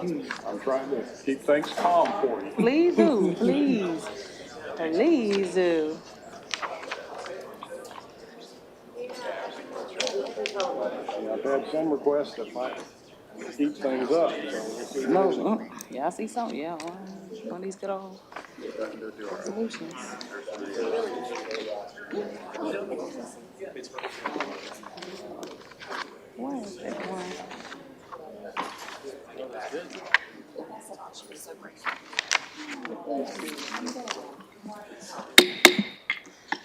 I'm trying to keep things calm for you. Please do, please. Please do. I've had some requests that might keep things up, so we'll see No, what it is. yeah, I see something, yeah, one of these good old resolutions. What is that one?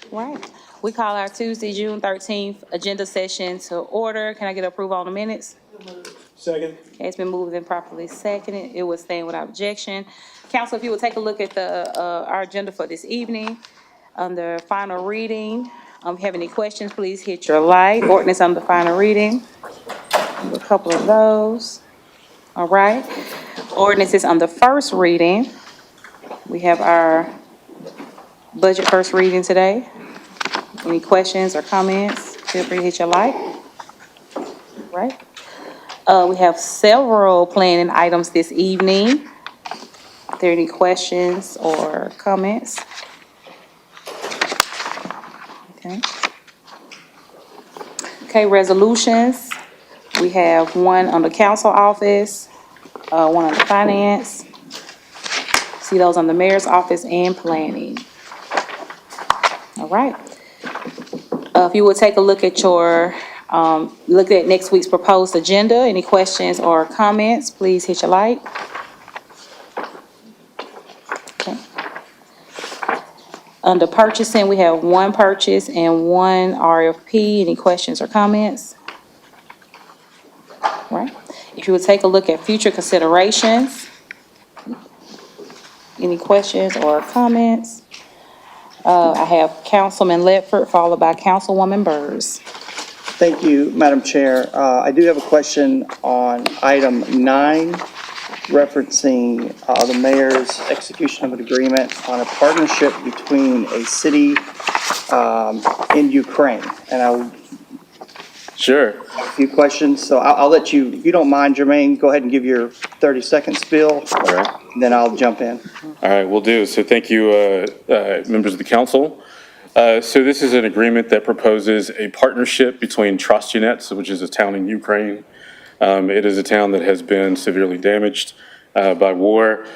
Right, we call our Tuesday, June 13th agenda session to order. Can I get approval on the minutes? Second. Okay, it's been moved and properly seconded. It will stand without objection. Council, if you will take a look at our agenda for this evening, under final reading, if you have any questions, please hit your light. Ordinance on the final reading. A couple of those. All right. Ordinance is on the first reading. We have our budget first reading today. Any questions or comments? Feel free to hit your light. Right. We have several planning items this evening. Are there any questions or comments? Okay. Okay, resolutions. We have one on the council office, one on the finance. See those on the mayor's office and planning. All right. If you will take a look at look at next week's proposed agenda. Any questions or comments, please hit your light. Okay. Under purchasing, we have one purchase and one RFP. Any questions or comments? Right. If you would take a look at future considerations. Any questions or comments? I have Councilman Ledford, followed by Councilwoman Burrs. Thank you, Madam Chair. I do have a question on item 9, referencing the mayor's execution of an agreement on a partnership between a city in Ukraine. And Sure. a few questions, so I'll let you, if you don't mind, Jermaine, go ahead and give your 30-second spiel. All right. Then I'll jump in. All right, will do. So thank you, members of the council. So this is an agreement that proposes a partnership between Trostinets, which is a town in Ukraine. It is a town that has been severely damaged by war.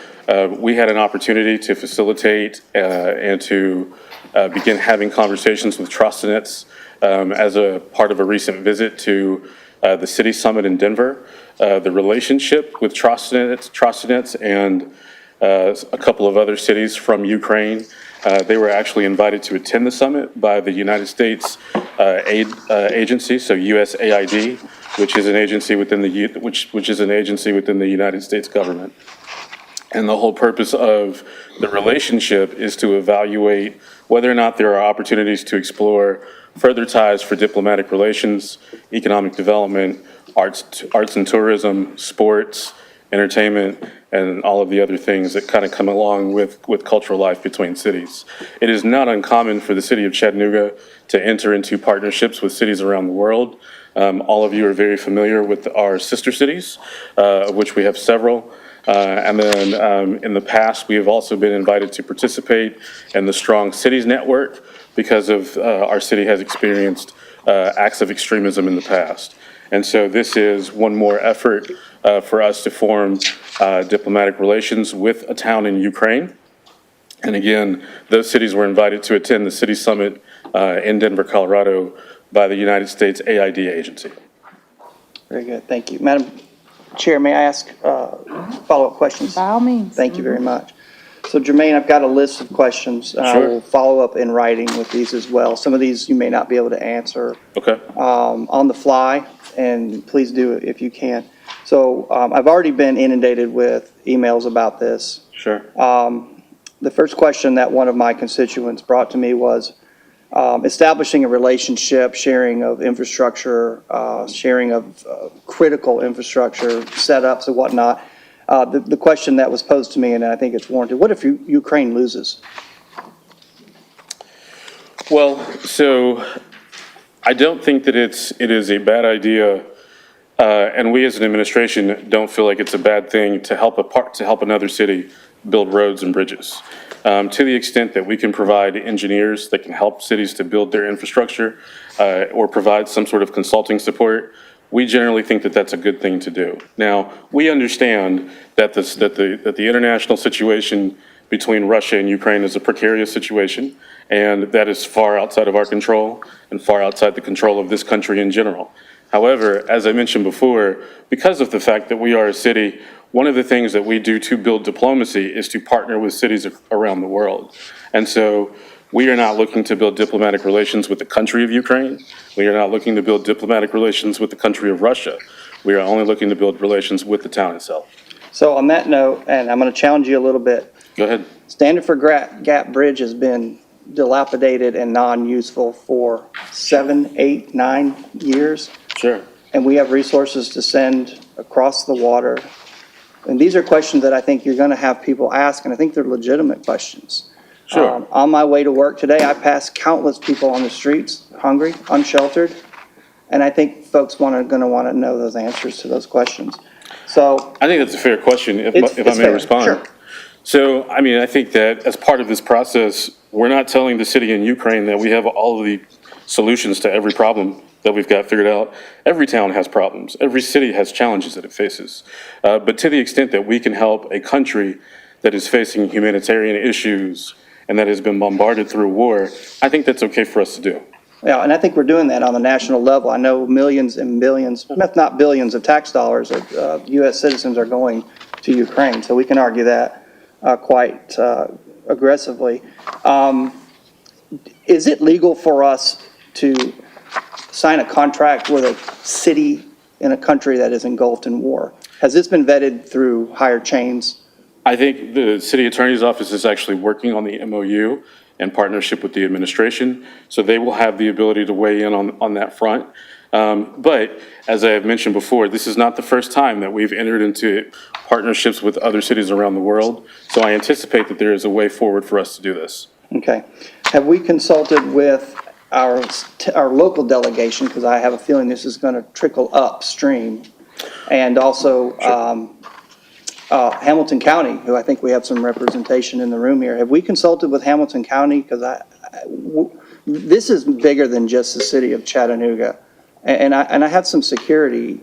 We had an opportunity to facilitate and to begin having conversations with Trostinets as a part of a recent visit to the city summit in Denver. The relationship with Trostinets and a couple of other cities from Ukraine. They were actually invited to attend the summit by the United States aid agency, so USAID, which is an agency within the United States government. And the whole purpose of the relationship is to evaluate whether or not there are opportunities to explore further ties for diplomatic relations, economic development, arts and tourism, sports, entertainment, and all of the other things that kind of come along with cultural life between cities. It is not uncommon for the city of Chattanooga to enter into partnerships with cities around the world. All of you are very familiar with our sister cities, of which we have several. And then in the past, we have also been invited to participate in the Strong Cities Network because of our city has experienced acts of extremism in the past. And so this is one more effort for us to form diplomatic relations with a town in Ukraine. And again, those cities were invited to attend the city summit in Denver, Colorado by the United States AID agency. Very good, thank you. Madam Chair, may I ask follow-up questions? By all means. Thank you very much. So Jermaine, I've got a list of questions. And I Sure. will follow up in writing with these as well. Some of these you may not be able to answer Okay. on the fly, and please do it if you can. So I've already been inundated with emails about this. Sure. The first question that one of my constituents brought to me was establishing a relationship, sharing of infrastructure, sharing of critical infrastructure, setups and whatnot. The question that was posed to me, and I think it's warranted, what if Ukraine loses? Well, so I don't think that it is a bad idea And we as an administration don't feel like it's a bad thing to help another city build roads and bridges. To the extent that we can provide engineers that can help cities to build their infrastructure, or provide some sort of consulting support, we generally think that that's a good thing to do. Now, we understand that the international situation between Russia and Ukraine is a precarious situation, and that is far outside of our control and far outside the control of this country in general. However, as I mentioned before, because of the fact that we are a city, one of the things that we do to build diplomacy is to partner with cities around the world. And so we are not looking to build diplomatic relations with the country of Ukraine. We are not looking to build diplomatic relations with the country of Russia. We are only looking to build relations with the town itself. So on that note, and I'm going to challenge you a little bit. Go ahead. Standard Gap Bridge has been dilapidated and non-useful for 7, 8, 9 years. Sure. And we have resources to send across the water. And these are questions that I think you're going to have people ask, and I think they're legitimate questions. Sure. On my way to work today, I passed countless people on the streets, hungry, unsheltered, and I think folks going to want to know those answers to those questions. So I think that's a fair question, if I may fair. respond. Sure. So, I mean, I think that as part of this process, we're not telling the city in Ukraine that we have all of the solutions to every problem that we've got figured out. Every town has problems. Every city has challenges that it faces. But to the extent that we can help a country that is facing humanitarian issues and that has been bombarded through war, I think that's okay for us to do. Yeah, and I think we're doing that on the national level. I know millions and billions, if not billions of tax dollars of U.S. citizens are going to Ukraine, so we can argue that quite aggressively. Is it legal for us to sign a contract with a city in a country that is engulfed in war? Has this been vetted through higher chains? I think the city attorney's office is actually working on the MOU in partnership with the administration, so they will have the ability to weigh in on that front. But as I have mentioned before, this is not the first time that we've entered into partnerships with other cities around the world, so I anticipate that there is a way forward for us to do this. Okay. Have we consulted with our local delegation, because I have a feeling this is going to trickle upstream, and also Hamilton County, who I think we have some representation in the room here. Have we consulted with Hamilton County? Because this is bigger than just the city of Chattanooga. And I have some security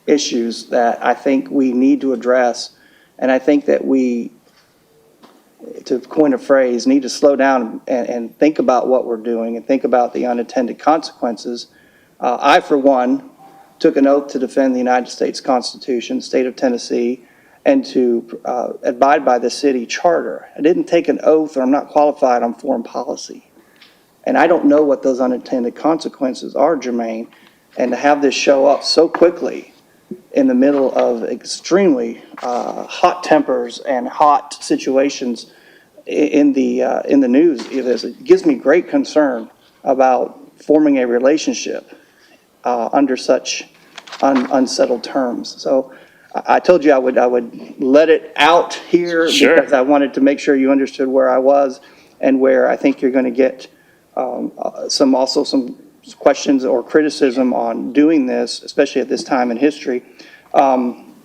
issues that I think we need to address. And I think that we, to coin a phrase, need to slow down and think about what we're doing and think about the unintended consequences. I, for one, took an oath to defend the United States Constitution, the state of Tennessee, and to abide by the city charter. I didn't take an oath, or I'm not qualified on foreign policy. And I don't know what those unintended consequences are, Jermaine. And to have this show up so quickly in the middle of extremely hot tempers and hot situations in the news, it gives me great concern about forming a relationship under such unsettled terms. So I told you I would let it out here. Sure. Because I wanted to make sure you understood where I was and where I think you're going to get some questions or criticism on doing this, especially at this time in history. One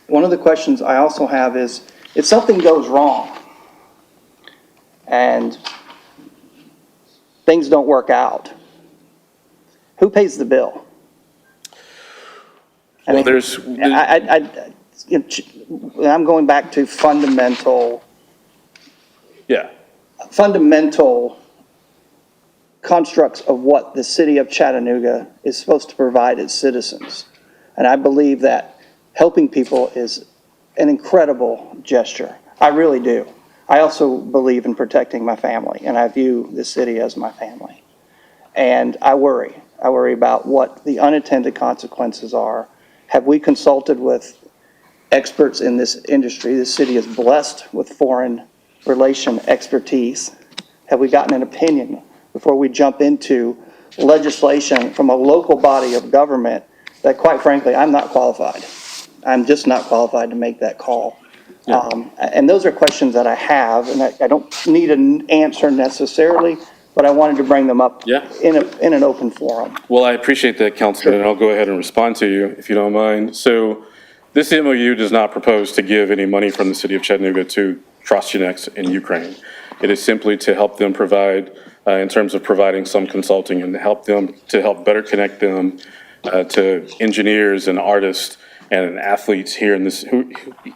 of the questions I also have is, if something goes wrong and things don't work out, who pays the bill? Well, I'm going back to fundamental constructs of what the city of Chattanooga is supposed to provide its citizens. And I believe that helping people is an incredible gesture. I really do. I also believe in protecting my family, and I view the city as my family. And I worry. I worry about what the unintended consequences are. Have we consulted with experts in this industry? The city is blessed with foreign relation expertise. Have we gotten an opinion before we jump into legislation from a local body of government that, quite frankly, I'm not qualified. I'm just not qualified to make that call. Yeah. And those are questions that I have, and I don't need an answer necessarily, but I wanted to bring them up Yeah. in an open forum. Well, I appreciate that, Councilman, and I'll go ahead and respond to you, if you don't mind. So this MOU does not propose to give any money from the city of Chattanooga to Trostianex in Ukraine. It is simply to help them provide, in terms of providing some consulting and help better connect them to engineers and artists and athletes here in this,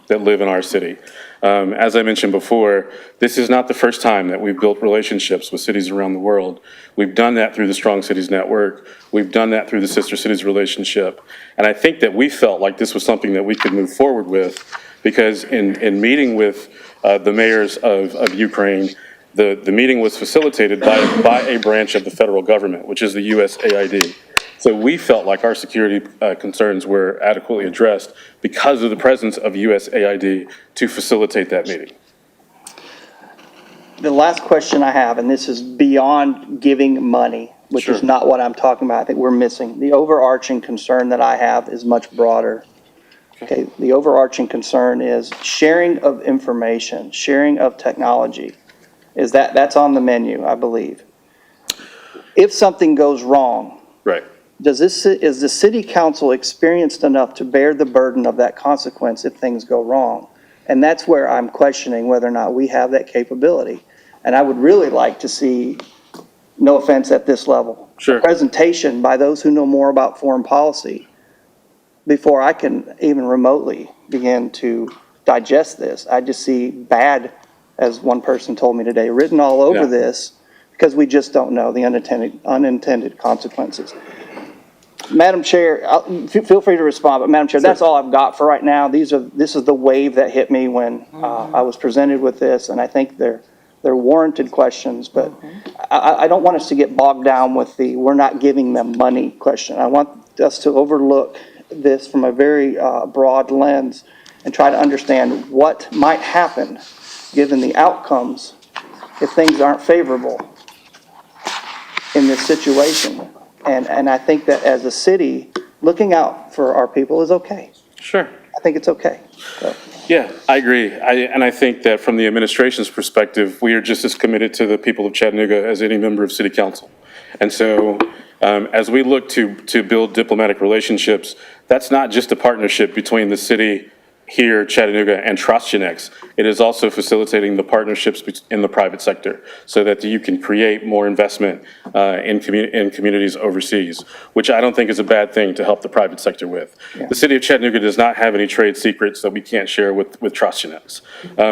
that live in our city. As I mentioned before, this is not the first time that we've built relationships with cities around the world. We've done that through the Strong Cities Network. We've done that through the Sister Cities relationship. And I think that we felt like this was something that we could move forward with, because in meeting with the mayors of Ukraine, the meeting was facilitated by a branch of the federal government, which is the USAID. So we felt like our security concerns were adequately addressed because of the presence of USAID to facilitate that meeting. The last question I have, and this is beyond giving money, which is Sure. not what I'm talking about. I think we're missing. The overarching concern that I have is much broader. Okay, the overarching concern is sharing of information, sharing of technology. That's on the menu, I believe. If something goes wrong, Right. is the city council experienced enough to bear the burden of that consequence if things go wrong? And that's where I'm questioning whether or not we have that capability. And I would really like to see, no offense at this level, Sure. a presentation by those who know more about foreign policy before I can even remotely begin to digest this. I just see bad, as one person told me today, written all over Yeah. this, because we just don't know the unintended consequences. Madam Chair, feel free to respond, but Madam Chair, that's all I've got for right now. This is the wave that hit me when I was presented with this, and I think they're warranted questions, but I don't want us to get bogged down with the "we're not giving them money" question. I want us to overlook this from a very broad lens and try to understand what might happen given the outcomes if things aren't favorable in this situation. And I think that as a city, looking out for our people is okay. Sure. I think it's okay. So, Yeah, I agree. And I think that from the administration's perspective, we are just as committed to the people of Chattanooga as any member of city council. And so as we look to build diplomatic relationships, that's not just a partnership between the city here, Chattanooga, and Trostianex. It is also facilitating the partnerships in the private sector so that you can create more investment in communities overseas, which I don't think is a bad thing to help the private sector with. The city of Chattanooga does not have any trade secrets that we can't share with Trostianex.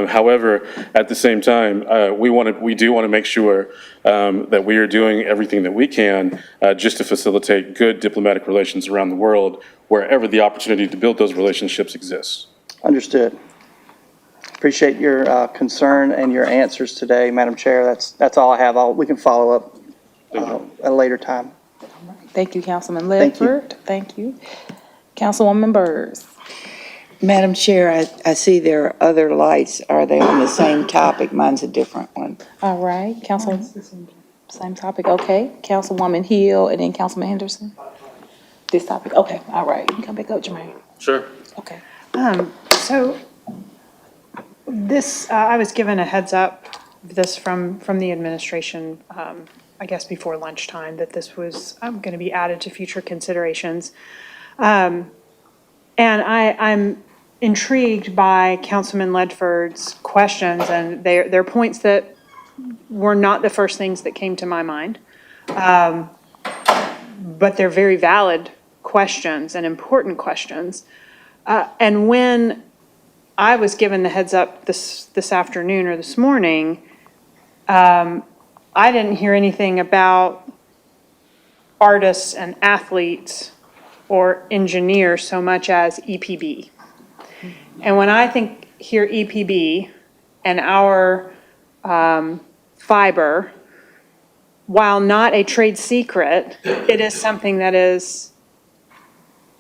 However, at the same time, we do want to make sure that we are doing everything that we can just to facilitate good diplomatic relations around the world wherever the opportunity to build those relationships exists. understood. Appreciate your concern and your answers today, Madam Chair. That's all I have. We can follow up at a later time. Thank you, Councilman Thank you. Ledford. Thank you. Councilwoman Byrd. Madam Chair, I see there are other lights. Are they on the same topic? Mine's a different one. All right, same topic, okay. Councilwoman Hill and then Councilman Henderson. This topic, okay, all right. You can come back up, Jermaine. Sure. Okay. So this, I was given a heads up, this from the administration, I guess before lunchtime, that this was going to be added to future considerations. And I'm intrigued by Councilman Ledford's questions, and they're points that were not the first things that came to my mind. But they're very valid questions and important questions. And when I was given the heads up this afternoon or this morning, I didn't hear anything about artists and athletes or engineers so much as EPB. And when I hear EPB and our fiber, while not a trade secret, it is something that is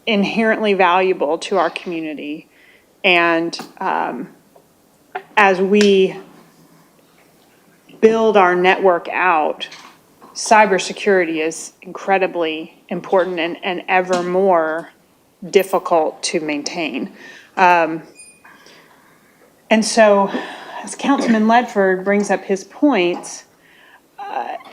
inherently valuable to our community. And as we build our network out, cybersecurity is incredibly important and ever more difficult to maintain. And so, as Councilman Ledford brings up his points,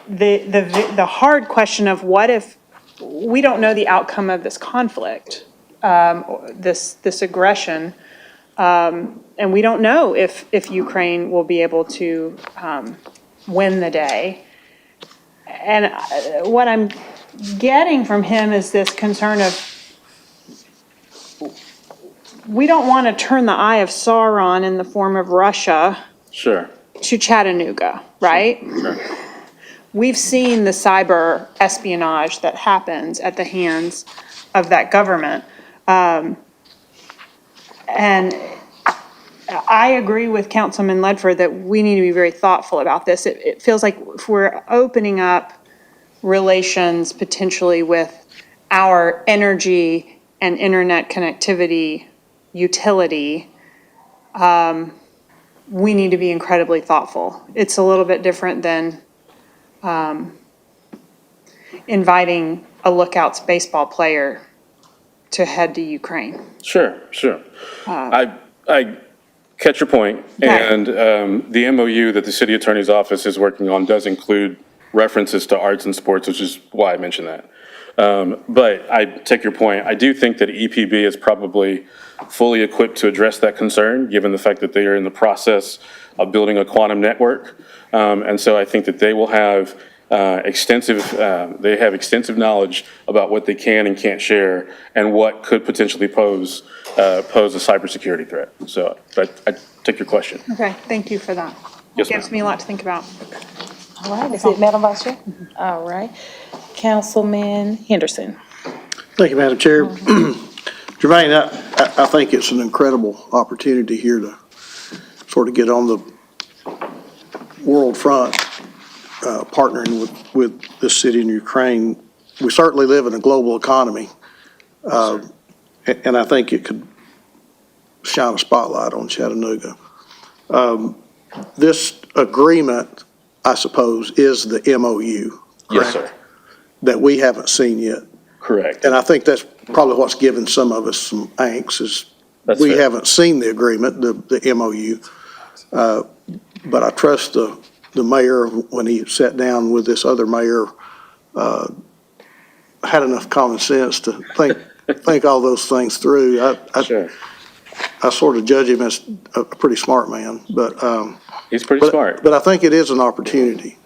the hard question of what if we don't know the outcome of this conflict, this aggression, and we don't know if Ukraine will be able to win the day. And what I'm getting from him is this concern of we don't want to turn the eye of Sauron in the form of Russia Sure. to Chattanooga, right? Sure. We've seen the cyber espionage that happens at the hands of that government. And I agree with Councilman Ledford that we need to be very thoughtful about this. It feels like if we're opening up relations potentially with our energy and internet connectivity utility, we need to be incredibly thoughtful. It's a little bit different than inviting a Lookouts baseball player to head to Ukraine. Sure. I catch your point, Okay. and the MOU that the city attorney's office is working on does include references to arts and sports, which is why I mentioned that. But I take your point. I do think that EPB is probably fully equipped to address that concern, given the fact that they are in the process of building a quantum network. And so I think that they will have extensive knowledge about what they can and can't share and what could potentially pose a cybersecurity threat. So I take your question. Okay, thank you for that. Yes, Gives ma'am. me a lot to think about. All right, that's it, Madam Vice Chair? All right. Councilman Henderson. Thank you, Madam Chair. Jermaine, I think it's an incredible opportunity here to sort of get on the world front, partnering with this city in Ukraine. We certainly live in a global economy, and I think it could shine a spotlight on Chattanooga. This agreement, I suppose, is the MOU. Yes, sir. That we haven't seen yet. Correct. And I think that's probably what's given some of us some angst is That's we fair. haven't seen the agreement, the MOU. But I trust the mayor, when he sat down with this other mayor, had enough common sense to think all those things through. Sure. I sort of judge him as a pretty smart man, but. He's pretty smart. But I think it is an opportunity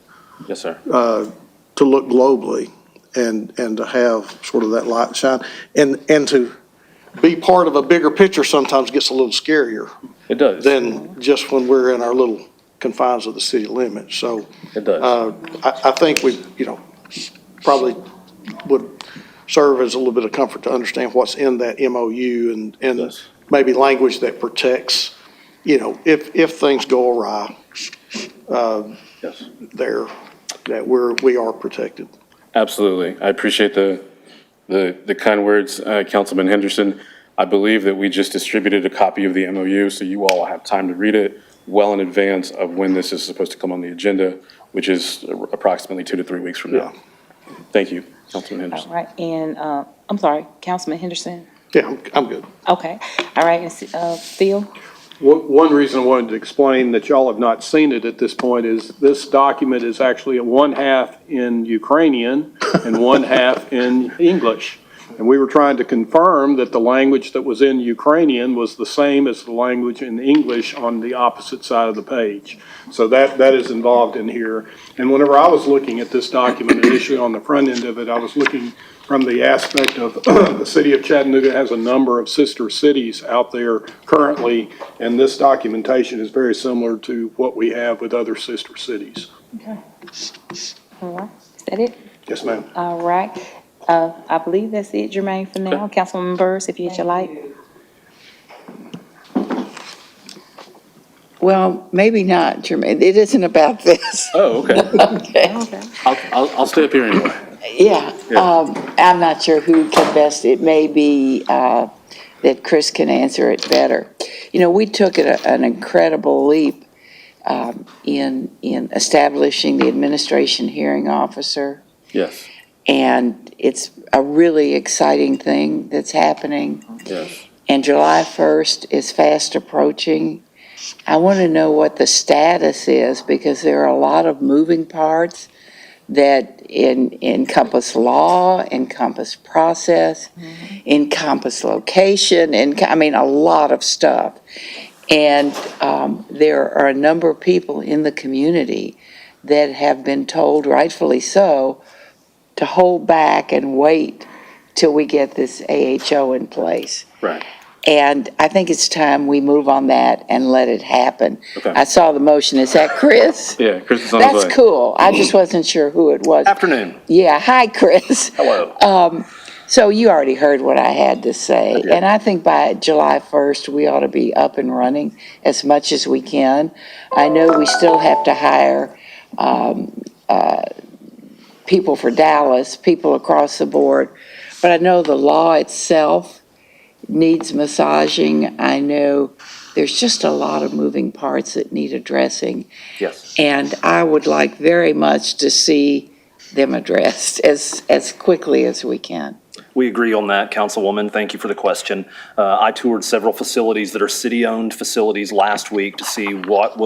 Yes, sir. to look globally and to have sort of that light shine. And to be part of a bigger picture sometimes gets a little scarier It does. than just when we're in our little confines of the city limits. So It does. I think we, probably would serve as a little bit of comfort to understand what's in that MOU and Yes. maybe language that protects, if things go awry, Yes. that we are protected. Absolutely. I appreciate the kind words, Councilman Henderson. I believe that we just distributed a copy of the MOU, so you all have time to read it well in advance of when this is supposed to come on the agenda, which is approximately 2 to 3 weeks from now. Thank you, Councilman All Henderson. right, and, I'm sorry, Councilman Henderson? Yeah, I'm good. Okay, all right, and, Phil? One reason I wanted to explain that y'all have not seen it at this point is this document is actually one half in Ukrainian and one half in English. And we were trying to confirm that the language that was in Ukrainian was the same as the language in English on the opposite side of the page. So that is involved in here. And whenever I was looking at this document, initially on the front end of it, I was looking from the aspect of the city of Chattanooga has a number of sister cities out there currently, and this documentation is very similar to what we have with other sister cities. Okay. All right, is that it? Yes, ma'am. All right, I believe that's it, Jermaine, for now. Councilwoman Burrs, if you hit your light. Well, maybe not, Jermaine. It isn't about this. Oh, okay. Okay. Okay. I'll stay up here anyway. Yeah, I'm not sure who can best, it may be that Chris can answer it better. We took an incredible leap in establishing the administration hearing officer, Yes, and it's a really exciting thing that's happening. yes. And July 1st is fast approaching. I want to know what the status is because there are a lot of moving parts that encompass law, encompass process, encompass location, and I mean, a lot of stuff. And there are a number of people in the community that have been told, rightfully so, to hold back and wait till we get this AHO in place. Right. And I think it's time we move on that and let it happen. Okay. I saw the motion. Is that Chris? Yeah, Chris is on his way. That's cool. I just wasn't sure who it was. Afternoon. Yeah, hi, Chris. Hello. So you already heard what I had to say. did. And I think by July 1st, we ought to be up and running as much as we can. I know we still have to hire people for Dallas, people across the board, but I know the law itself needs massaging. I know there's just a lot of moving parts that need addressing. Yes. And I would like very much to see them addressed as quickly as we can. We agree on that, Councilwoman. Thank you for the question. I toured several facilities that are city-owned facilities last week to see what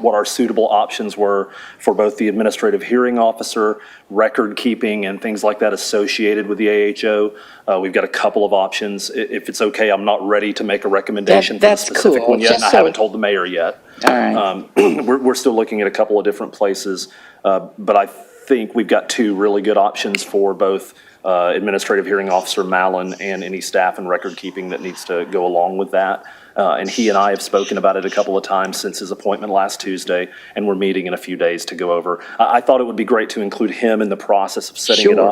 our suitable options were for both the administrative hearing officer, record keeping, and things like that associated with the AHO. We've got a couple of options. If it's okay, I'm not ready to make a recommendation for the That's specific cool. one yet, and I Just so- haven't told the mayor yet. All right. We're still looking at a couple of different places, but I think we've got two really good options for both Administrative Hearing Officer Mallon and any staff and record keeping that needs to go along with that. And he and I have spoken about it a couple of times since his appointment last Tuesday, and we're meeting in a few days to go over. I thought it would be great to include him in the process of setting it Sure.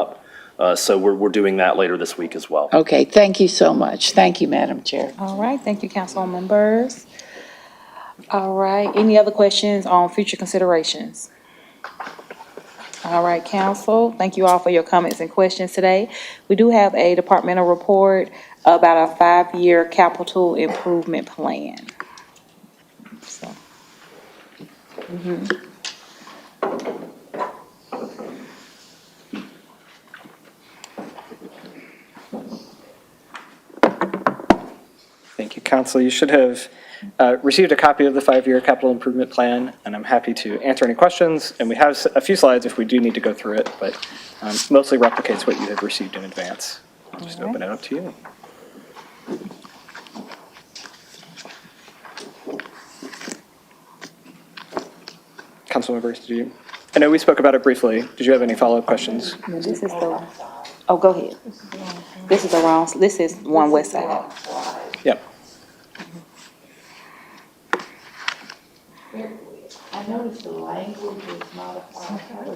up. So we're doing that later this week as well. Okay, thank you so much. Thank you, Madam Chair. All right, thank you, Councilwoman Burrs. All right, any other questions on future considerations? All right, council, thank you all for your comments and questions today. We do have a departmental report about our 5-year capital improvement plan. So. Thank you, Council. You should have received a copy of the 5-year capital improvement plan, and I'm happy to answer any questions. And we have a few slides if we do need to go through it, but mostly replicates what you have received in advance. I'll just open it up to you. Council members, I know we spoke about it briefly. Did you have any follow-up questions? This is the, oh, go ahead. This is the wrong, this is One West Side. Yep. I noticed the language was modified.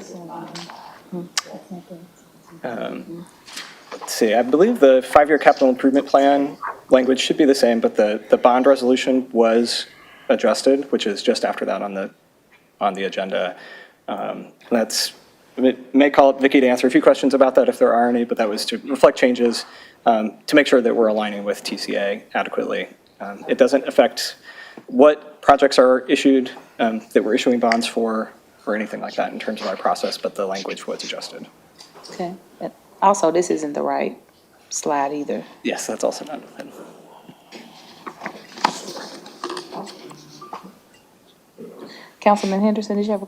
Let's see, I believe the 5-year capital improvement plan language should be the same, but the bond resolution was adjusted, which is just after that on the agenda. May call up Vicki to answer a few questions about that if there are any, but that was to reflect changes to make sure that we're aligning with TCA adequately. It doesn't affect what projects are issued that we're issuing bonds for or anything like that in terms of our process, but the language was adjusted. Okay. Also, this isn't the right slide either. Yes, that's also not. Councilman Henderson, did you have a?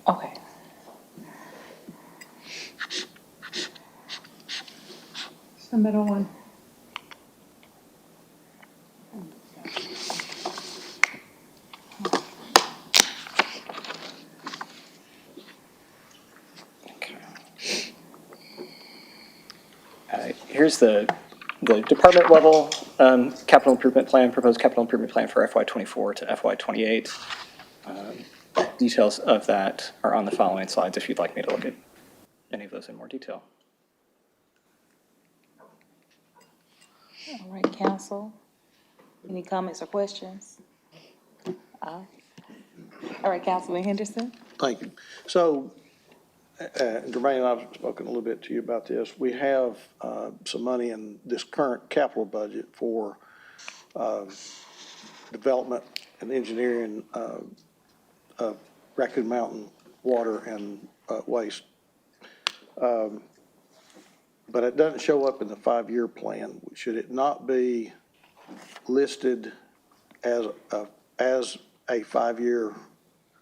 Okay. It's the middle one. Here's the department level capital improvement plan, proposed capital improvement plan for FY24 to FY28. Details of that are on the following slides if you'd like me to look at any of those in more detail. All right, council. Any comments or questions? All right, Councilman Henderson. Thank you. So, Jermaine and I've spoken a little bit to you about this. We have some money in this current capital budget for development and engineering of Raccoon Mountain water and waste. But it doesn't show up in the 5-year plan. Should it not be listed as a 5-year,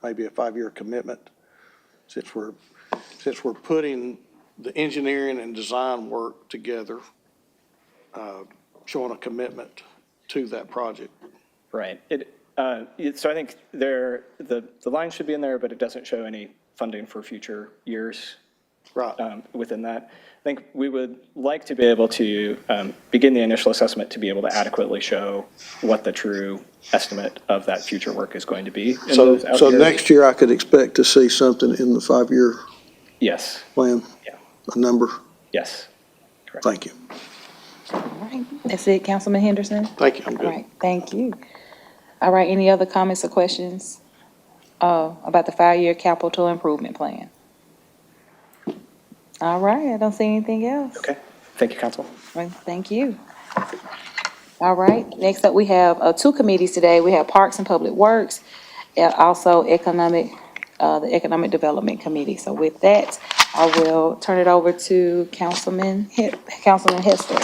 maybe a 5-year commitment, since we're putting the engineering and design work together, showing a commitment to that project. Right. So I think the line should be in there, but it doesn't show any funding for future years. Right. Within that. I think we would like to be able to begin the initial assessment to be able to adequately show what the true estimate of that future work is going to be. in So, those out so years. next year I could expect to see something in the 5-year Yes, plan? Yeah. A number? yes. Correct. Thank you. All right, that's it, Councilman Henderson? Thank you, I'm All good. right, thank you. All right, any other comments or questions about the 5-year capital improvement plan? All right, I don't see anything else. Okay. Thank you, Council. Well, thank you. All right, next up, we have 2 committees today. We have Parks and Public Works, and also the Economic Development Committee. So with that, I will turn it over to Councilman Hester.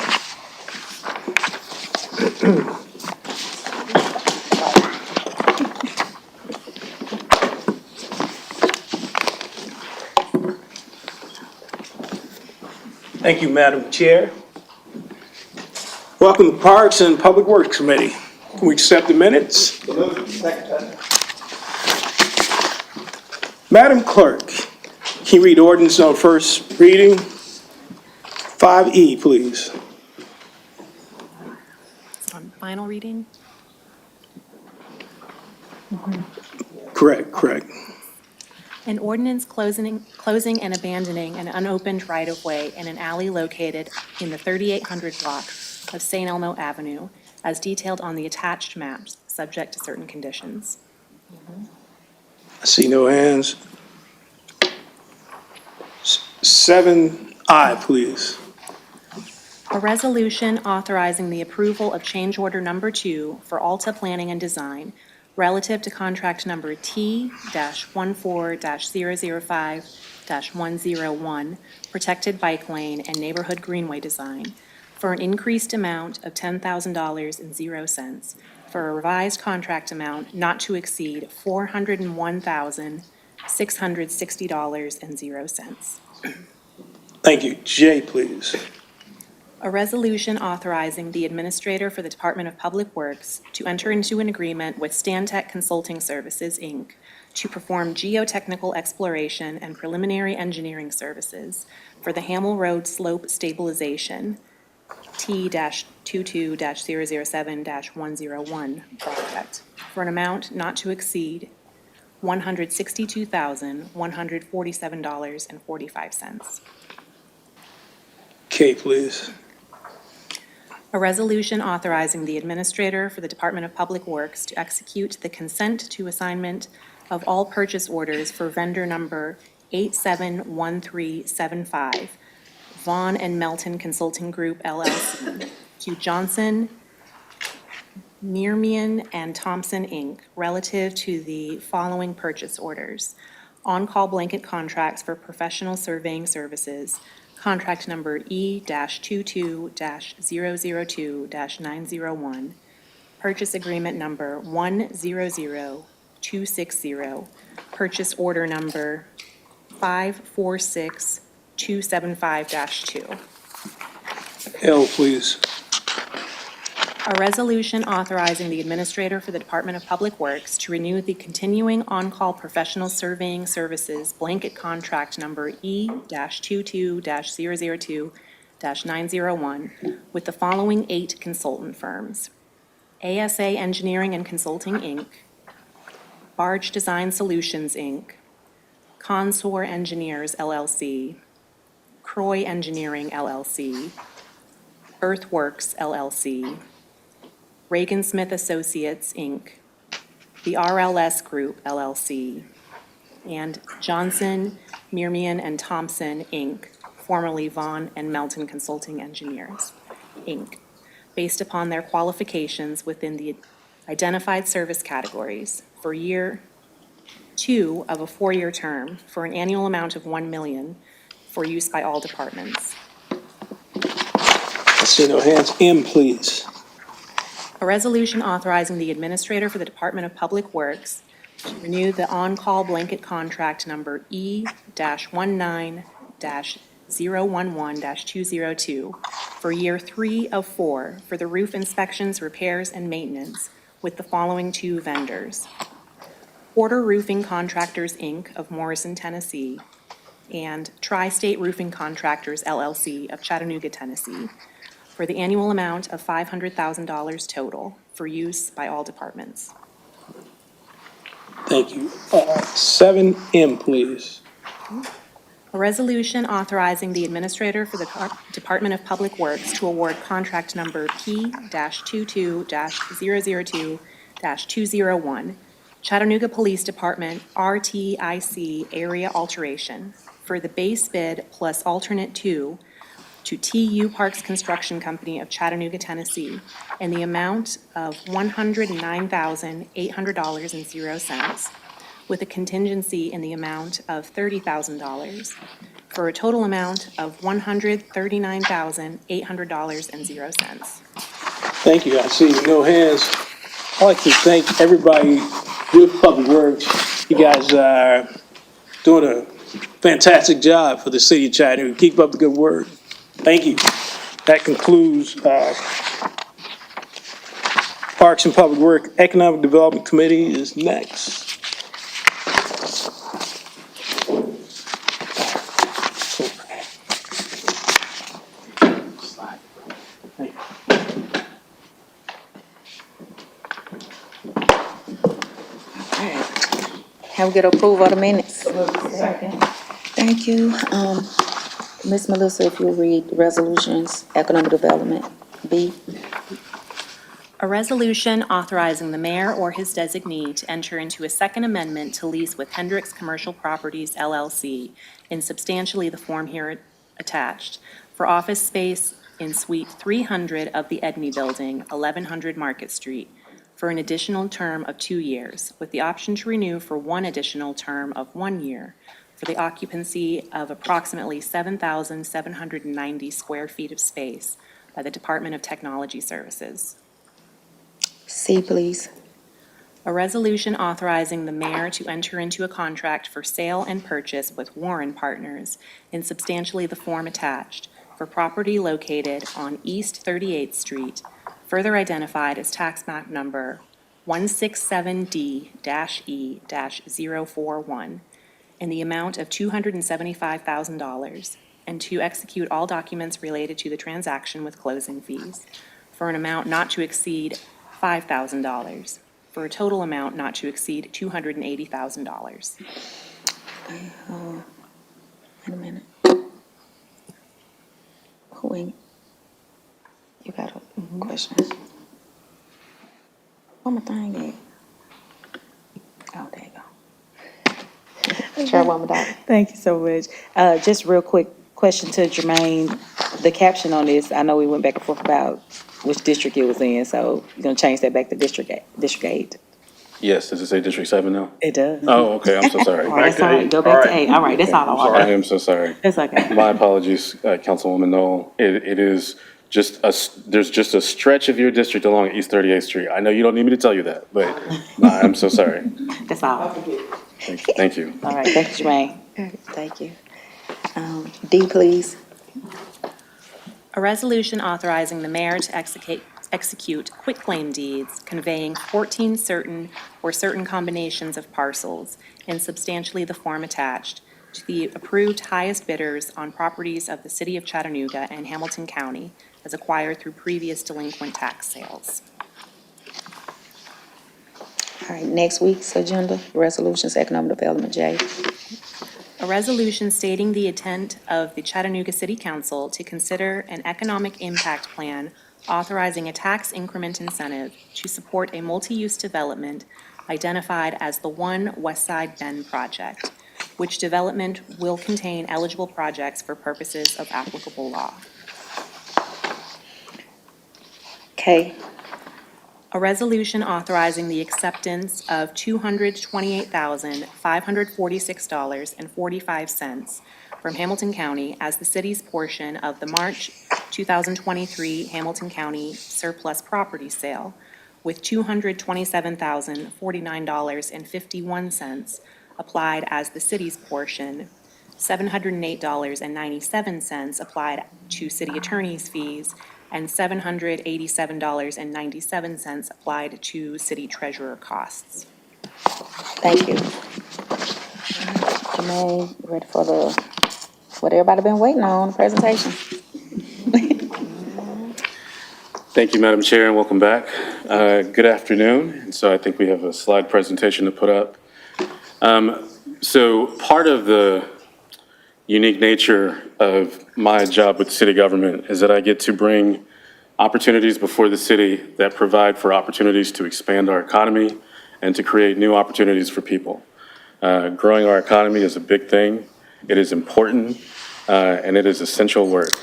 Thank you, Madam Chair. Welcome to Parks and Public Works Committee. Can we accept the minutes? Madam Clerk, can you read ordinance on first reading? 5E, please. On final reading, Correct. an ordinance closing and abandoning an unopened right-of-way in an alley located in the 3800 block of St. Elmo Avenue, as detailed on the attached maps, subject to certain conditions. I see no hands. 7I, please. A resolution authorizing the approval of change order number 2 for Alta Planning and Design relative to contract number T-14-005-101, Protected Bike Lane and Neighborhood Greenway Design, for an increased amount of $10,000.00 for a revised contract amount not to exceed $401,660.00. Thank you. J, please. A resolution authorizing the Administrator for the Department of Public Works to enter into an agreement with Stantec Consulting Services, Inc. to perform geotechnical exploration and preliminary engineering services for the Hamel Road Slope Stabilization, T-22-007-101 project, for an amount not to exceed $162,147.45. K, please. A resolution authorizing the Administrator for the Department of Public Works to execute the consent to assignment of all purchase orders for vendor number 871375, Vaughn and Melton Consulting Group LLC, to Johnson, Meermian, and Thompson, Inc., relative to the following purchase orders: on-call blanket contracts for professional surveying services, contract number E-22-002-901, purchase agreement number 100260, purchase order number 546275-2. L, please. A resolution authorizing the Administrator for the Department of Public Works to renew the continuing on-call professional surveying services blanket contract number E-22-002-901 with the following 8 consultant firms: ASA Engineering and Consulting, Inc., Barge Design Solutions, Inc., Consor Engineers, LLC, Croy Engineering, LLC, Earthworks, LLC, Reagan Smith Associates, Inc., the RLS Group, LLC, and Johnson, Meermian, and Thompson, Inc., formerly Vaughn and Melton Consulting Engineers, Inc., based upon their qualifications within the identified service categories for year 2 of a 4-year term for an annual amount of $1 million for use by all departments. I see no hands. M, please. A resolution authorizing the administrator for the Department of Public Works to renew the on-call blanket contract number E-19-011-202 for year 3 of 4 for the roof inspections, repairs, and maintenance with the following 2 vendors: Porter Roofing Contractors, Inc. of Morrison, Tennessee, and Tri-State Roofing Contractors, LLC of Chattanooga, Tennessee, for the annual amount of $500,000 total for use by all departments. Thank you. 7M, please. A resolution authorizing the administrator for the Department of Public Works to award contract number P-22-002-201, Chattanooga Police Department RTIC area alteration for the base bid plus alternate 2 to TU Parks Construction Company of Chattanooga, Tennessee, in the amount of $109,800.00, with a contingency in the amount of $30,000, for a total amount of $139,800.00. Thank you. I see no hands. I'd like to thank everybody with Public Works. You guys are doing a fantastic job for the city of Chattanooga. Keep up the good work. Thank you. That concludes Parks and Public Work. Economic Development Committee is next. Have we get approval of the minutes? Thank you. Ms. Melissa, if you'll read the resolutions, economic development, B. A resolution authorizing the mayor or his designee to enter into a second amendment to lease with Hendricks Commercial Properties LLC in substantially the form here attached for office space in Suite 300 of the Edney Building, 1100 Market Street, for an additional term of 2 years, with the option to renew for one additional term of 1 year for the occupancy of approximately 7,790 square feet of space by the Department of Technology Services. C, please. A resolution authorizing the mayor to enter into a contract for sale and purchase with Warren Partners in substantially the form attached for property located on East 38th Street, further identified as tax map number 167D-E-041, in the amount of $275,000, and to execute all documents related to the transaction with closing fees for an amount not to exceed $5,000, for a total amount not to exceed $280,000. Wait a minute. Who, you got a question? What my thing at? Oh, there you go. Chairwoman Dodd. Thank you so much. Just real quick question to Jermaine. The caption on this, I know we went back and forth about which district it was in, so you're gonna change that back to District 8? Yes, does it say District 7 now? It does. Oh, okay, I'm so sorry. All right, that's all right. Go back to 8. All right, that's all I I want. am so sorry. That's okay. My apologies, Councilwoman Knoll. It is just there's just a stretch of your district along East 38th Street. I know you don't need me to tell you that, but I'm so sorry. That's all. Thank you. All right, thank you, Jermaine. Thank you. D, please. A resolution authorizing the mayor to execute quitclaim deeds conveying 14 certain or certain combinations of parcels in substantially the form attached to the approved highest bidders on properties of the city of Chattanooga and Hamilton County as acquired through previous delinquent tax sales. All right, next week's agenda, resolutions, economic development, J. A resolution stating the intent of the Chattanooga City Council to consider an economic impact plan authorizing a tax increment incentive to support a multi-use development identified as the One West Side Bend project, which development will contain eligible projects for purposes of applicable law. K. A resolution authorizing the acceptance of $228,546.45 from Hamilton County as the city's portion of the March 2023 Hamilton County surplus property sale with $227,049.51 applied as the city's portion, $708.97 applied to city attorney's fees, and $787.97 applied to city treasurer costs. Thank you. Jermaine, ready for what everybody been waiting on, the presentation? Thank you, Madam Chair, and welcome back. Good afternoon. And so I think we have a slide presentation to put up. So part of the unique nature of my job with city government is that I get to bring opportunities before the city that provide for opportunities to expand our economy and to create new opportunities for people. Growing our economy is a big thing. It is important, and it is essential work.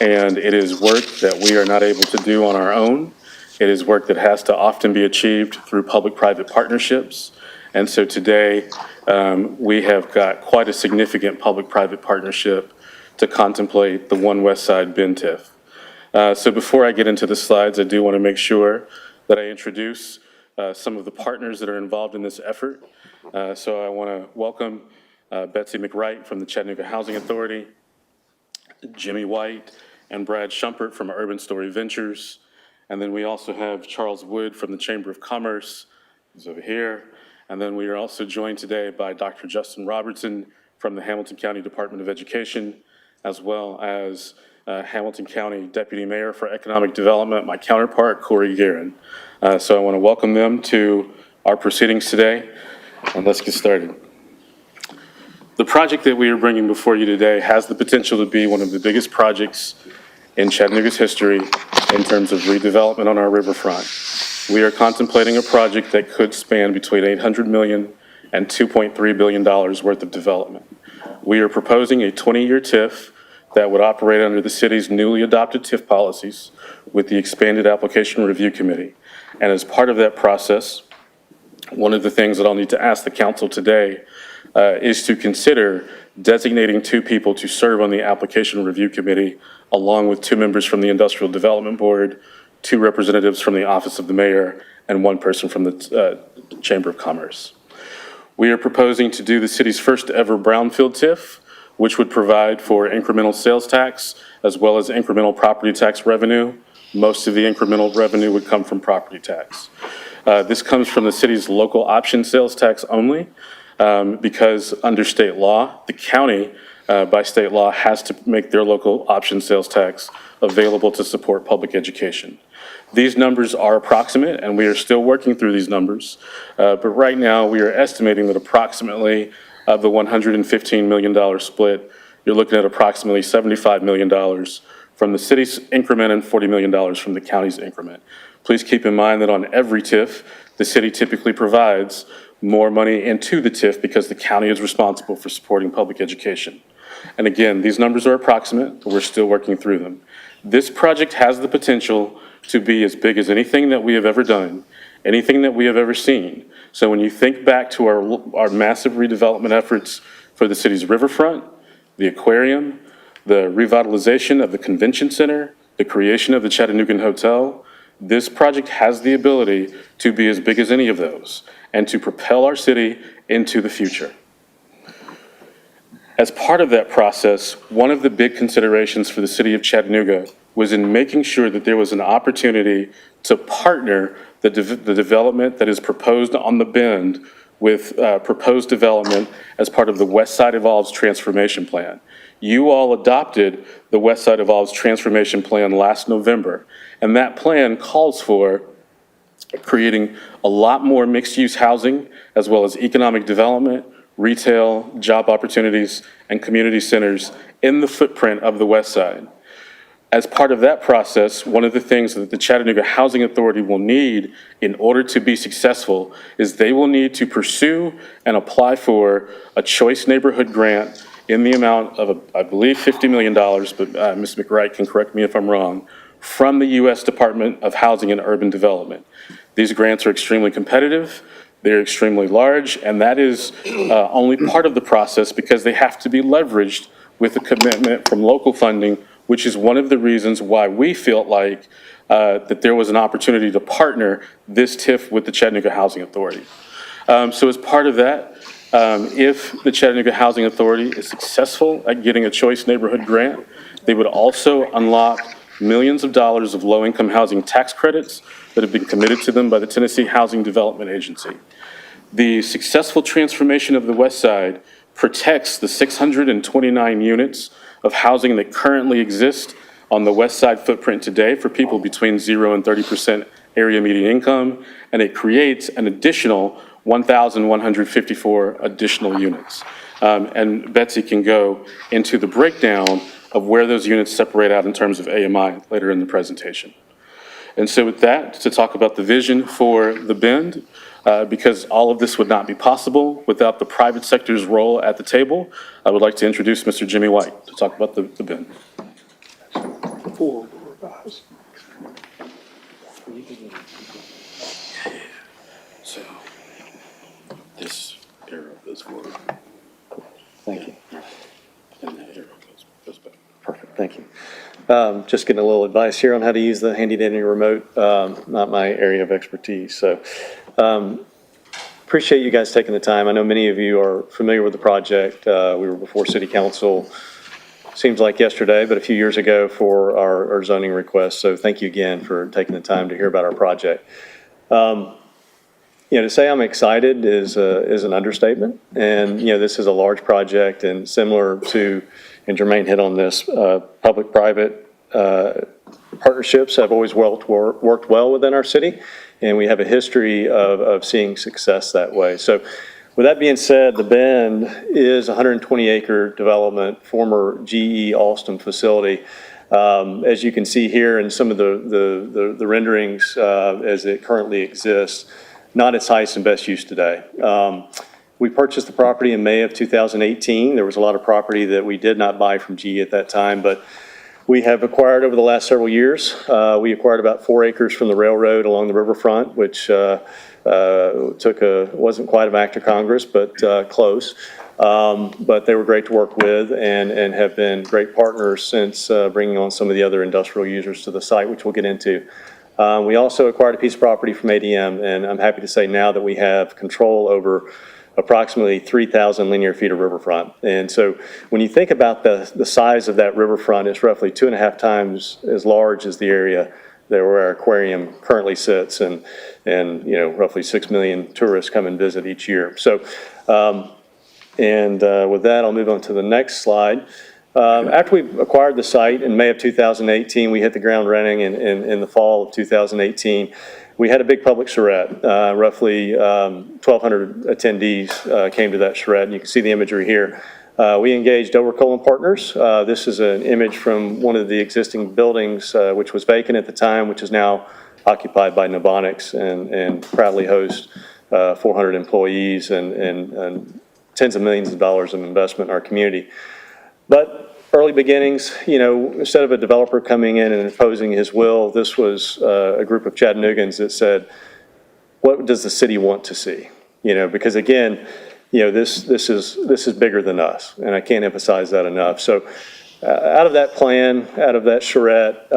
And it is work that we are not able to do on our own. It is work that has to often be achieved through public-private partnerships. And so today, we have got quite a significant public-private partnership to contemplate the One West Side Bend TIF. So before I get into the slides, I do want to make sure that I introduce some of the partners that are involved in this effort. So I want to welcome Betsy McWright from the Chattanooga Housing Authority, Jimmy White and Brad Schumpert from Urban Story Ventures. And then we also have Charles Wood from the Chamber of Commerce, who's over here. And then we are also joined today by Dr. Justin Robertson from the Hamilton County Department of Education, as well as Hamilton County Deputy Mayor for Economic Development, my counterpart, Corey Guerin. So I want to welcome them to our proceedings today, and let's get started. The project that we are bringing before you today has the potential to be one of the biggest projects in Chattanooga's history in terms of redevelopment on our riverfront. We are contemplating a project that could span between $800 million and $2.3 billion worth of development. We are proposing a 20-year TIF that would operate under the city's newly adopted TIF policies with the expanded application review committee. And as part of that process, one of the things that I'll need to ask the council today is to consider designating 2 people to serve on the application review committee, along with 2 members from the Industrial Development Board, 2 representatives from the Office of the Mayor, and 1 person from the Chamber of Commerce. We are proposing to do the city's first ever brownfield TIF, which would provide for incremental sales tax as well as incremental property tax revenue. Most of the incremental revenue would come from property tax. This comes from the city's local option sales tax only. Because under state law, the county, by state law, has to make their local option sales tax available to support public education. These numbers are approximate, and we are still working through these numbers. But right now, we are estimating that approximately of the $115 million split, you're looking at approximately $75 million from the city's increment and $40 million from the county's increment. Please keep in mind that on every TIF, the city typically provides more money into the TIF because the county is responsible for supporting public education. And again, these numbers are approximate, but we're still working through them. This project has the potential to be as big as anything that we have ever done, anything that we have ever seen. So when you think back to our massive redevelopment efforts for the city's riverfront, the aquarium, the revitalization of the convention center, the creation of the Chattanooga Hotel, this project has the ability to be as big as any of those and to propel our city into the future. As part of that process, one of the big considerations for the city of Chattanooga was in making sure that there was an opportunity to partner the development that is proposed on the Bend with proposed development as part of the West Side Evolves Transformation Plan. You all adopted the West Side Evolves Transformation Plan last November, and that plan calls for creating a lot more mixed-use housing, as well as economic development, retail, job opportunities, and community centers in the footprint of the West Side. As part of that process, one of the things that the Chattanooga Housing Authority will need in order to be successful is they will need to pursue and apply for a choice neighborhood grant in the amount of, I believe, $50 million, but Ms. McWright can correct me if I'm wrong, from the U.S. Department of Housing and Urban Development. These grants are extremely competitive, they're extremely large, and that is only part of the process because they have to be leveraged with a commitment from local funding which is one of the reasons why we felt like that there was an opportunity to partner this TIF with the Chattanooga Housing Authority. So as part of that, if the Chattanooga Housing Authority is successful at getting a Choice Neighborhood Grant, they would also unlock millions of dollars of low-income housing tax credits that have been committed to them by the Tennessee Housing Development Agency. The successful transformation of the West Side protects the 629 units of housing that currently exist on the West Side footprint today for people between 0 and 30% area median income, and it creates an additional 1,154 additional units. And Betsy can go into the breakdown of where those units separate out in terms of AMI later in the presentation. And so with that, to talk about the vision for the Bend, because all of this would not be possible without the private sector's role at the table, I would like to introduce Mr. Jimmy White to talk about the Bend. So this arrow goes forward. Thank you. And that arrow goes back. Perfect, thank you. Just getting a little advice here on how to use the handy dandy remote, not my area of expertise. So appreciate you guys taking the time. I know many of you are familiar with the project. We were before City Council, seems like yesterday, but a few years ago for our zoning request. So thank you again for taking the time to hear about our project. To say I'm excited is an understatement. And, this is a large project, and similar to, and Jermaine hit on this, public-private partnerships have always worked well within our city, and we have a history of seeing success that way. So with that being said, the Bend is a 120-acre development, former GE Alstom facility. As you can see here in some of the renderings as it currently exists, not its highest and best use today. We purchased the property in May of 2018. There was a lot of property that we did not buy from GE at that time, but we have acquired over the last several years. We acquired about 4 acres from the railroad along the riverfront, which wasn't quite an act of Congress, but close. But they were great to work with and have been great partners since bringing on some of the other industrial users to the site, which we'll get into. We also acquired a piece of property from ADM, and I'm happy to say now that we have control over approximately 3,000 linear feet of riverfront. And so when you think about the size of that riverfront, it's roughly 2.5 times as large as the area there where our aquarium currently sits, and roughly 6 million tourists come and visit each year. So, with that, I'll move on to the next slide. After we acquired the site in May of 2018, we hit the ground running in the fall of 2018. We had a big public charrette. Roughly 1,200 attendees came to that charrette, and you can see the imagery here. We engaged Overcoal & Partners. This is an image from one of the existing buildings, which was vacant at the time, which is now occupied by Novonics, and proudly hosts 400 employees and tens of millions of dollars of investment in our community. But early beginnings, instead of a developer coming in and imposing his will, this was a group of Chattanoogans that said, what does the city want to see? Because again, this is bigger than us, and I can't emphasize that enough. So out of that plan, out of that charrette,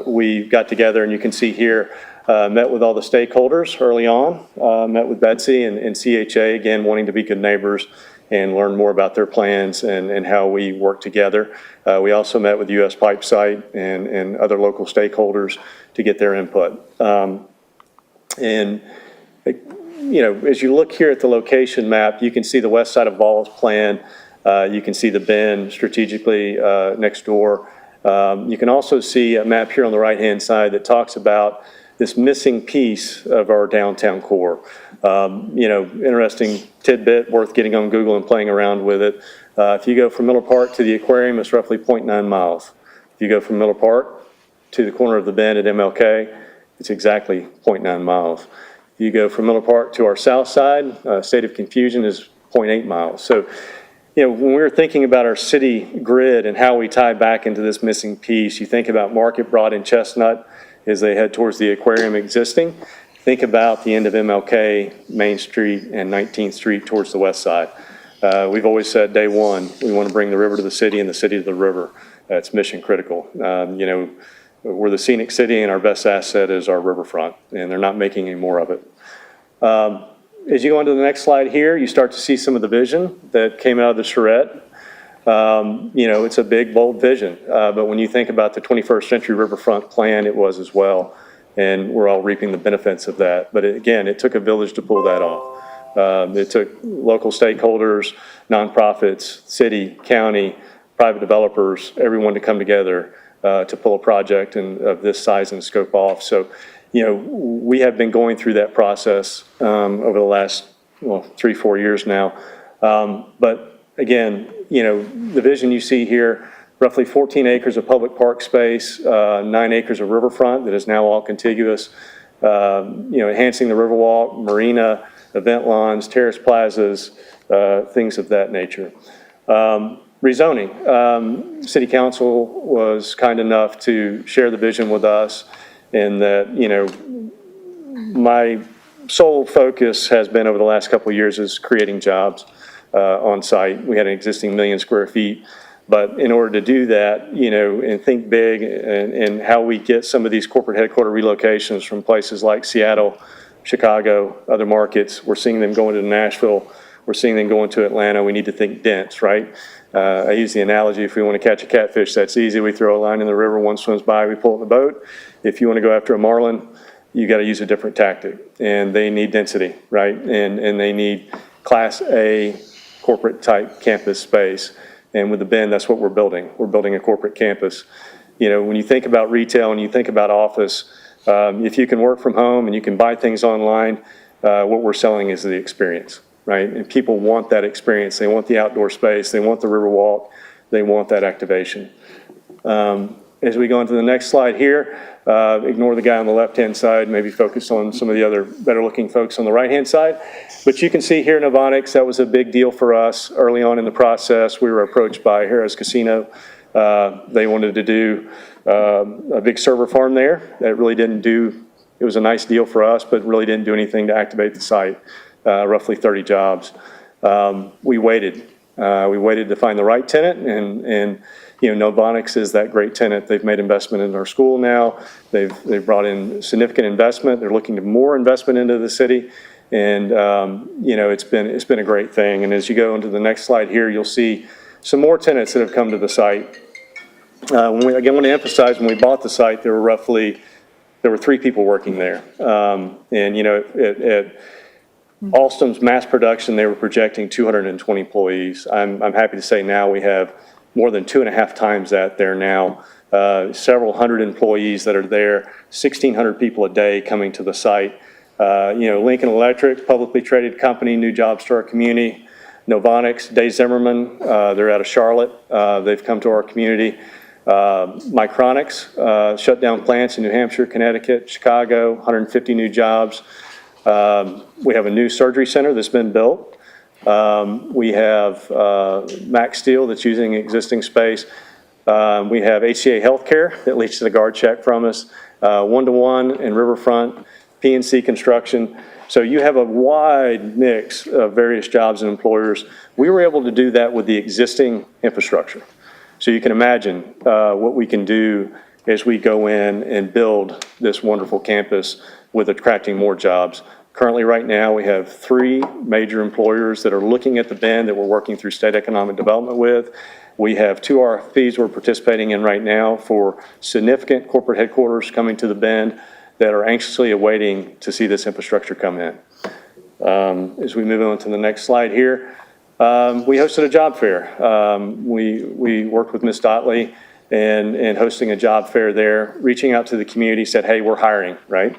we got together, and you can see here, met with all the stakeholders early on, met with Betsy and CHA, again, wanting to be good neighbors and learn more about their plans and how we work together. We also met with US Pipe Site and other local stakeholders to get their input. As you look here at the location map, you can see the west side of Ball's plan. You can see the Bend strategically next door. You can also see a map here on the right-hand side that talks about this missing piece of our downtown core. Interesting tidbit, worth getting on Google and playing around with it. If you go from Miller Park to the aquarium, it's roughly 0.9 miles. If you go from Miller Park to the corner of the Bend at MLK, it's exactly 0.9 miles. If you go from Miller Park to our south side, State of Confusion is 0.8 miles. So, when we were thinking about our city grid and how we tie back into this missing piece, you think about Market, Broad, and Chestnut as they head towards the aquarium existing. Think about the end of MLK, Main Street, and 19th Street towards the west side. We've always said day one, we want to bring the river to the city and the city to the river. It's mission critical. We're the scenic city, and our best asset is our riverfront, and they're not making any more of it. As you go into the next slide here, you start to see some of the vision that came out of the charrette. It's a big, bold vision, but when you think about the 21st Century Riverfront Plan, it was as well, and we're all reaping the benefits of that. But again, it took a village to pull that off. It took local stakeholders, nonprofits, city, county, private developers, everyone to come together to pull a project of this size and scope off. So, we have been going through that process over the last 3-4 years now. But again, the vision you see here, roughly 14 acres of public park space, 9 acres of riverfront that is now all contiguous, enhancing the Riverwalk, marina, event lawns, terrace plazas, things of that nature. Rezoning. City Council was kind enough to share the vision with us, and that, my sole focus has been over the last couple of years is creating jobs on site. We had an existing 1 million square feet, but in order to do that, and think big and how we get some of these corporate headquarter relocations from places like Seattle, Chicago, other markets, we're seeing them going to Nashville, we're seeing them going to Atlanta. We need to think dense, right? I use the analogy, if we want to catch a catfish, that's easy. We throw a line in the river, one swims by, we pull it in the boat. If you want to go after a marlin, you got to use a different tactic, and they need density, right? And they need Class A corporate type campus space. And with the Bend, that's what we're building. We're building a corporate campus. When you think about retail and you think about office, if you can work from home and you can buy things online, what we're selling is the experience, right? And people want that experience. They want the outdoor space. They want the Riverwalk. They want that activation. As we go into the next slide here, ignore the guy on the left-hand side, maybe focus on some of the other better-looking folks on the right-hand side. But you can see here, Novonix, that was a big deal for us early on in the process. We were approached by Harrah's Casino. They wanted to do a big server farm there. That really didn't do, it was a nice deal for us, but really didn't do anything to activate the site, roughly 30 jobs. We waited. We waited to find the right tenant, and Novonix is that great tenant. They've made investment in our school now. They've brought in significant investment. They're looking to more investment into the city, and it's been a great thing. And as you go into the next slide here, you'll see some more tenants that have come to the site. Again, I want to emphasize, when we bought the site, there were 3 people working there, and at Alstom's mass production, they were projecting 220 employees. I'm happy to say now we have more than 2.5 times that there now. Several hundred employees that are there, 1,600 people a day coming to the site. Lincoln Electric, publicly traded company, new jobs to our community. Novonix, Dave Zimmerman, they're out of Charlotte. They've come to our community. Micronix shut down plants in New Hampshire, Connecticut, Chicago, 150 new jobs. We have a new surgery center that's been built. We have Max Steel that's using existing space. We have HCA Healthcare that leads to the guard check from us. 1-to-1 and Riverfront, PNC Construction. So you have a wide mix of various jobs and employers. We were able to do that with the existing infrastructure. So you can imagine what we can do as we go in and build this wonderful campus with attracting more jobs. Currently, right now, we have 3 major employers that are looking at the Bend that we're working through state economic development with. We have 2 RFPs we're participating in right now for significant corporate headquarters coming to the Bend that are anxiously awaiting to see this infrastructure come in. As we move on to the next slide here, we hosted a job fair. We worked with Ms. Dotley and hosting a job fair there, reaching out to the community, said, hey, we're hiring, right?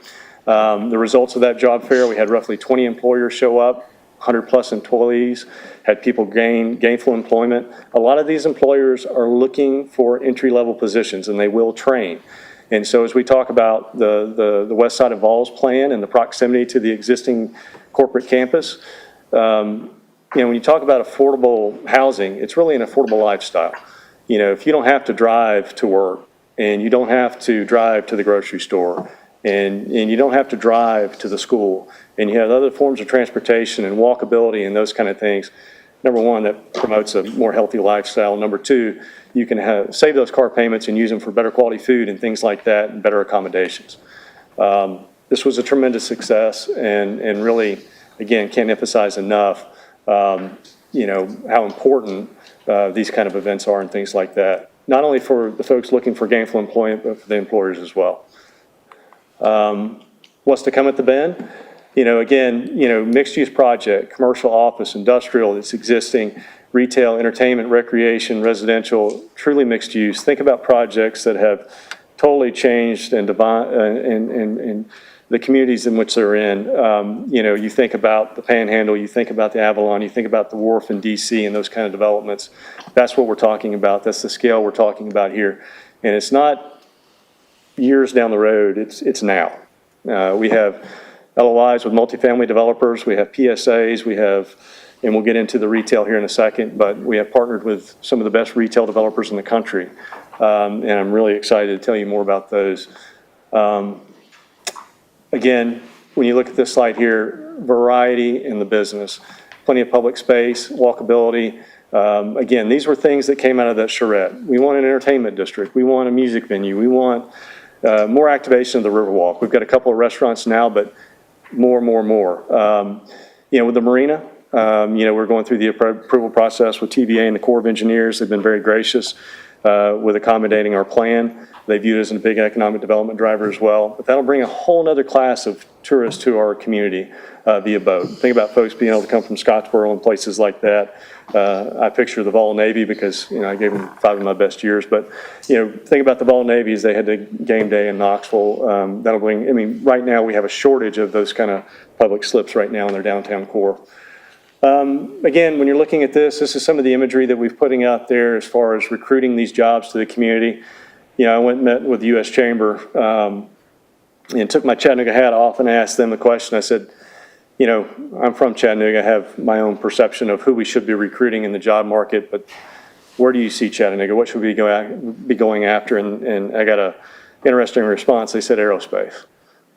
The results of that job fair, we had roughly 20 employers show up, 100+ employees, had people gain gainful employment. A lot of these employers are looking for entry-level positions, and they will train. And so as we talk about the West Side of Vols plan and the proximity to the existing corporate campus, when you talk about affordable housing, it's really an affordable lifestyle. If you don't have to drive to work, and you don't have to drive to the grocery store, and you don't have to drive to the school, and you have other forms of transportation and walkability and those kind of things, number one, that promotes a more healthy lifestyle. Number two, you can save those car payments and use them for better quality food and things like that and better accommodations. This was a tremendous success and really, again, can't emphasize enough, how important these kind of events are and things like that. Not only for the folks looking for gainful employment, but for the employers as well. What's to come at the Bend? Mixed-use project, commercial office, industrial that's existing, retail, entertainment, recreation, residential, truly mixed use. Think about projects that have totally changed and the communities in which they're in. You think about the Panhandle, you think about the Avalon, you think about the Wharf in DC and those kind of developments. That's what we're talking about. That's the scale we're talking about here. And it's not years down the road, it's now. We have LOIs with multifamily developers, we have PSAs, and we'll get into the retail here in a second, but we have partnered with some of the best retail developers in the country. And I'm really excited to tell you more about those. Again, when you look at this slide here, variety in the business, plenty of public space, walkability. Again, these were things that came out of that charrette. We want an entertainment district. We want a music venue. We want more activation of the Riverwalk. We've got a couple of restaurants now, but more. With the marina, we're going through the approval process with TVA and the Corps of Engineers. They've been very gracious with accommodating our plan. They view it as a big economic development driver as well. But that'll bring a whole other class of tourists to our community via boat. Think about folks being able to come from Scottsboro and places like that. I picture the Vol Navy because, I gave them 5 of my best years. But, think about the Vol Navies. They had the game day in Knoxville. That'll bring, right now we have a shortage of those kind of public slips right now in their downtown core. Again, when you're looking at this is some of the imagery that we're putting out there as far as recruiting these jobs to the community. I went and met with the U.S. Chamber and took my Chattanooga hat off and asked them a question. I said, I'm from Chattanooga. I have my own perception of who we should be recruiting in the job market, but where do you see Chattanooga? What should we be going after? And I got an interesting response. They said aerospace.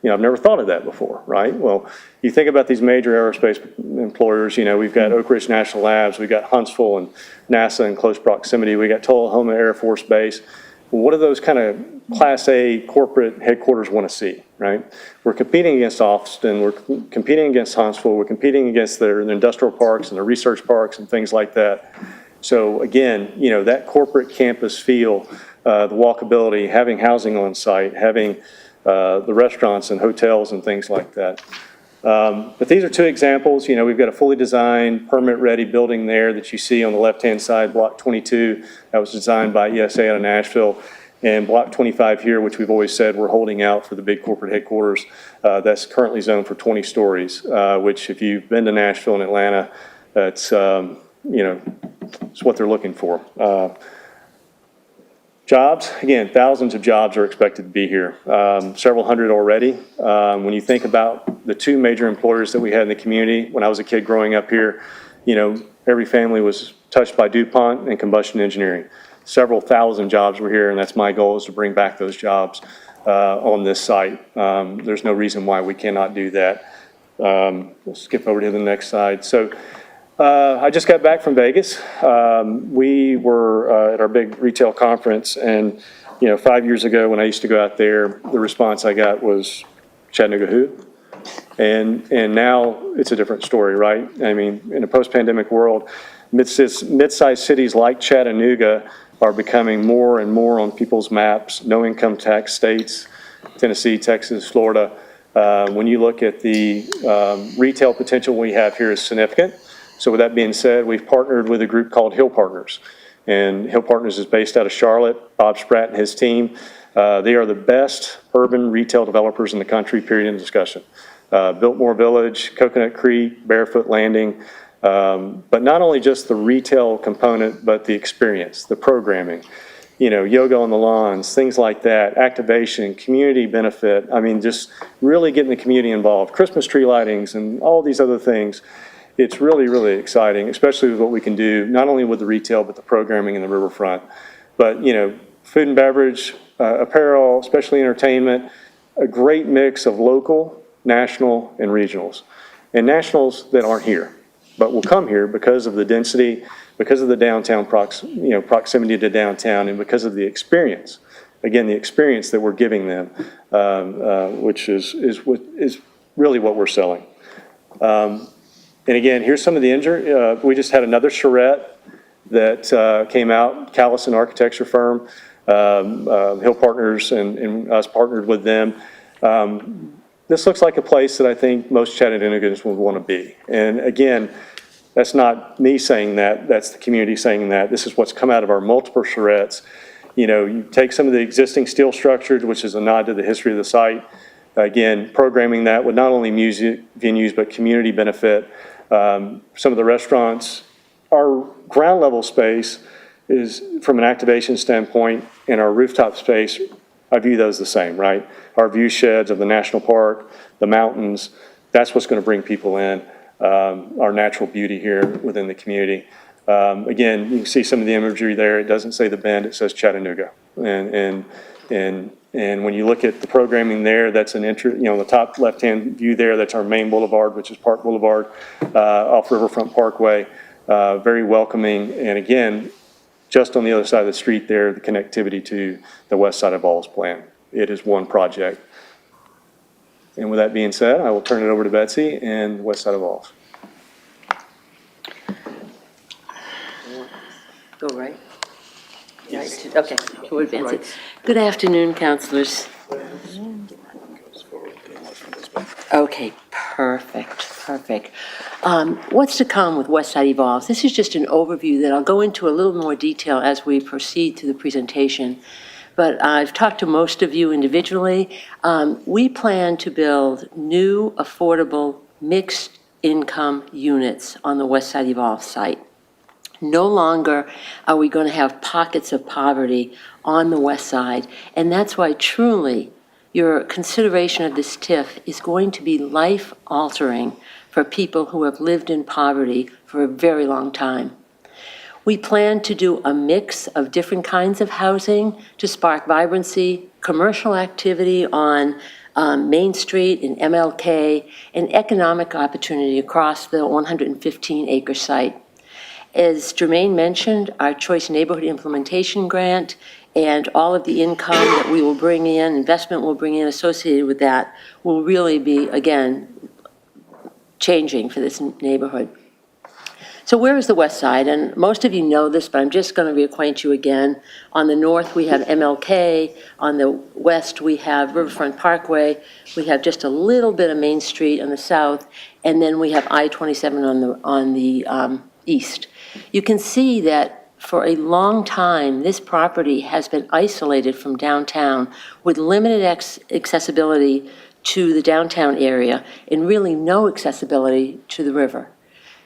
I've never thought of that before, right? Well, you think about these major aerospace employers, we've got Oak Ridge National Labs, we've got Huntsville and NASA in close proximity, we got Tullahoma Air Force Base. Well, what do those kind of Class A corporate headquarters want to see, right? We're competing against Austin, we're competing against Huntsville, we're competing against their industrial parks and their research parks and things like that. So again, that corporate campus feel, the walkability, having housing on site, having the restaurants and hotels and things like that. But these are 2 examples. We've got a fully designed, permit-ready building there that you see on the left-hand side, Block 22. That was designed by ESA out of Nashville. And Block 25 here, which we've always said we're holding out for the big corporate headquarters, that's currently zoned for 20 stories, which if you've been to Nashville and Atlanta, that's, it's what they're looking for. Jobs, again, thousands of jobs are expected to be here, several hundred already. When you think about the 2 major employers that we had in the community, when I was a kid growing up here, every family was touched by DuPont and combustion engineering. Several thousand jobs were here, and that's my goal, is to bring back those jobs on this site. There's no reason why we cannot do that. We'll skip over to the next slide. So I just got back from Vegas. We were at our big retail conference, and 5 years ago when I used to go out there, the response I got was, Chattanooga who? And now it's a different story, right? I mean, in a post-pandemic world, mid-sized cities like Chattanooga are becoming more and more on people's maps, no income tax states, Tennessee, Texas, Florida. When you look at the retail potential we have here is significant. So with that being said, we've partnered with a group called Hill Partners. And Hill Partners is based out of Charlotte. Bob Spratt and his team, they are the best urban retail developers in the country, period, in discussion. Biltmore Village, Coconut Creek, Barefoot Landing, but not only just the retail component, but the experience, the programming, yoga on the lawns, things like that, activation, community benefit. I mean, just really getting the community involved, Christmas tree lightings and all these other things. It's really, really exciting, especially with what we can do, not only with the retail, but the programming in the riverfront. But, food and beverage, apparel, especially entertainment, a great mix of local, national, and regionals. And nationals that aren't here. but will come here because of the density, because of the downtown proximity to downtown, and because of the experience. Again, the experience that we're giving them, which is really what we're selling. And again, here's some of the injury. We just had another charrette that came out, Callison Architecture Firm, Hill Partners and us partnered with them. This looks like a place that I think most Chattanooga's would want to be. And again, that's not me saying that, that's the community saying that. This is what's come out of our multiple charrettes. You know, you take some of the existing steel structures, which is a nod to the history of the site. Again, programming that with not only music venues, but community benefit. Some of the restaurants, our ground level space is, from an activation standpoint, and our rooftop space, I view those the same, right? Our view sheds of the national park, the mountains, that's what's going to bring people in, our natural beauty here within the community. Again, you can see some of the imagery there. It doesn't say the Bend, it says Chattanooga. And when you look at the programming there, that's an the top left-hand view there, that's our main boulevard, which is Park Boulevard, off Riverfront Parkway. Very welcoming. And again, just on the other side of the street there, the connectivity to the west side of Ball's plan. It is one project. And with that being said, I will turn it over to Betsy and the west side of Ball's. Go right? Right. Okay, we'll advance it. Good afternoon, councilors. Okay, perfect. What's to come with Westside Evolves? This is just an overview that I'll go into a little more detail as we proceed through the presentation. But I've talked to most of you individually. We plan to build new, affordable, mixed-income units on the Westside Evolve site. No longer are we going to have pockets of poverty on the west side, and that's why truly your consideration of this TIF is going to be life-altering for people who have lived in poverty for a very long time. We plan to do a mix of different kinds of housing to spark vibrancy, commercial activity on Main Street and MLK, and economic opportunity across the 115-acre site. As Jermaine mentioned, our Choice Neighborhood Implementation Grant and all of the income that we will bring in, investment we'll bring in associated with that, will really be, again, changing for this neighborhood. So where is the west side? And most of you know this, but I'm just going to reacquaint you again. On the north, we have MLK. On the west, we have Riverfront Parkway. We have just a little bit of Main Street on the south, and then we have I-27 on the east. You can see that for a long time, this property has been isolated from downtown with limited accessibility to the downtown area and really no accessibility to the river.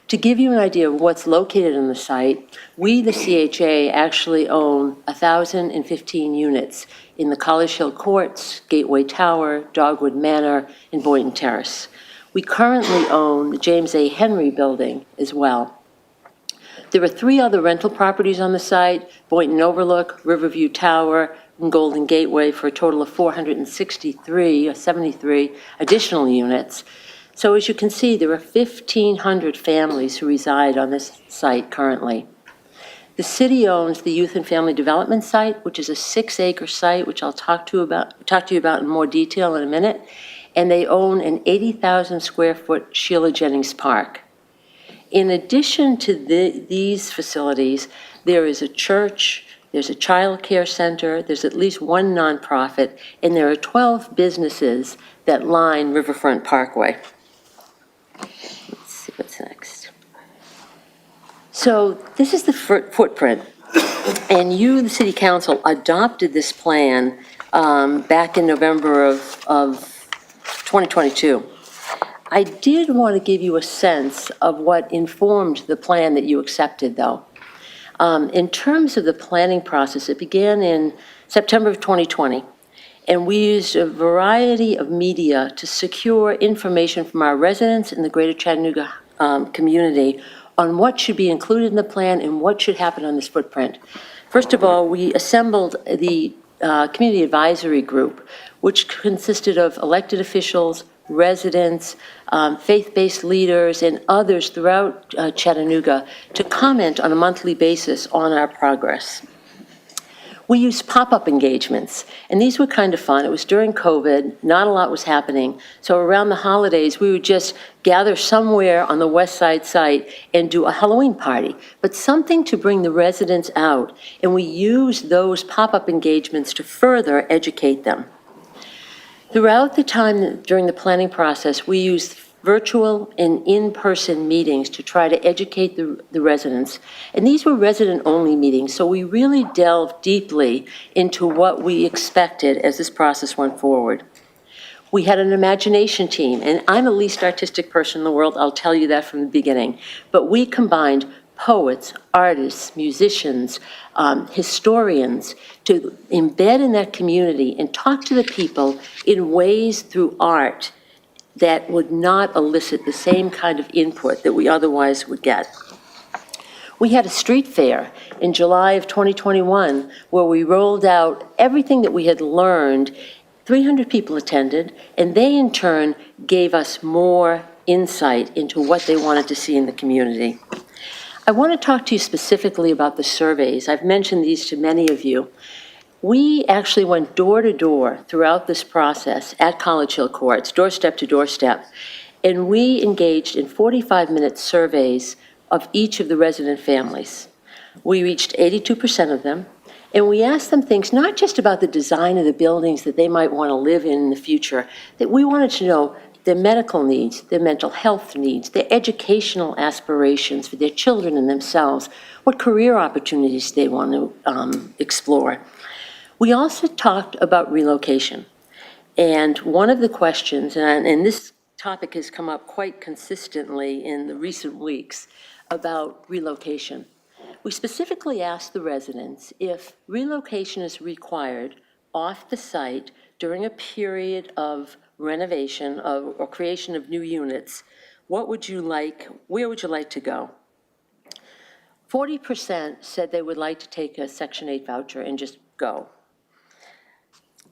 To give you an idea of what's located on the site, we, the CHA, actually own 1,015 units in the College Hill Courts, Gateway Tower, Dogwood Manor, and Boynton Terrace. We currently own the James A. Henry building as well. There are 3 other rental properties on the site, Boynton Overlook, Riverview Tower, and Golden Gateway, for a total of 73 additional units. So as you can see, there are 1,500 families who reside on this site currently. The city owns the Youth and Family Development site, which is a 6-acre site, which I'll talk to you about in more detail in a minute, and they own an 80,000 square foot Sheila Jennings Park. In addition to these facilities, there is a church, there's a child care center, there's at least one nonprofit, and there are 12 businesses that line Riverfront Parkway. Let's see what's next. So this is the footprint, and you, the City Council, adopted this plan back in November of 2022. I did want to give you a sense of what informed the plan that you accepted, though. In terms of the planning process, it began in September of 2020, and we used a variety of media to secure information from our residents in the greater Chattanooga community on what should be included in the plan and what should happen on this footprint. First of all, we assembled the community advisory group, which consisted of elected officials, residents, faith-based leaders, and others throughout Chattanooga to comment on a monthly basis on our progress. We used pop-up engagements, and these were kind of fun. It was during COVID, not a lot was happening. So around the holidays, we would just gather somewhere on the West Side site and do a Halloween party, but something to bring the residents out. And we used those pop-up engagements to further educate them. Throughout the time during the planning process, we used virtual and in-person meetings to try to educate the residents. And these were resident-only meetings, so we really delved deeply into what we expected as this process went forward. We had an imagination team, and I'm the least artistic person in the world, I'll tell you that from the beginning. But we combined poets, artists, musicians, historians, to embed in that community and talk to the people in ways through art that would not elicit the same kind of input that we otherwise would get. We had a street fair in July of 2021 where we rolled out everything that we had learned. 300 people attended, and they in turn gave us more insight into what they wanted to see in the community. I want to talk to you specifically about the surveys. I've mentioned these to many of you. We actually went door to door throughout this process at College Hill Courts, doorstep to doorstep, and we engaged in 45-minute surveys of each of the resident families. We reached 82% of them, and we asked them things not just about the design of the buildings that they might want to live in the future, that we wanted to know their medical needs, their mental health needs, their educational aspirations for their children and themselves, what career opportunities they want to explore. We also talked about relocation. And one of the questions, and this topic has come up quite consistently in the recent weeks about relocation. We specifically asked the residents if relocation is required off the site during a period of renovation or creation of new units, where would you like to go? 40% said they would like to take a Section 8 voucher and just go.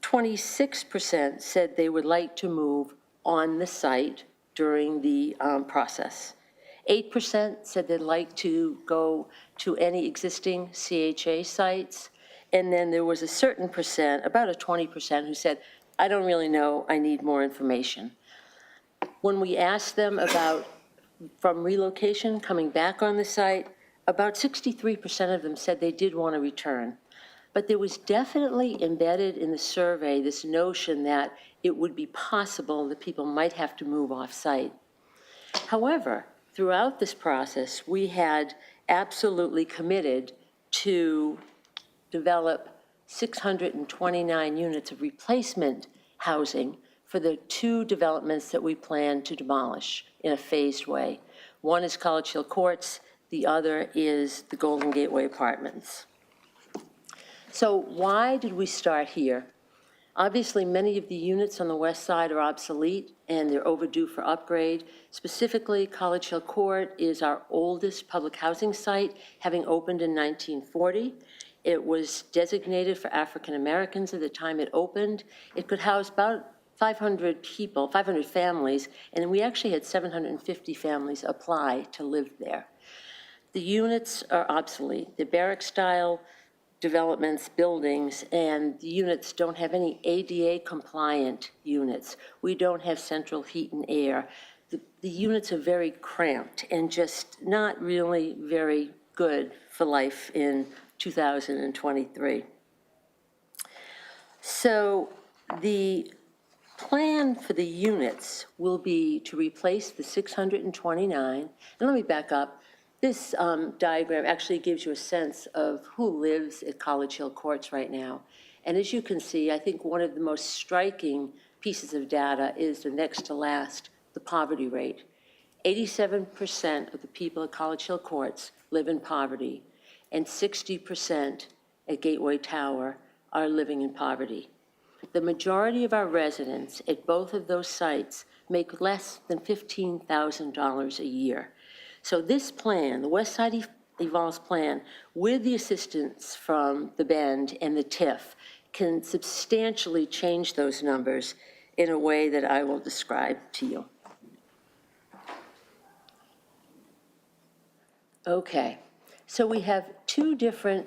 26% said they would like to move on the site during the process. 8% said they'd like to go to any existing CHA sites. And then there was a certain percent, about a 20%, who said, I don't really know, I need more information. When we asked them about from relocation coming back on the site, about 63% of them said they did want to return. But there was definitely embedded in the survey this notion that it would be possible that people might have to move off-site. However, throughout this process, we had absolutely committed to develop 629 units of replacement housing for the two developments that we plan to demolish in a phased way. One is College Hill Courts, the other is the Golden Gateway Apartments. So why did we start here? Obviously, many of the units on the west side are obsolete and they're overdue for upgrade. Specifically, College Hill Court is our oldest public housing site, having opened in 1940. It was designated for African Americans at the time it opened. It could house about 500 people, 500 families, and we actually had 750 families apply to live there. The units are obsolete. They're barrack-style developments, buildings, and the units don't have any ADA-compliant units. We don't have central heat and air. The units are very cramped and just not really very good for life in 2023. So the plan for the units will be to replace the 629, and let me back up. This diagram actually gives you a sense of who lives at College Hill Courts right now. And as you can see, I think one of the most striking pieces of data is the next to last, the poverty rate. 87% of the people at College Hill Courts live in poverty, and 60% at Gateway Tower are living in poverty. The majority of our residents at both of those sites make less than $15,000 a year. So this plan, the West Side Evolves plan, with the assistance from the Bend and the TIF, can substantially change those numbers in a way that I will describe to you. Okay, so we have two different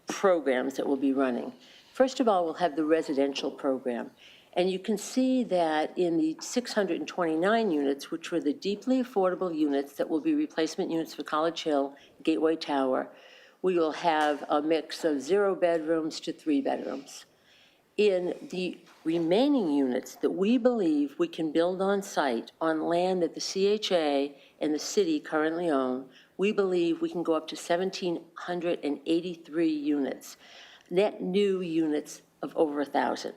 programs that we'll be running. First of all, we'll have the residential program. And you can see that in the 629 units, which were the deeply affordable units that will be replacement units for College Hill, Gateway Tower, we will have a mix of 0 bedrooms to 3 bedrooms. In the remaining units that we believe we can build on site on land that the CHA and the city currently own, we believe we can go up to 1,783 units, net new units of over 1,000.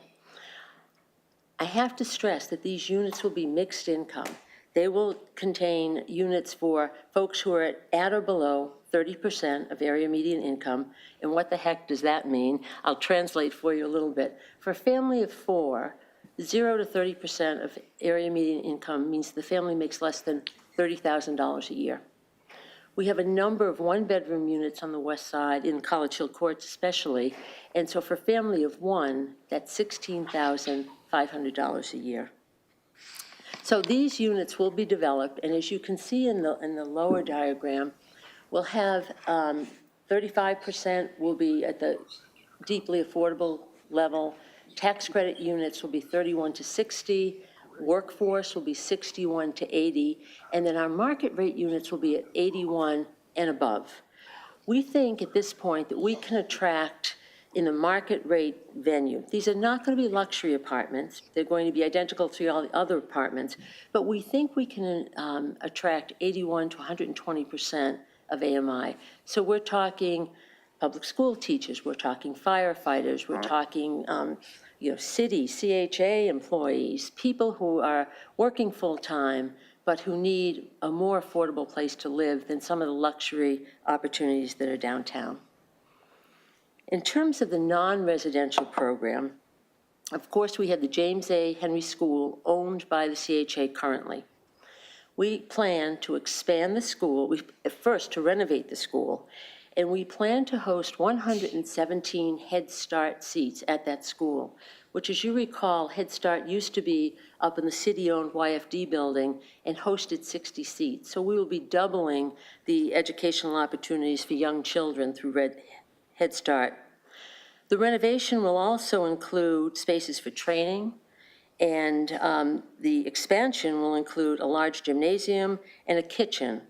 I have to stress that these units will be mixed income. They will contain units for folks who are at or below 30% of area median income. And what the heck does that mean? I'll translate for you a little bit. For a family of 4, 0 to 30% of area median income means the family makes less than $30,000 a year. We have a number of one-bedroom units on the west side, in College Hill Courts especially, and so for a family of 1, that's $16,500 a year. So these units will be developed, and as you can see in the lower diagram, we'll have 35% will be at the deeply affordable level. Tax credit units will be 31 to 60. Workforce will be 61 to 80, and then our market rate units will be at 81 and above. We think at this point that we can attract in a market rate venue. These are not going to be luxury apartments. They're going to be identical to all the other apartments, but we think we can attract 81 to 120% of AMI. So we're talking public school teachers, we're talking firefighters, we're talking city, CHA employees, people who are working full-time, but who need a more affordable place to live than some of the luxury opportunities that are downtown. In terms of the non-residential program, of course, we have the James A. Henry School owned by the CHA currently. We plan to expand the school, first to renovate the school, and we plan to host 117 Head Start seats at that school, which, as you recall, Head Start used to be up in the city-owned YFD building and hosted 60 seats. So we will be doubling the educational opportunities for young children through Head Start. The renovation will also include spaces for training, and the expansion will include a large gymnasium and a kitchen.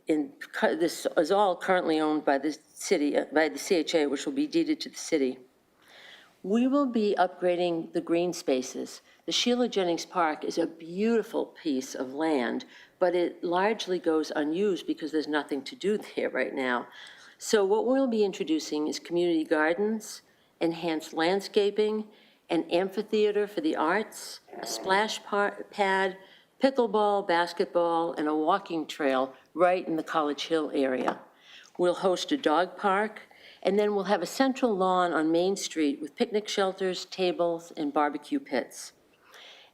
This is all currently owned by the city, by the CHA, which will be deeded to the city. We will be upgrading the green spaces. The Sheila Jennings Park is a beautiful piece of land, but it largely goes unused because there's nothing to do there right now. So what we'll be introducing is community gardens, enhanced landscaping, an amphitheater for the arts, a splash pad, pickleball, basketball, and a walking trail right in the College Hill area. We'll host a dog park, and then we'll have a central lawn on Main Street with picnic shelters, tables, and barbecue pits.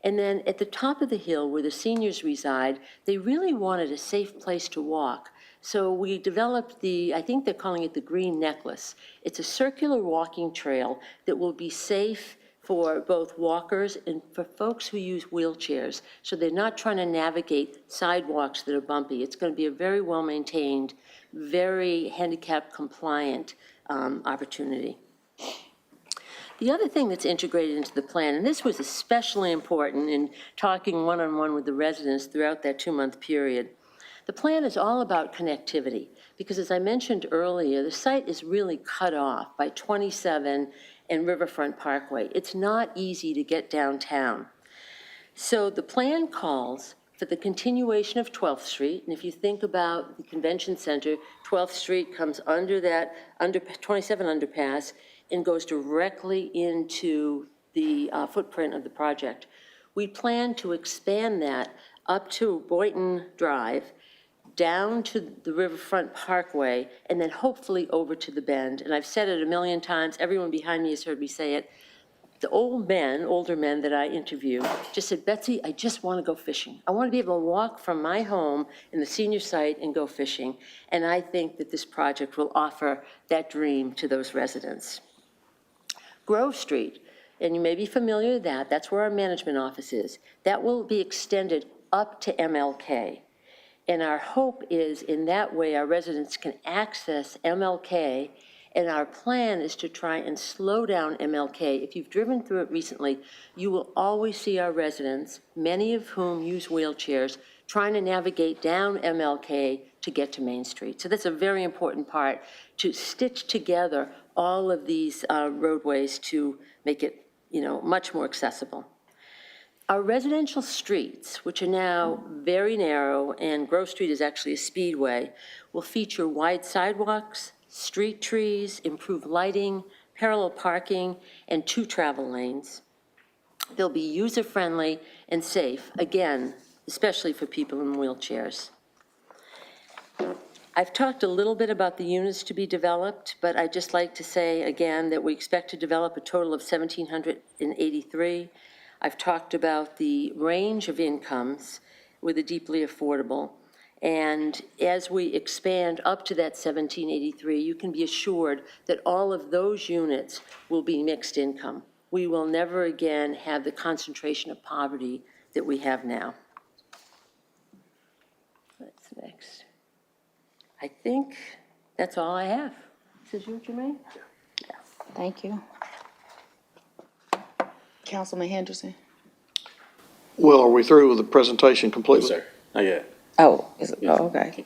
And then at the top of the hill where the seniors reside, they really wanted a safe place to walk. So we developed I think they're calling it the Green Necklace. It's a circular walking trail that will be safe for both walkers and for folks who use wheelchairs. So they're not trying to navigate sidewalks that are bumpy. It's going to be a very well-maintained, very handicap compliant opportunity. The other thing that's integrated into the plan, and this was especially important in talking one-on-one with the residents throughout that 2-month period, the plan is all about connectivity, because as I mentioned earlier, the site is really cut off by 27 and Riverfront Parkway. It's not easy to get downtown. So the plan calls for the continuation of 12th Street, and if you think about the convention center, 12th Street comes under that 27 underpass and goes directly into the footprint of the project. We plan to expand that up to Boynton Drive, down to the Riverfront Parkway, and then hopefully over to the Bend. And I've said it a million times, everyone behind me has heard me say it. The older men that I interview just said, Betsy, I just want to go fishing. I want to be able to walk from my home in the senior site and go fishing. And I think that this project will offer that dream to those residents. Grove Street, and you may be familiar with that, that's where our management office is. That will be extended up to MLK. And our hope is, in that way, our residents can access MLK, and our plan is to try and slow down MLK. If you've driven through it recently, you will always see our residents, many of whom use wheelchairs, trying to navigate down MLK to get to Main Street. So that's a very important part, to stitch together all of these roadways to make it, much more accessible. Our residential streets, which are now very narrow, and Grove Street is actually a speedway, will feature wide sidewalks, street trees, improved lighting, parallel parking, and 2 travel lanes. They'll be user-friendly and safe, again, especially for people in wheelchairs. I've talked a little bit about the units to be developed, but I'd just like to say again that we expect to develop a total of 1,783. I've talked about the range of incomes with the deeply affordable. And as we expand up to that 1,783, you can be assured that all of those units will be mixed income. We will never again have the concentration of poverty that we have now. What's next? I think that's all I have. Is this you, Jermaine? Thank you. Councilman Henderson? Well, are we through with the presentation completely? Sir, not yet. Oh, okay.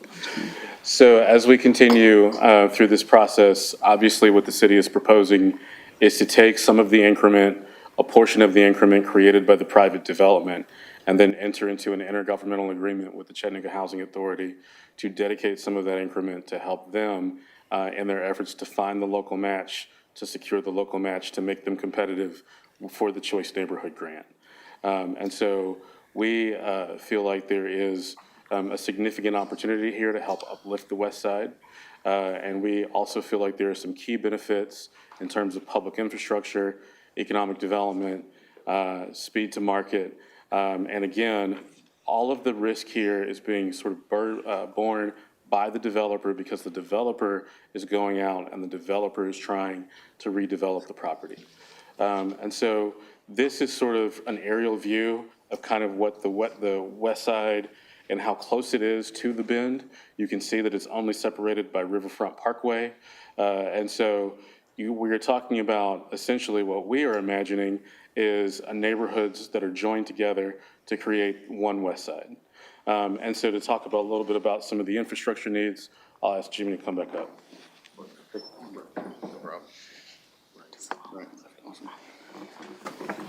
So as we continue through this process, obviously what the city is proposing is to take some of the increment, a portion of the increment created by the private development, and then enter into an intergovernmental agreement with the Chattanooga Housing Authority to dedicate some of that increment to help them in their efforts to find the local match, to secure the local match, to make them competitive for the Choice Neighborhood Grant. And so we feel like there is a significant opportunity here to help uplift the West Side. And we also feel like there are some key benefits in terms of public infrastructure, economic development, speed to market. And again, all of the risk here is being sort of borne by the developer, because the developer is going out and the developer is trying to redevelop the property. And so this is sort of an aerial view of kind of what the West Side and how close it is to the Bend. You can see that it's only separated by Riverfront Parkway. And so we are talking about essentially what we are imagining is neighborhoods that are joined together to create one West Side. And so to talk about a little bit about some of the infrastructure needs, I'll ask Jimmy to come back up.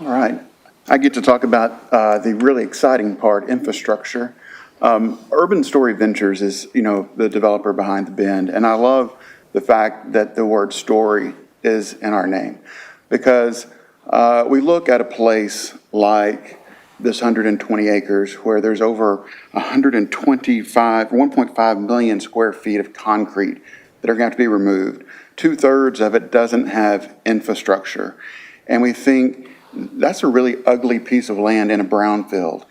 All right. I get to talk about the really exciting part, infrastructure. Urban Story Ventures is, the developer behind the Bend, and I love the fact that the word story is in our name, because we look at a place like this 120 acres where there's over 1.5 million square feet of concrete that are going to have to be removed. 2/3 of it doesn't have infrastructure. And we think that's a really ugly piece of land in a brownfield.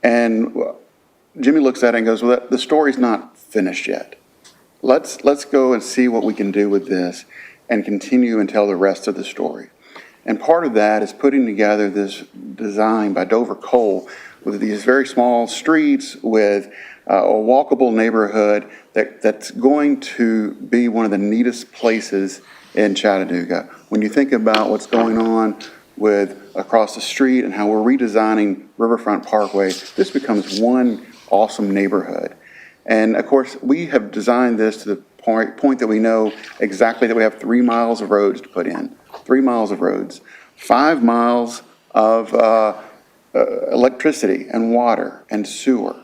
And Jimmy looks at it and goes, well, the story's not finished yet. Let's go and see what we can do with this and continue and tell the rest of the story. And part of that is putting together this design by Dover Cole with these very small streets, with a walkable neighborhood that's going to be one of the neatest places in Chattanooga. When you think about what's going on with across the street and how we're redesigning Riverfront Parkway, this becomes one awesome neighborhood. And of course, we have designed this to the point that we know exactly that we have 3 miles of roads to put in. 3 miles of roads, 5 miles of electricity and water and sewer.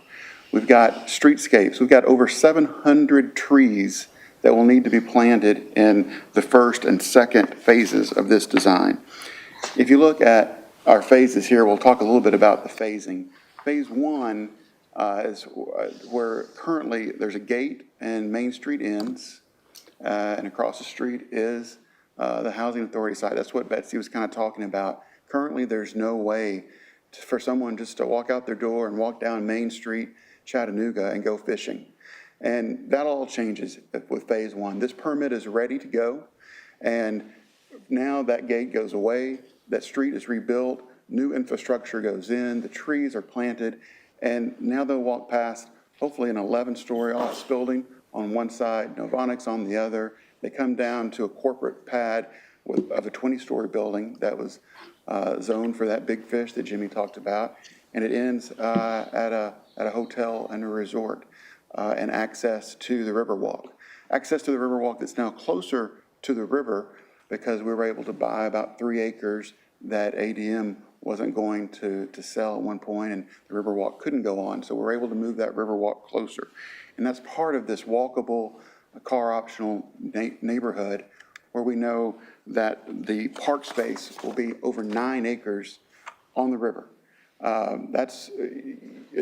We've got streetscapes. We've got over 700 trees that will need to be planted in the first and second phases of this design. If you look at our phases here, we'll talk a little bit about the phasing. Phase 1 is where currently there's a gate and Main Street ends, and across the street is the Housing Authority side. That's what Betsy was kind of talking about. Currently, there's no way for someone just to walk out their door and walk down Main Street, Chattanooga, and go fishing. And that all changes with Phase 1. This permit is ready to go, and Now that gate goes away, that street is rebuilt, new infrastructure goes in, the trees are planted, and now they'll walk past, hopefully an 11-story office building on one side, Novonics on the other. They come down to a corporate pad of a 20-story building that was zoned for that big fish that Jimmy talked about, and it ends at a hotel and a resort and access to the Riverwalk. Access to the Riverwalk that's now closer to the river because we were able to buy about 3 acres that ADM wasn't going to sell at one point, and the Riverwalk couldn't go on. So we're able to move that Riverwalk closer. And that's part of this walkable, car-optional neighborhood where we know that the park space will be over 9 acres on the river.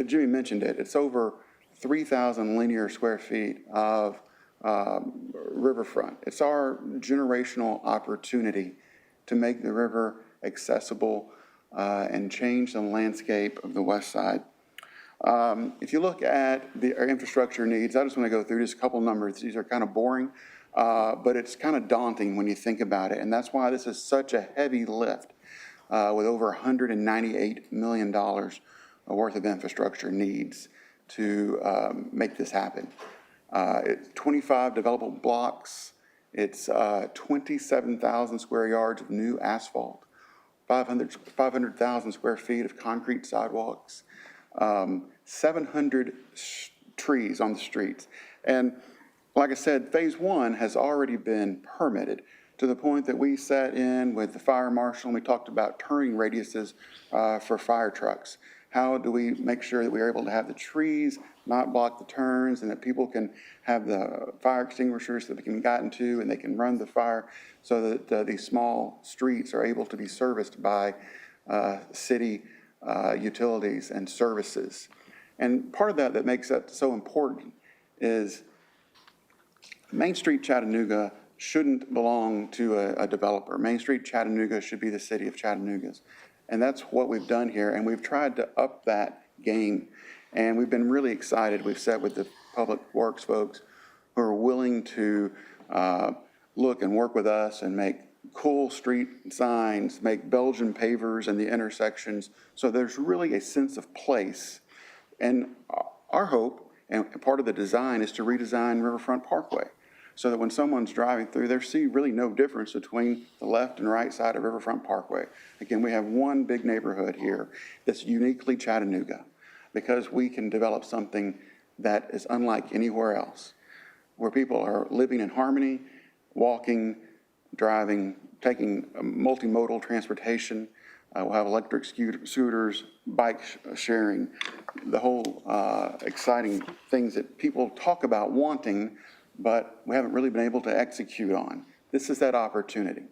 Jimmy mentioned it, it's over 3,000 linear square feet of riverfront. It's our generational opportunity to make the river accessible and change the landscape of the west side. If you look at our infrastructure needs, I just want to go through just a couple numbers. These are kind of boring, but it's kind of daunting when you think about it. And that's why this is such a heavy lift with over $198 million worth of infrastructure needs to make this happen. It's 25 developable blocks. It's 27,000 square yards of new asphalt, 500,000 square feet of concrete sidewalks, 700 trees on the streets. And like I said, phase one has already been permitted to the point that we sat in with the fire marshal and we talked about turning radiuses for fire trucks. How do we make sure that we're able to have the trees not block the turns and that people can have the fire extinguishers that they can get into and they can run the fire so that these small streets are able to be serviced by city utilities and services. And part of that makes that so important is Main Street Chattanooga shouldn't belong to a developer. Main Street Chattanooga should be the city of Chattanooga's. And that's what we've done here. And we've tried to up that game. And we've been really excited. We've sat with the public works folks who are willing to look and work with us and make cool street signs, make Belgian pavers in the intersections. So there's really a sense of place. And our hope, and part of the design, is to redesign Riverfront Parkway so that when someone's driving through, they see really no difference between the left and right side of Riverfront Parkway. Again, we have one big neighborhood here that's uniquely Chattanooga because we can develop something that is unlike anywhere else, where people are living in harmony, walking, driving, taking multimodal transportation. We'll have electric scooters, bike sharing, the whole exciting things that people talk about wanting, but we haven't really been able to execute on. This is that opportunity.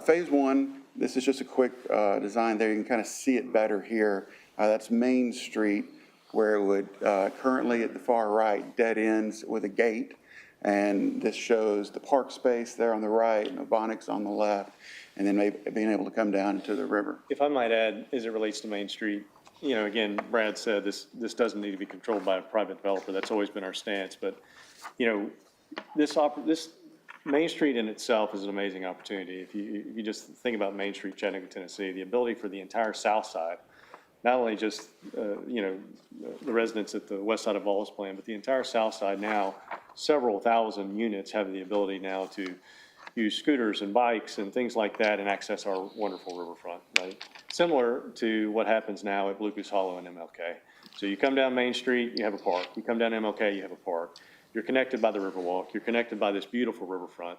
Phase one, this is just a quick design there. You can kind of see it better here. That's Main Street, where it would currently at the far right dead ends with a gate. And this shows the park space there on the right, and Novonics on the left, and then maybe being able to come down into the river. If I might add, as it relates to Main Street, again, Brad said this doesn't need to be controlled by a private developer. That's always been our stance. But, this Main Street in itself is an amazing opportunity. If you just think about Main Street, Chattanooga, Tennessee, the ability for the entire south side, not only just, the residents at the west side of Wallace Plan, but the entire south side now, several thousand units have the ability now to use scooters and bikes and things like that and access our wonderful riverfront, right? Similar to what happens now at Blue Goose Hollow and MLK. So you come down Main Street, you have a park. You come down MLK, you have a park. You're connected by the Riverwalk. You're connected by this beautiful riverfront.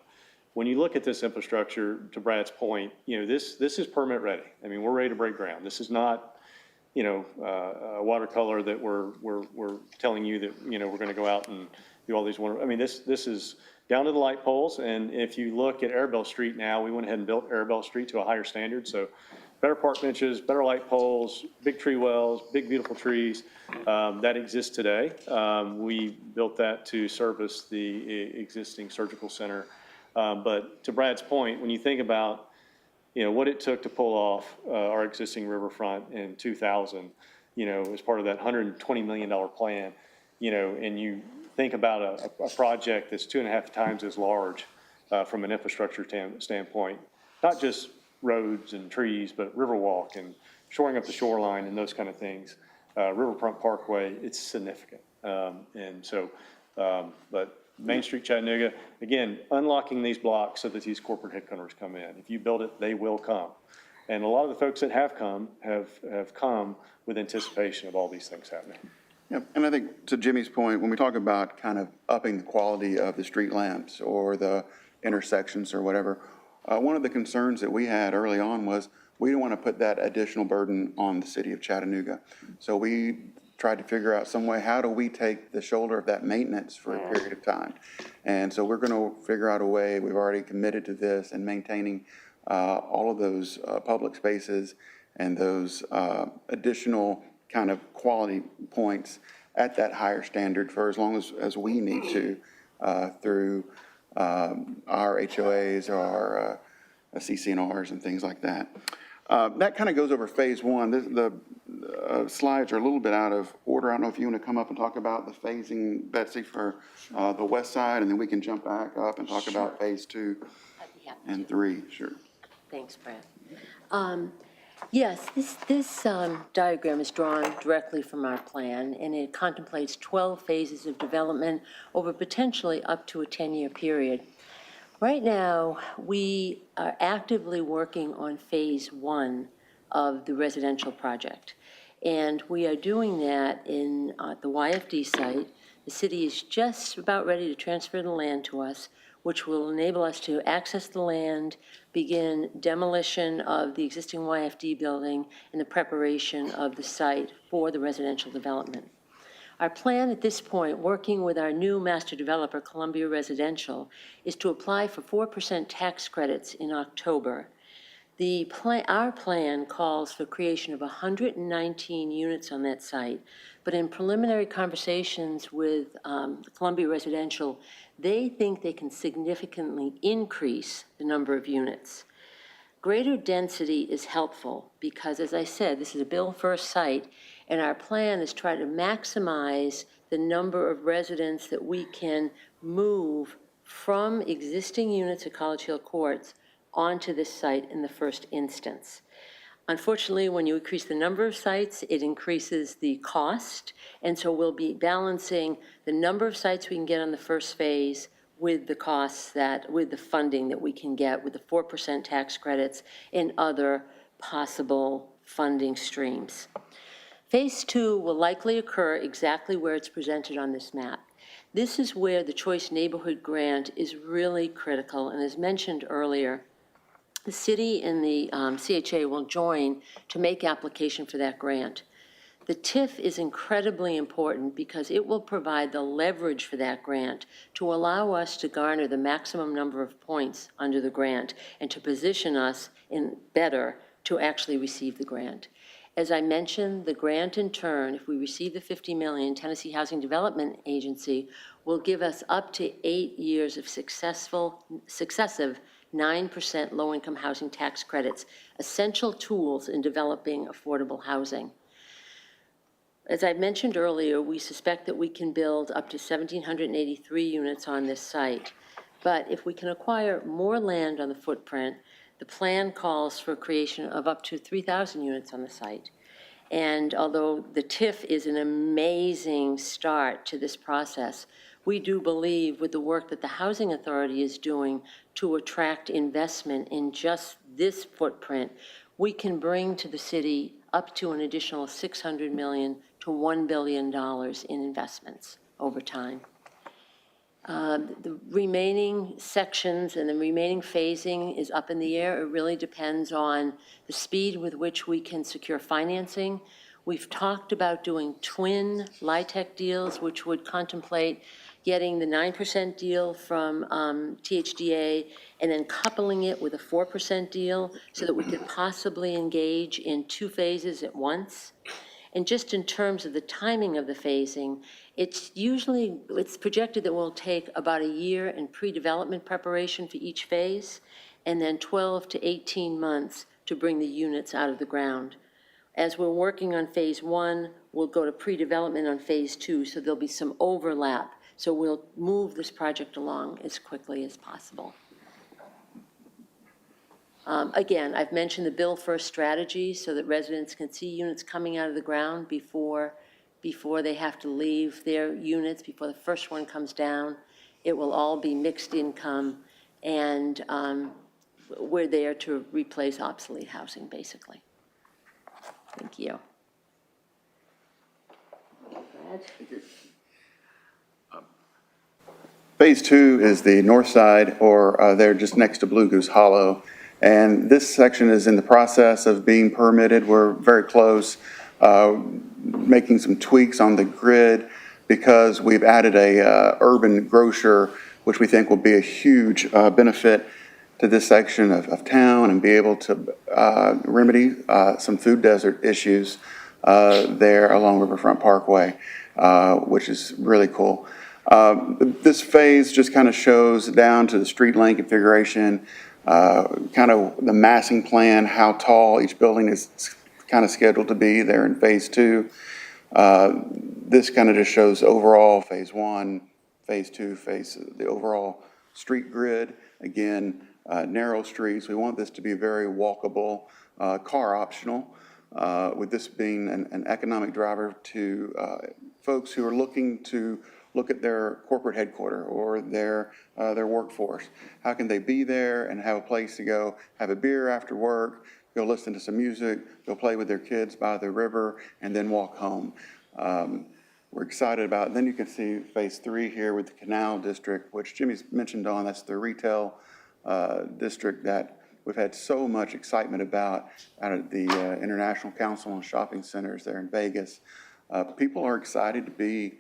When you look at this infrastructure, to Brad's point, this is permit ready. I mean, we're ready to break ground. This is not, a watercolor that we're telling you that, we're going to go out and do all these wonderful, this is down to the light poles. And if you look at Arabelle Street now, we went ahead and built Arabelle Street to a higher standard. So better park benches, better light poles, big tree wells, big beautiful trees that exist today. We built that to service the existing surgical center. But to Brad's point, when you think about what it took to pull off our existing riverfront in 2000, as part of that $120 million plan, and you think about a project that's 2.5 times as large from an infrastructure standpoint, not just roads and trees, but Riverwalk and shoring up the shoreline and those kind of things. Riverfront Parkway, it's significant. But Main Street Chattanooga, again, unlocking these blocks so that these corporate headquarters come in. If you build it, they will come. And a lot of the folks that have come have come with anticipation of all these things happening. Yeah, and I think to Jimmy's point, when we talk about kind of upping the quality of the street lamps or the intersections or whatever, one of the concerns that we had early on was we didn't want to put that additional burden on the city of Chattanooga. So we tried to figure out some way, how do we take the shoulder of that maintenance for a period of time? And so we're going to figure out a way, we've already committed to this and maintaining all of those public spaces and those additional kind of quality points at that higher standard for as long as we need to through our HOAs or our CCNRs and things like that. That kind of goes over phase one. The slides are a little bit out of order. I don't know if you want to come up and talk about the phasing, Betsy, for the west side, and then we can jump back up and talk about phase 2 and 3. Sure. Thanks, Brad. Yes, this diagram is drawn directly from our plan, and it contemplates 12 phases of development over potentially up to a 10-year period. Right now, we are actively working on phase 1 of the residential project, and we are doing that in the YFD site. The city is just about ready to transfer the land to us, which will enable us to access the land, begin demolition of the existing YFD building, and the preparation of the site for the residential development. Our plan at this point, working with our new master developer, Columbia Residential, is to apply for 4% tax credits in October. Our plan calls for creation of 119 units on that site, but in preliminary conversations with Columbia Residential, they think they can significantly increase the number of units. Greater density is helpful because, as I said, this is a bill-first site, and our plan is to try to maximize the number of residents that we can move from existing units at College Hill Courts onto this site in the first instance. Unfortunately, when you increase the number of sites, it increases the cost, and so we'll be balancing the number of sites we can get on the first phase with the costs with the funding that we can get with the 4% tax credits and other possible funding streams. Phase 2 will likely occur exactly where it's presented on this map. This is where the Choice Neighborhood Grant is really critical, and as mentioned earlier, the city and the CHA will join to make application for that grant. The TIF is incredibly important because it will provide the leverage for that grant to allow us to garner the maximum number of points under the grant and to position us better to actually receive the grant. As I mentioned, the grant in turn, if we receive the $50 million, Tennessee Housing Development Agency will give us up to 8 years of successive 9% low-income housing tax credits, essential tools in developing affordable housing. As I mentioned earlier, we suspect that we can build up to 1,783 units on this site. But if we can acquire more land on the footprint, the plan calls for creation of up to 3,000 units on the site. And although the TIF is an amazing start to this process, we do believe with the work that the Housing Authority is doing to attract investment in just this footprint, we can bring to the city up to an additional $600 million to $1 billion in investments over time. The remaining sections and the remaining phasing is up in the air. It really depends on the speed with which we can secure financing. We've talked about doing twin LIHTC deals, which would contemplate getting the 9% deal from THDA and then coupling it with a 4% deal so that we could possibly engage in 2 phases at once. And just in terms of the timing of the phasing, it's projected that we'll take about a year in pre-development preparation for each phase, and then 12 to 18 months to bring the units out of the ground. As we're working on phase 1, we'll go to pre-development on phase 2, so there'll be some overlap. So we'll move this project along as quickly as possible. Again, I've mentioned the Bill First strategy so that residents can see units coming out of the ground before they have to leave their units, before the first one comes down. It will all be mixed income, and we're there to replace obsolete housing, basically. Thank you. Phase 2 is the north side, or they're just next to Blue Goose Hollow. And this section is in the process of being permitted. We're very close, making some tweaks on the grid because we've added a urban grocer, which we think will be a huge benefit to this section of town and be able to remedy some food desert issues there along Riverfront Parkway, which is really cool. This phase just kind of shows down to the street lane configuration, kind of the massing plan, how tall each building is kind of scheduled to be there in phase 2. This kind of just shows overall phase 1, phase 2, the overall street grid. Again, narrow streets. We want this to be very walkable, car optional, with this being an economic driver to folks who are looking to look at their corporate headquarters or their workforce. How can they be there and have a place to go have a beer after work, go listen to some music, go play with their kids by the river, and then walk home? We're excited about it. Then you can see phase 3 here with the Canal District, which Jimmy's mentioned on. That's the retail district that we've had so much excitement about out of the International Council on Shopping Centers there in Vegas. People are excited to be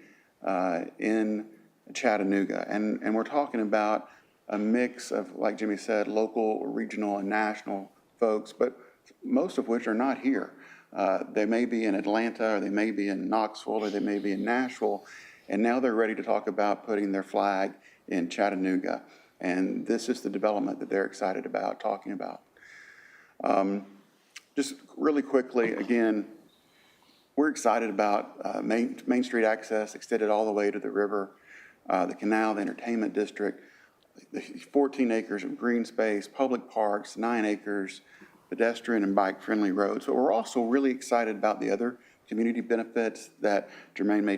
in Chattanooga, and we're talking about a mix of, like Jimmy said, local, regional, and national folks, but most of which are not here. They may be in Atlanta, or they may be in Knoxville, or they may be in Nashville, and now they're ready to talk about putting their flag in Chattanooga. And this is the development that they're excited about talking about. Just really quickly, again, we're excited about Main Street access extended all the way to the river, the canal, the entertainment district, the 14 acres of green space, public parks, 9 acres, pedestrian and bike-friendly roads. But we're also really excited about the other community benefits that Jermaine may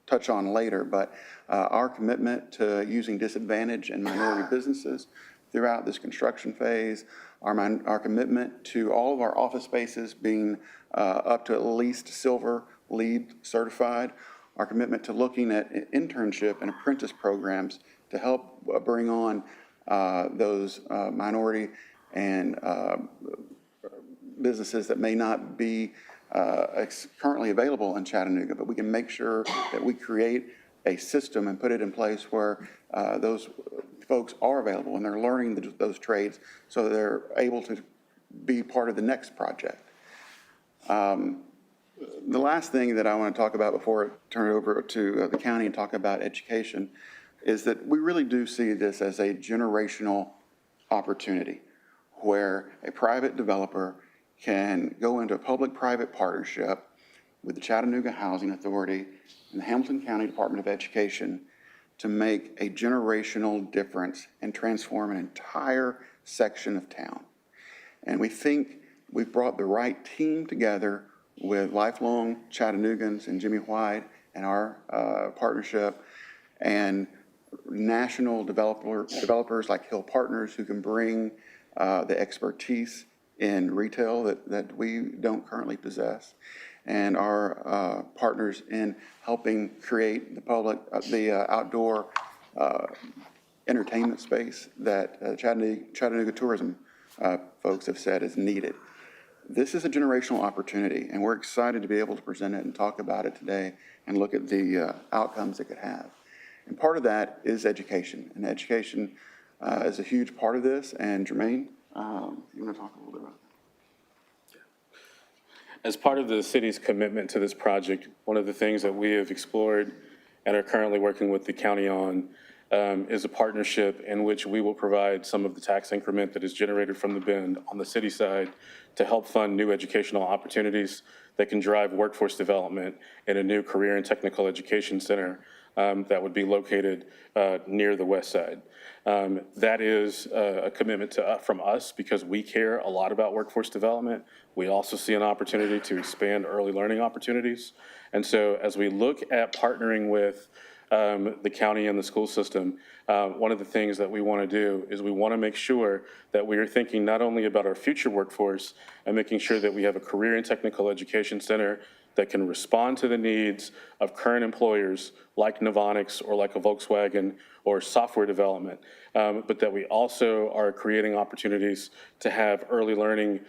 touch on later, but our commitment to using disadvantaged and minority businesses throughout this construction phase, our commitment to all of our office spaces being up to at least Silver LEED certified, our commitment to looking at internship and apprentice programs to help bring on those minority and businesses that may not be currently available in Chattanooga, but we can make sure that we create a system and put it in place where those folks are available and they're learning those trades so they're able to be part of the next project. The last thing that I want to talk about before I turn it over to the county and talk about education is that we really do see this as a generational opportunity where a private developer can go into a public-private partnership with the Chattanooga Housing Authority and the Hamilton County Department of Education to make a generational difference and transform an entire section of town. And we think we've brought the right team together with lifelong Chattanoogans and Jimmy White and our partnership, and national developers like Hill Partners who can bring the expertise in retail that we don't currently possess, and our partners in helping create the outdoor entertainment space that Chattanooga tourism folks have said is needed. This is a generational opportunity, and we're excited to be able to present it and talk about it today and look at the outcomes it could have. And part of that is education, and education is a huge part of this. And Jermaine, you want to talk a little bit about that? As part of the city's commitment to this project, one of the things that we have explored and are currently working with the county on is a partnership in which we will provide some of the tax increment that is generated from the bend on the city side to help fund new educational opportunities that can drive workforce development in a new career and technical education center that would be located near the west side. That is a commitment from us because we care a lot about workforce development. We also see an opportunity to expand early learning opportunities. And so as we look at partnering with the county and the school system, one of the things that we want to do is we want to make sure that we are thinking not only about our future workforce and making sure that we have a career and technical education center that can respond to the needs of current employers like Novonix or like a Volkswagen or software development, but that we also are creating opportunities to have early learning,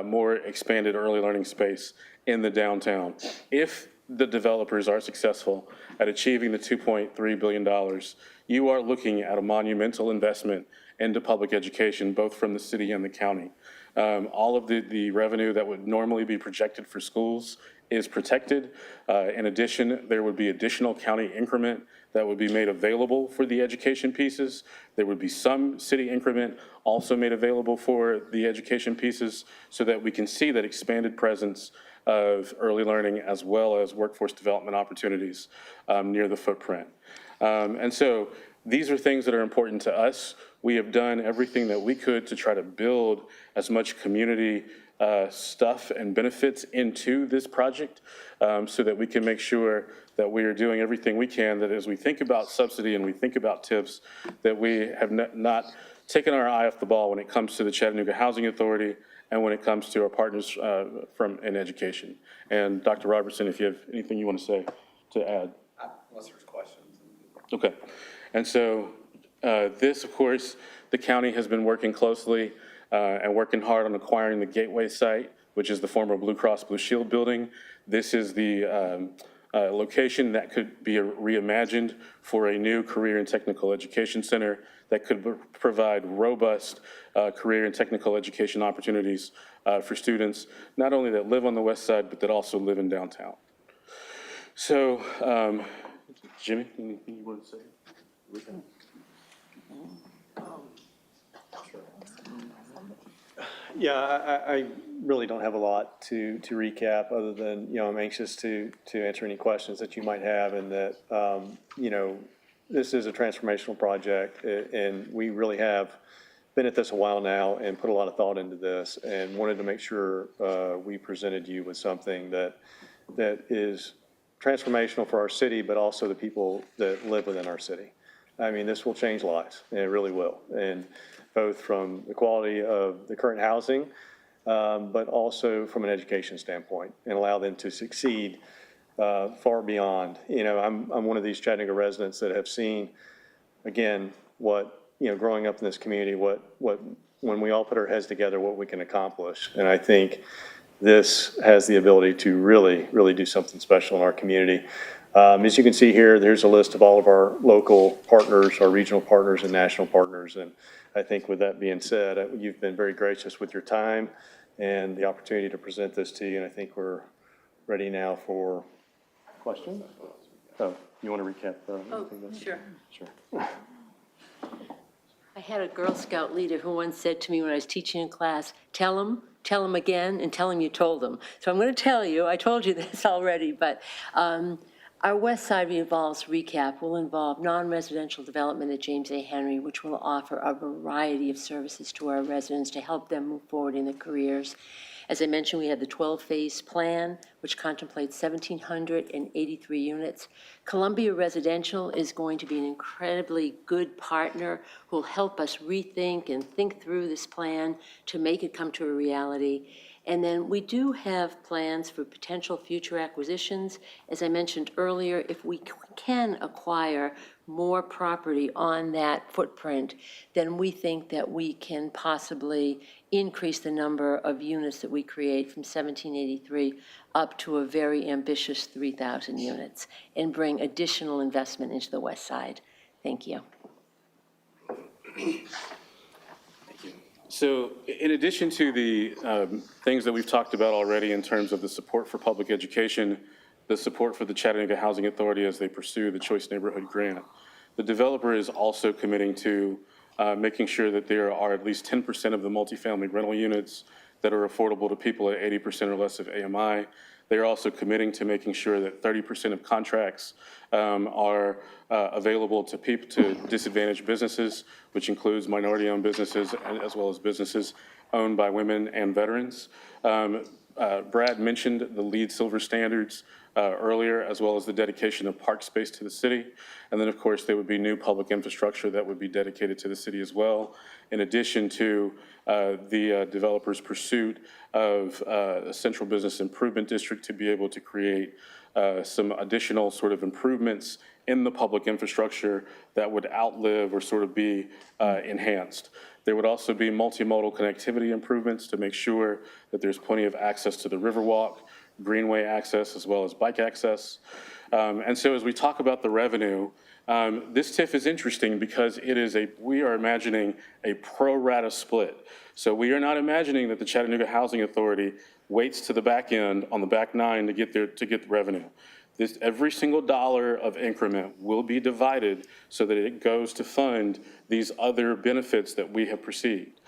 more expanded early learning space in the downtown. If the developers are successful at achieving the $2.3 billion, you are looking at a monumental investment into public education, both from the city and the county. All of the revenue that would normally be projected for schools is protected. In addition, there would be additional county increment that would be made available for the education pieces. There would be some city increment also made available for the education pieces so that we can see that expanded presence of early learning as well as workforce development opportunities near the footprint. And so these are things that are important to us. We have done everything that we could to try to build as much community stuff and benefits into this project so that we can make sure that we are doing everything we can, that as we think about subsidy and we think about tips, that we have not taken our eye off the ball when it comes to the Chattanooga Housing Authority and when it comes to our partners in education. And Dr. Robertson, if you have anything you want to say to add. Unless there's questions. Okay. And so this, of course, the county has been working closely and working hard on acquiring the Gateway site, which is the former Blue Cross Blue Shield building. This is the location that could be reimagined for a new career and technical education center that could provide robust career and technical education opportunities for students, not only that live on the west side, but that also live in downtown. So, Jimmy, anything you want to say? Yeah, I really don't have a lot to recap other than, I'm anxious to answer any questions that you might have and that, this is a transformational project and we really have been at this a while now and put a lot of thought into this and wanted to make sure we presented you with something that is transformational for our city, but also the people that live within our city. I mean, this will change lives, and it really will. And both from the quality of the current housing, but also from an education standpoint, and allow them to succeed far beyond. I'm one of these Chattanooga residents that have seen, again, what, growing up in this community, what when we all put our heads together, what we can accomplish. And I think this has the ability to really, really do something special in our community. As you can see here, there's a list of all of our local partners, our regional partners and national partners. And I think with that being said, you've been very gracious with your time and the opportunity to present this to you. And I think we're ready now for questions. Oh, you want to recap? Sure. Sure. I had a Girl Scout leader who once said to me when I was teaching in class, tell them again, and tell them you told them. So I'm going to tell you, I told you this already, but our West Side Revolves recap will involve non-residential development at James A. Henry, which will offer a variety of services to our residents to help them move forward in their careers. As I mentioned, we have the 12-phase plan, which contemplates 1,783 units. Columbia Residential is going to be an incredibly good partner who will help us rethink and think through this plan to make it come to a reality. And then we do have plans for potential future acquisitions. As I mentioned earlier, if we can acquire more property on that footprint, then we think that we can possibly increase the number of units that we create from 1,783 up to a very ambitious 3,000 units and bring additional investment into the West Side. Thank you. So in addition to the things that we've talked about already in terms of the support for public education, the support for the Chattanooga Housing Authority as they pursue the Choice Neighborhood Grant, the developer is also committing to making sure that there are at least 10% of the multifamily rental units that are affordable to people at 80% or less of AMI. They're also committing to making sure that 30% of contracts are available to people, to disadvantaged businesses, which includes minority-owned businesses as well as businesses owned by women and veterans. Brad mentioned the LEED Silver standards earlier, as well as the dedication of park space to the city. And then, of course, there would be new public infrastructure that would be dedicated to the city as well, in addition to the developer's pursuit of a central business improvement district to be able to create some additional sort of improvements in the public infrastructure that would outlive or sort of be enhanced. There would also be multimodal connectivity improvements to make sure that there's plenty of access to the Riverwalk, greenway access, as well as bike access. And so as we talk about the revenue, this TIF is interesting because we are imagining a pro rata split. So we are not imagining that the Chattanooga Housing Authority waits to the back end on the back nine to get the revenue. Every single dollar of increment will be divided so that it goes to fund these other benefits that we have perceived.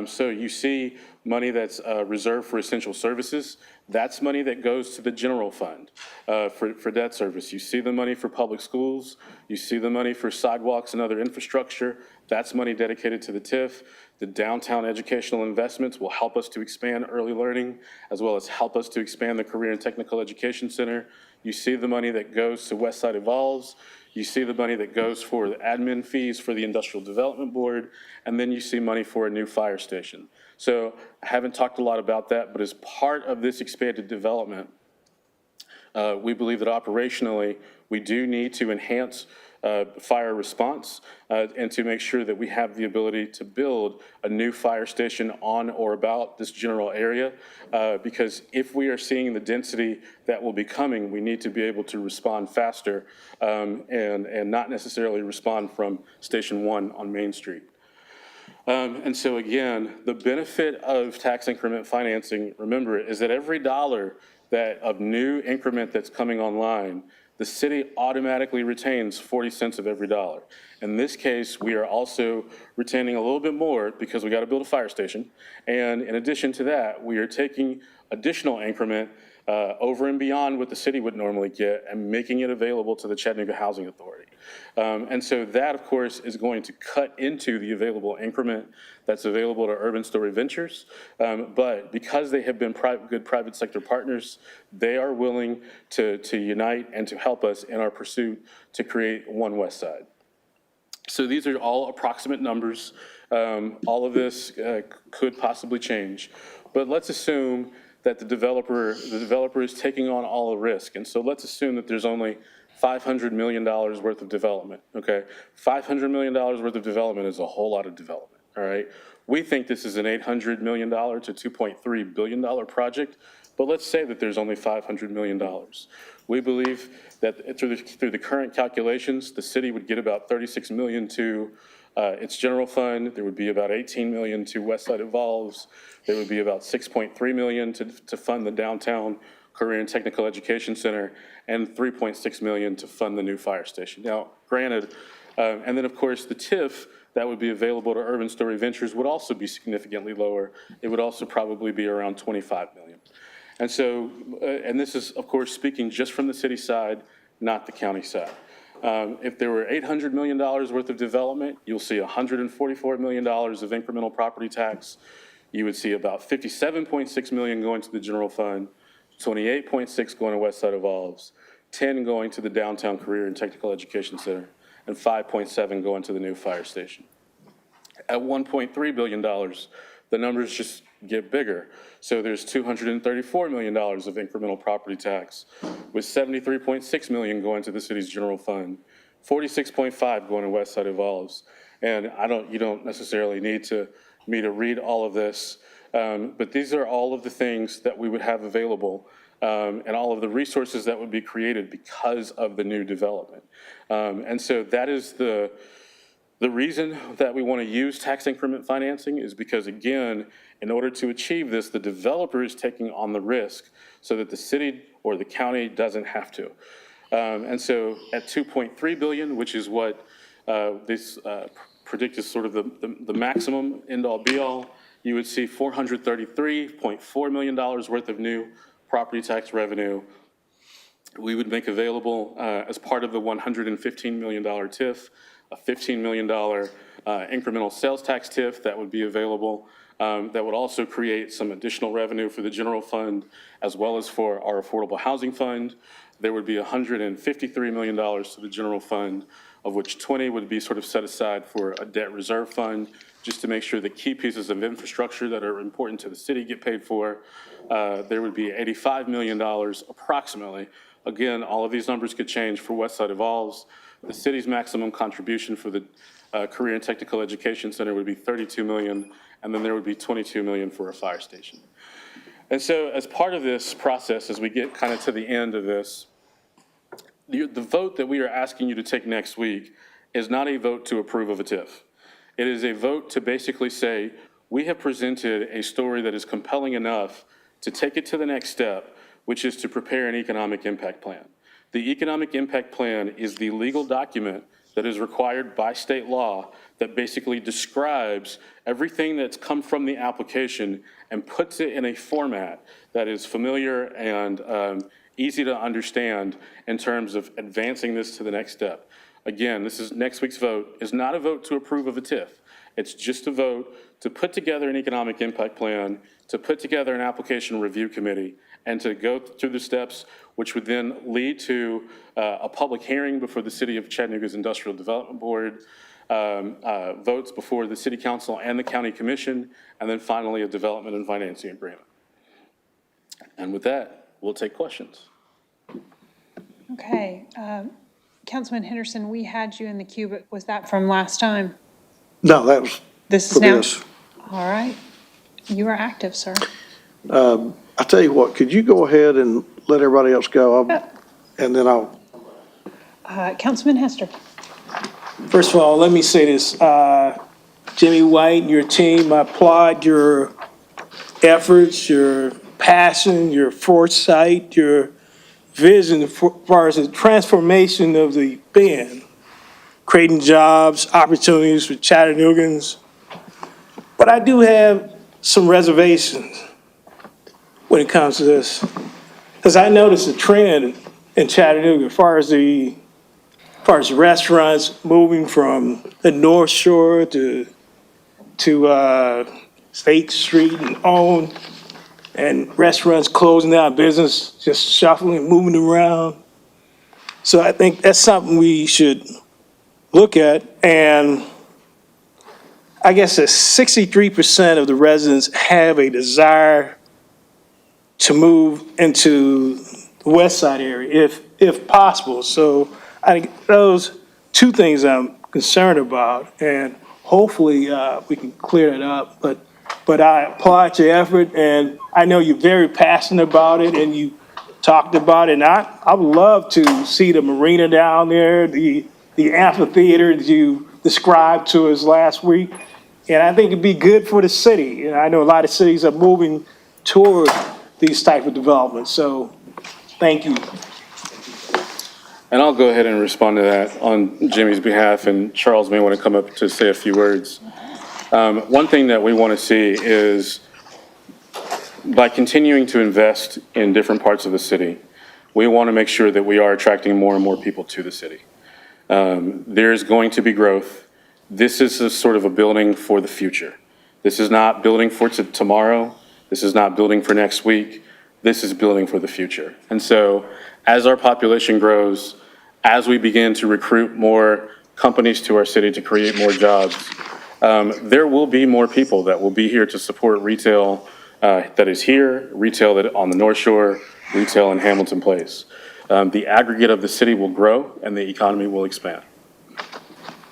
So you see money that's reserved for essential services. That's money that goes to the general fund for debt service. You see the money for public schools. You see the money for sidewalks and other infrastructure. That's money dedicated to the TIF. The downtown educational investments will help us to expand early learning, as well as help us to expand the Career and Technical Education Center. You see the money that goes to Westside Evolves. You see the money that goes for the admin fees for the Industrial Development Board, and then you see money for a new fire station. So I haven't talked a lot about that, but as part of this expanded development, we believe that operationally, we do need to enhance fire response and to make sure that we have the ability to build a new fire station on or about this general area. Because if we are seeing the density that will be coming, we need to be able to respond faster and not necessarily respond from Station 1 on Main Street. And so again, the benefit of tax increment financing, remember, is that every dollar of new increment that's coming online, the city automatically retains 40 cents of every dollar. In this case, we are also retaining a little bit more because we got to build a fire station. And in addition to that, we are taking additional increment over and beyond what the city would normally get and making it available to the Chattanooga Housing Authority. And so that, of course, is going to cut into the available increment that's available to Urban Story Ventures. But because they have been good private sector partners, they are willing to unite and to help us in our pursuit to create One West Side. So these are all approximate numbers. All of this could possibly change. But let's assume that the developer is taking on all the risk. And so let's assume that there's only $500 million worth of development, okay? $500 million worth of development is a whole lot of development, all right? We think this is an $800 million to $2.3 billion project, but let's say that there's only $500 million. We believe that through the current calculations, the city would get about $36 million to its general fund. There would be about $18 million to Westside Evolves. There would be about $6.3 million to fund the downtown Career and Technical Education Center, and $3.6 million to fund the new fire station. Now, granted, and then of course the TIF that would be available to Urban Story Ventures would also be significantly lower. It would also probably be around $25 million. And so, and this is of course speaking just from the city side, not the county side. If there were $800 million worth of development, you'll see $144 million of incremental property tax. You would see about $57.6 million going to the general fund, 28.6 going to Westside Evolves, 10 going to the Downtown Career and Technical Education Center, and 5.7 going to the new fire station. At $1.3 billion, the numbers just get bigger. So there's $234 million of incremental property tax, with $73.6 million going to the city's general fund, 46.5 going to Westside Evolves. And you don't necessarily need me to read all of this, but these are all of the things that we would have available and all of the resources that would be created because of the new development. And so that is the reason that we want to use tax increment financing is because, again, in order to achieve this, the developer is taking on the risk so that the city or the county doesn't have to. And so at $2.3 billion, which is what this predict is sort of the maximum end-all be-all, you would see $433.4 million worth of new property tax revenue we would make available as part of the $115 million TIF, a $15 million incremental sales tax TIF that would be available, that would also create some additional revenue for the general fund as well as for our affordable housing fund. There would be $153 million to the general fund, of which 20 would be sort of set aside for a debt reserve fund, just to make sure that key pieces of infrastructure that are important to the city get paid for. There would be $85 million approximately. Again, all of these numbers could change for Westside Evolves. The city's maximum contribution for the Career and Technical Education Center would be $32 million, and then there would be $22 million for a fire station. And so as part of this process, as we get kind of to the end of this, the vote that we are asking you to take next week is not a vote to approve of a TIF. It is a vote to basically say, we have presented a story that is compelling enough to take it to the next step, which is to prepare an economic impact plan. The economic impact plan is the legal document that is required by state law that basically describes everything that's come from the application and puts it in a format that is familiar and easy to understand in terms of advancing this to the next step. Again, this is next week's vote is not a vote to approve of a TIF. It's just a vote to put together an economic impact plan, to put together an application review committee, and to go through the steps, which would then lead to a public hearing before the City of Chattanooga's Industrial Development Board, votes before the City Council and the County Commission, and then finally a development and financing agreement. And with that, we'll take questions. Okay, Councilman Henderson, we had you in the queue, but was that from last time? No, that was This for is now? this. All right. You are active, sir. I tell you what, could you go ahead and let everybody else go? And then I'll, Councilman Hester. First of all, let me say this, Jimmy White and your team, I applaud your efforts, your passion, your foresight, your vision as far as the transformation of the Bend, creating jobs, opportunities for Chattanoogans. But I do have some reservations when it comes to this, because I noticed a trend in Chattanooga as far as restaurants moving from the North Shore to State Street and on, and restaurants closing down business, just shuffling, moving around. So I think that's something we should look at. And I guess that 63% of the residents have a desire to move into the West Side area, if possible. So I think those two things I'm concerned about, and hopefully we can clear it up. But I applaud your effort, and I know you're very passionate about it, and you talked about it. And I would love to see the marina down there, the amphitheater that you described to us last week. And I think it'd be good for the city. And I know a lot of cities are moving toward these type of developments. So thank you. And I'll go ahead and respond to that on Jimmy's behalf, and Charles may want to come up to say a few words. One thing that we want to see is by continuing to invest in different parts of the city, we want to make sure that we are attracting more and more people to the city. There's going to be growth. This is a sort of a building for the future. This is not building for tomorrow. This is not building for next week. This is building for the future. And so as our population grows, as we begin to recruit more companies to our city to create more jobs, there will be more people that will be here to support retail that is here, retail that on the North Shore, retail in Hamilton Place. The aggregate of the city will grow and the economy will expand.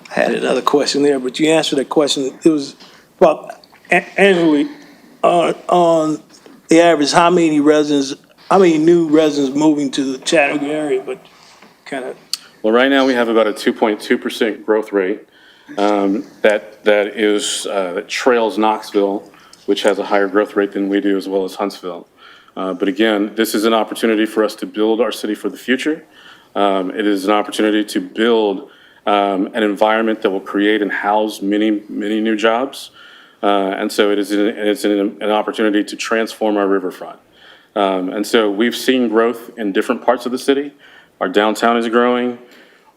I had another question there, but you answered that question. It was about annually on the average, how many new residents moving to the Chattanooga area, but kind of. Well, right now we have about a 2.2% growth rate that trails Knoxville, which has a higher growth rate than we do, as well as Huntsville. But again, this is an opportunity for us to build our city for the future. It is an opportunity to build an environment that will create and house many new jobs. And so it's an opportunity to transform our riverfront. And so we've seen growth in different parts of the city. Our downtown is growing.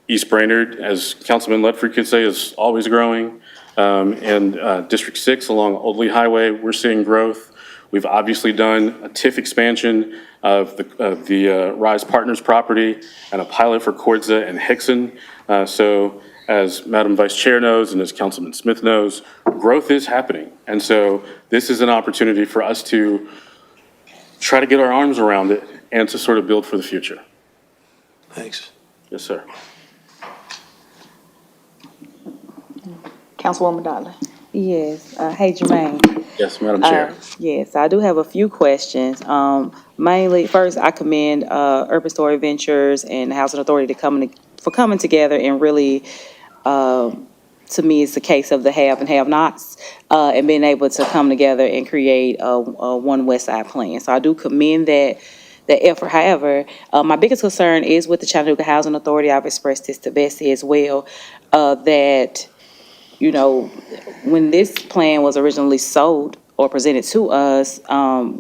East Brainerd, as Councilman Ledford could say, is always growing. And District 6 along Old Lee Highway, we're seeing growth. We've obviously done a TIF expansion of the Rise Partners property and a pilot for Kordza and Hickson. So as Madam Vice Chair knows and as Councilman Smith knows, growth is happening. And so this is an opportunity for us to try to get our arms around it and to sort of build for the future. Thanks. Yes, sir. Councilwoman Dolly. Yes, hey Jermaine. Yes, Madam Chair. Yes, I do have a few questions. Mainly, first, I commend, Urban Story Ventures and the Housing Authority for coming together and really, to me, it's a case of the have and have-nots, and being able to come together and create a One West Side plan. So I do commend that effort. However, my biggest concern is with the Chattanooga Housing Authority. I've expressed this to Bessie as well, that, you know, when this plan was originally sold or presented to us,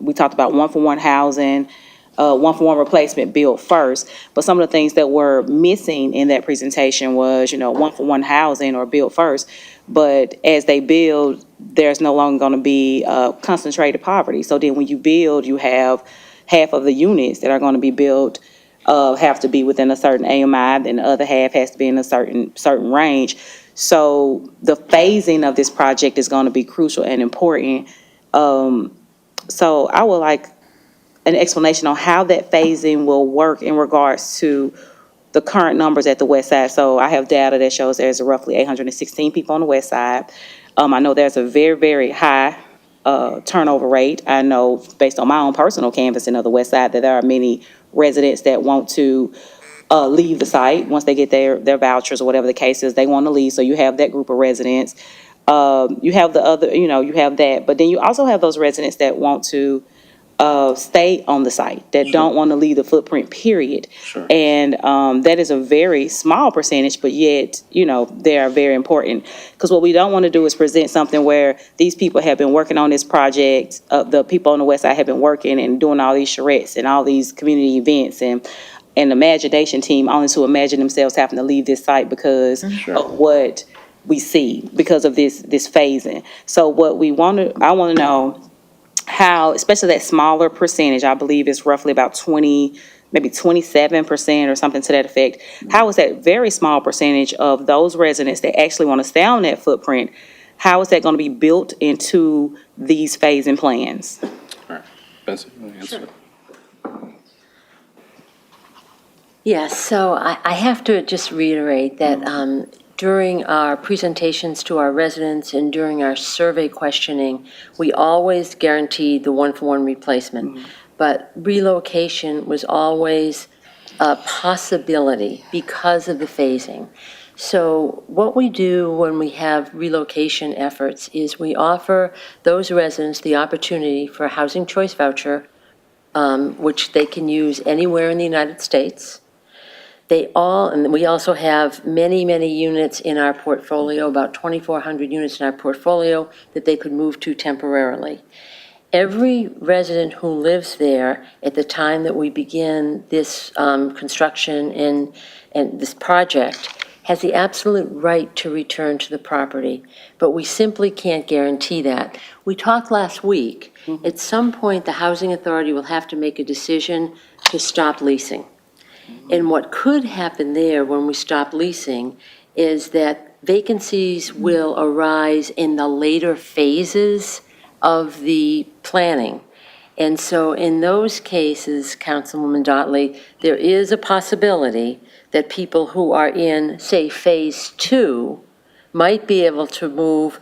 we talked about one-for-one housing, one-for-one replacement built first. But some of the things that were missing in that presentation was, one-for-one housing or built first. But as they build, there's no longer going to be concentrated poverty. So then when you build, you have half of the units that are going to be built have to be within a certain AMI, then the other half has to be in a certain range. So the phasing of this project is going to be crucial and important. So I would like an explanation on how that phasing will work in regards to the current numbers at the west side. So I have data that shows there's roughly 816 people on the west side. I know there's a very, very high turnover rate. I know based on my own personal canvassing of the west side that there are many residents that want to leave the site once they get their vouchers or whatever the case is, they want to leave. So you have that group of residents. You have the other, you have that, but then you also have those residents that want to stay on the site, that don't want to leave the footprint, period. Sure. And that is a very small percentage, but yet, they are very important. Because what we don't want to do is present something where these people have been working on this project, the people on the west side have been working and doing all these charrettes and all these community events and the imagination team only to imagine themselves having to leave this site because of what we see, because of this phasing. So what I want to know how, especially that smaller percentage, I believe it's roughly about 20, maybe 27% or something to that effect. How is that very small percentage of those residents that actually want to stay on that footprint, how is that going to be built into these phasing plans? All right. Bessie, you want to answer? Yes, so I have to just reiterate that during our presentations to our residents and during our survey questioning, we always guaranteed the one-for-one replacement. But relocation was always a possibility because of the phasing. So what we do when we have relocation efforts is we offer those residents the opportunity for a housing choice voucher, which they can use anywhere in the United States. And we also have many, many units in our portfolio, about 2,400 units in our portfolio that they could move to temporarily. Every resident who lives there at the time that we begin this construction and this project has the absolute right to return to the property, but we simply can't guarantee that. We talked last week, at some point, the Housing Authority will have to make a decision to stop leasing. And what could happen there when we stop leasing is that vacancies will arise in the later phases of the planning. And so in those cases, Councilwoman Dotley, there is a possibility that people who are in, say, phase 2 might be able to move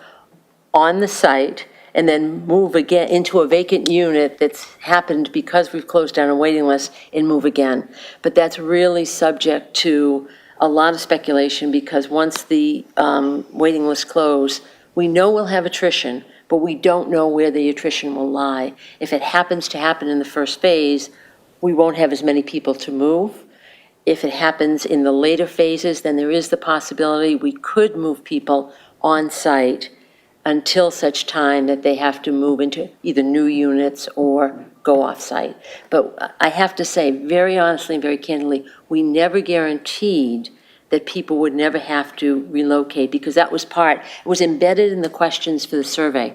on the site and then move again into a vacant unit that's happened because we've closed down a waiting list and move again. But that's really subject to a lot of speculation because once the waiting list close, we know we'll have attrition, but we don't know where the attrition will lie. If it happens to happen in the first phase, we won't have as many people to move. If it happens in the later phases, then there is the possibility we could move people on site until such time that they have to move into either new units or go off-site. But I have to say, very honestly and very candidly, we never guaranteed that people would never have to relocate, because that was it was embedded in the questions for the survey.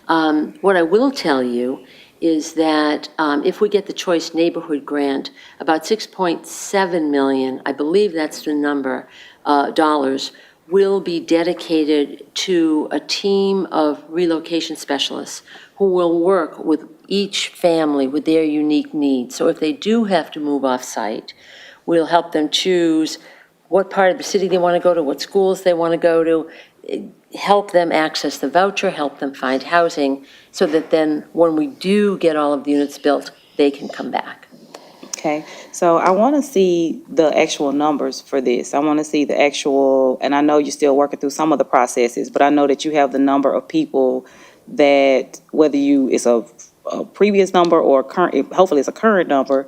What I will tell you is that if we get the Choice Neighborhood Grant, about 6.7 million, I believe that's the number, dollars, will be dedicated to a team of relocation specialists who will work with each family with their unique needs. So if they do have to move off-site, we'll help them choose what part of the city they want to go to, what schools they want to go to, help them access the voucher, help them find housing, so that then when we do get all of the units built, they can come back. Okay, so I want to see the actual numbers for this. I want to see the actual, and I know you're still working through some of the processes, but I know that you have the number of people that, whether it's a previous number or current, hopefully it's a current number,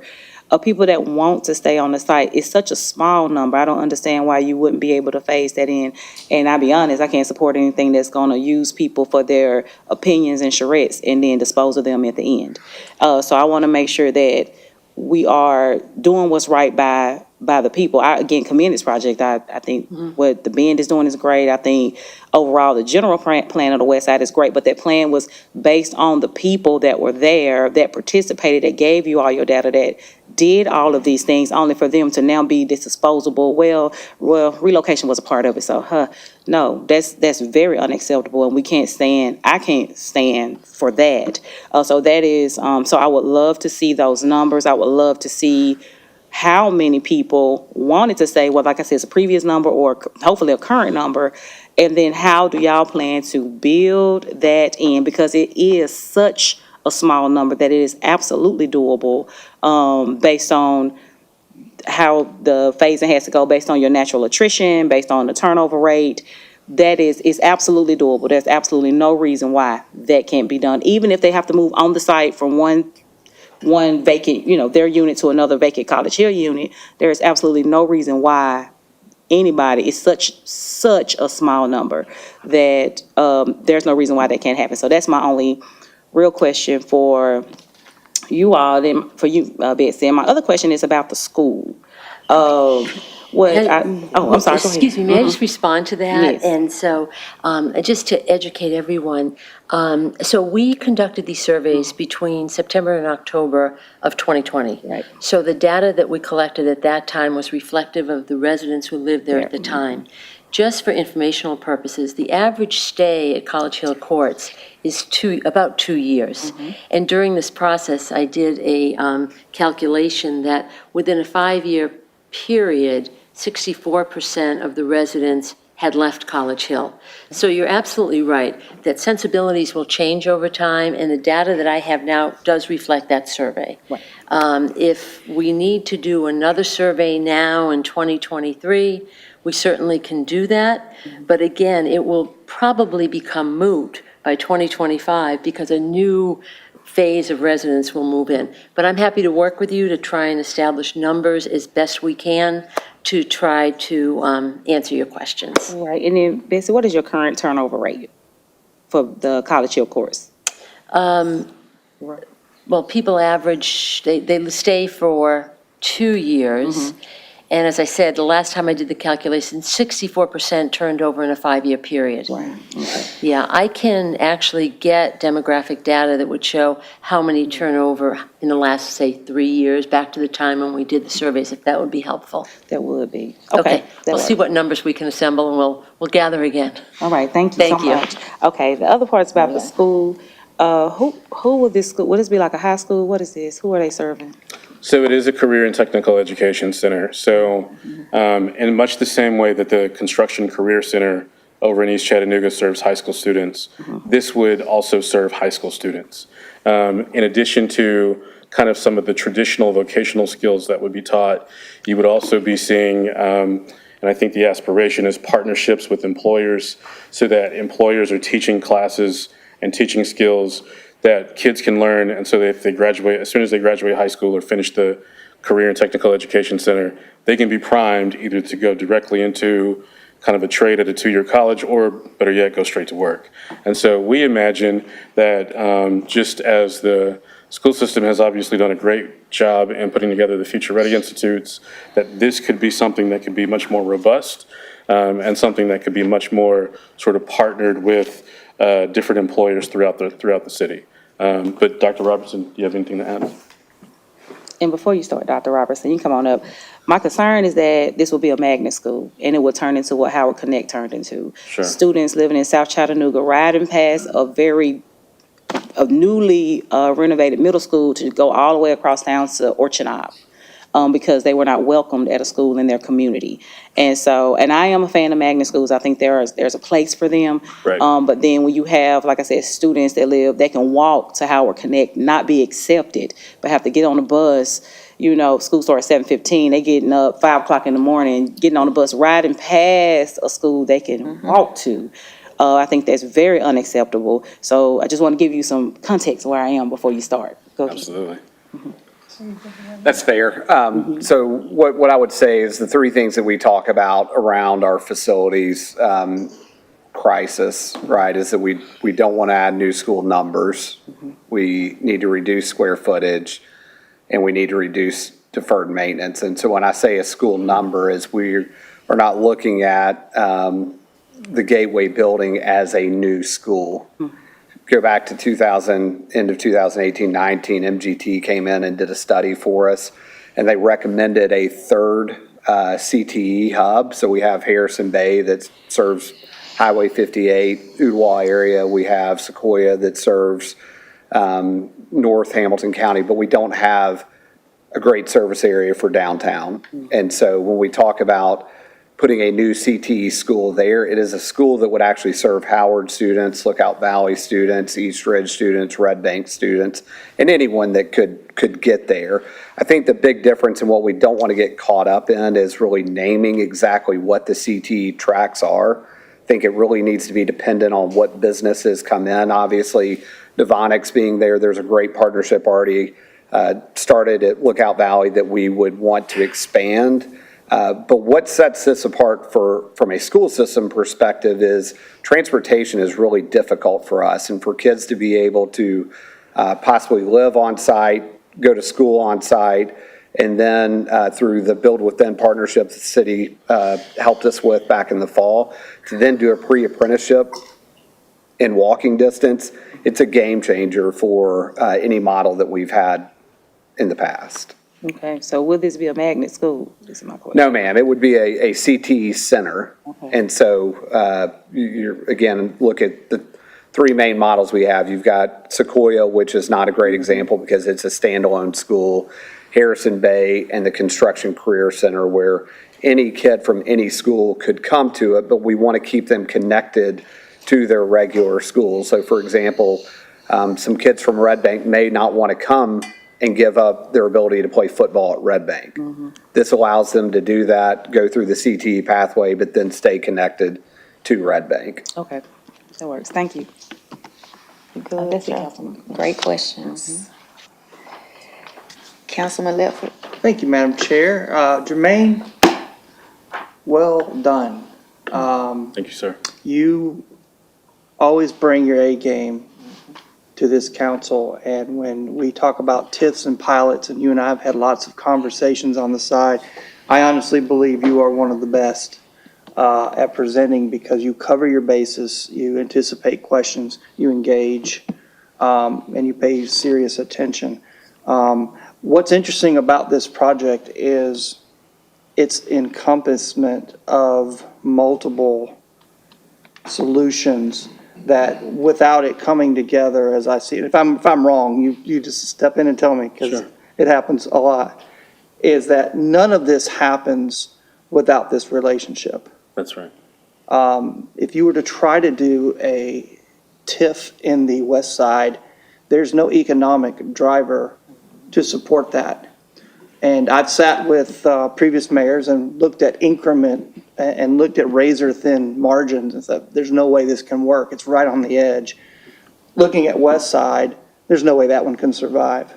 of people that want to stay on the site. It's such a small number. I don't understand why you wouldn't be able to phase that in. And I'll be honest, I can't support anything that's going to use people for their opinions and charrettes and then dispose of them at the end. So I want to make sure that we are doing what's right by the people. I, again, commend this project. I think what the Bend is doing is great. I think overall the general plan of the West Side is great, but that plan was based on the people that were there, that participated, that gave you all your data, that did all of these things, only for them to now be disposable. Well, relocation was a part of it, so no, that's very unacceptable, and I can't stand for that. So that is, so I would love to see those numbers. I would love to see how many people wanted to say, well, like I said, it's a previous number or hopefully a current number. And then how do y'all plan to build that in? Because it is such a small number that it is absolutely doable, based on how the phasing has to go, based on your natural attrition, based on the turnover rate. That is absolutely doable. There's absolutely no reason why that can't be done. Even if they have to move on the site from one vacant, their unit to another vacant College Hill unit, there is absolutely no reason why anybody, it's such a small number that there's no reason why that can't happen. So that's my only real question for you all, then for you, Betsy. And my other question is about the school. I'm sorry, go ahead. Excuse me, may I just respond to that? Yes. And so, just to educate everyone, so we conducted these surveys between September and October of 2020. Right. So the data that we collected at that time was reflective of the residents who lived there at the time. Just for informational purposes, the average stay at College Hill Courts is about 2 years. And during this process, I did a calculation that within a 5-year period, 64% of the residents had left College Hill. So you're absolutely right that sensibilities will change over time, and the data that I have now does reflect that survey. Right. If we need to do another survey now in 2023, we certainly can do that. But again, it will probably become moot by 2025 because a new phase of residents will move in. But I'm happy to work with you to try and establish numbers as best we can to try to answer your questions. Right, and then Betsy, what is your current turnover rate for the College Hill course? Well, people average, they stay for 2 years. And as I said, the last time I did the calculation, 64% turned over in a 5-year period. Right, okay. Yeah, I can actually get demographic data that would show how many turnover in the last, say, 3 years, back to the time when we did the surveys, if that would be helpful. That would be. Okay, that we'll see works. what numbers we can assemble, and we'll gather again. All right, thank you so Thank you. much. Okay, the other part's about the school. Who will this school, would this be like a high school? What is this? Who are they serving? So it is a career and technical education center. So in much the same way that the Construction Career Center over in East Chattanooga serves high school students, this would also serve high school students. In addition to kind of some of the traditional vocational skills that would be taught, you would also be seeing, and I think the aspiration is partnerships with employers so that employers are teaching classes and teaching skills that kids can learn, and so that if they graduate, as soon as they graduate high school or finish the Career and Technical Education Center, they can be primed either to go directly into kind of a trade at a 2-year college, or better yet, go straight to work. And so we imagine that just as the school system has obviously done a great job in putting together the Future Ready Institutes, that this could be something that could be much more robust and something that could be much more sort of partnered with different employers throughout the city. But Dr. Robertson, do you have anything to add? And before you start, Dr. Robertson, you can come on up. My concern is that this will be a magnet school, and it will turn into what Howard Connect turned into. Sure. Students living in South Chattanooga riding past a newly renovated middle school to go all the way across town to Orchard Knob, because they were not welcomed at a school in their community. And so, and I am a fan of magnet schools. I think there's a place for them. Right. But then when you have, like I said, students they can walk to Howard Connect, not be accepted, but have to get on the bus. School starts at 7:15. They getting up 5 o'clock in the morning, getting on the bus, riding past a school they can walk to. I think that's very unacceptable. So I just want to give you some context where I am before you start. Go ahead. Absolutely. That's fair. So what I would say is the three things that we talk about around our facilities crisis, right, is that we don't want to add new school numbers. We need to reduce square footage, and we need to reduce deferred maintenance. And so when I say a school number, is we are not looking at the Gateway building as a new school. Go back to end of 2018-19, MGT came in and did a study for us, and they recommended a third CTE hub. So we have Harrison Bay that serves Highway 58, Ooltewah area. We have Sequoia that serves North Hamilton County, but we don't have a great service area for downtown. And so when we talk about putting a new CTE school there, it is a school that would actually serve Howard students, Lookout Valley students, East Ridge students, Red Bank students, and anyone that could get there. I think the big difference in what we don't want to get caught up in is really naming exactly what the CTE tracks are. I think it really needs to be dependent on what businesses come in. Obviously, Novonix being there, there's a great partnership already started at Lookout Valley that we would want to expand. But what sets this apart from a school system perspective is transportation is really difficult for us, and for kids to be able to possibly live on site, go to school on site, and then through the Build Within partnership the city helped us with back in the fall, to then do a pre-apprenticeship in walking distance, it's a game changer for any model that we've had in the past. Okay, so will this be a magnet school? This is my question. No, ma'am, it would be a CTE center. Okay. And so you're, again, look at the three main models we have. You've got Sequoia, which is not a great example because it's a standalone school, Harrison Bay, and the Construction Career Center, where any kid from any school could come to it, but we want to keep them connected to their regular schools. So for example, some kids from Red Bank may not want to come and give up their ability to play football at Red Bank. This allows them to do that, go through the CTE pathway, but then stay connected to Red Bank. Okay, that works. Thank you. You good? That's Councilman? great questions. Councilman Ledford. Thank you, Madam Chair. Jermaine, well done. Thank you, sir. You always bring your A game to this council, and when we talk about TIFs and pilots, and you and I have had lots of conversations on the side, I honestly believe you are one of the best at presenting, because you cover your bases, you anticipate questions, you engage, and you pay serious attention. What's interesting about this project is its encompassment of multiple solutions that, without it coming together, as I see it, if I'm wrong, you just step in and tell me, because it happens a lot, is that none of this happens without this relationship. That's right. If you were to try to do a TIF in the west side, there's no economic driver to support that. And I've sat with previous mayors and looked at increment and looked at razor thin margins and said, there's no way this can work. It's right on the edge. Looking at west side, there's no way that one can survive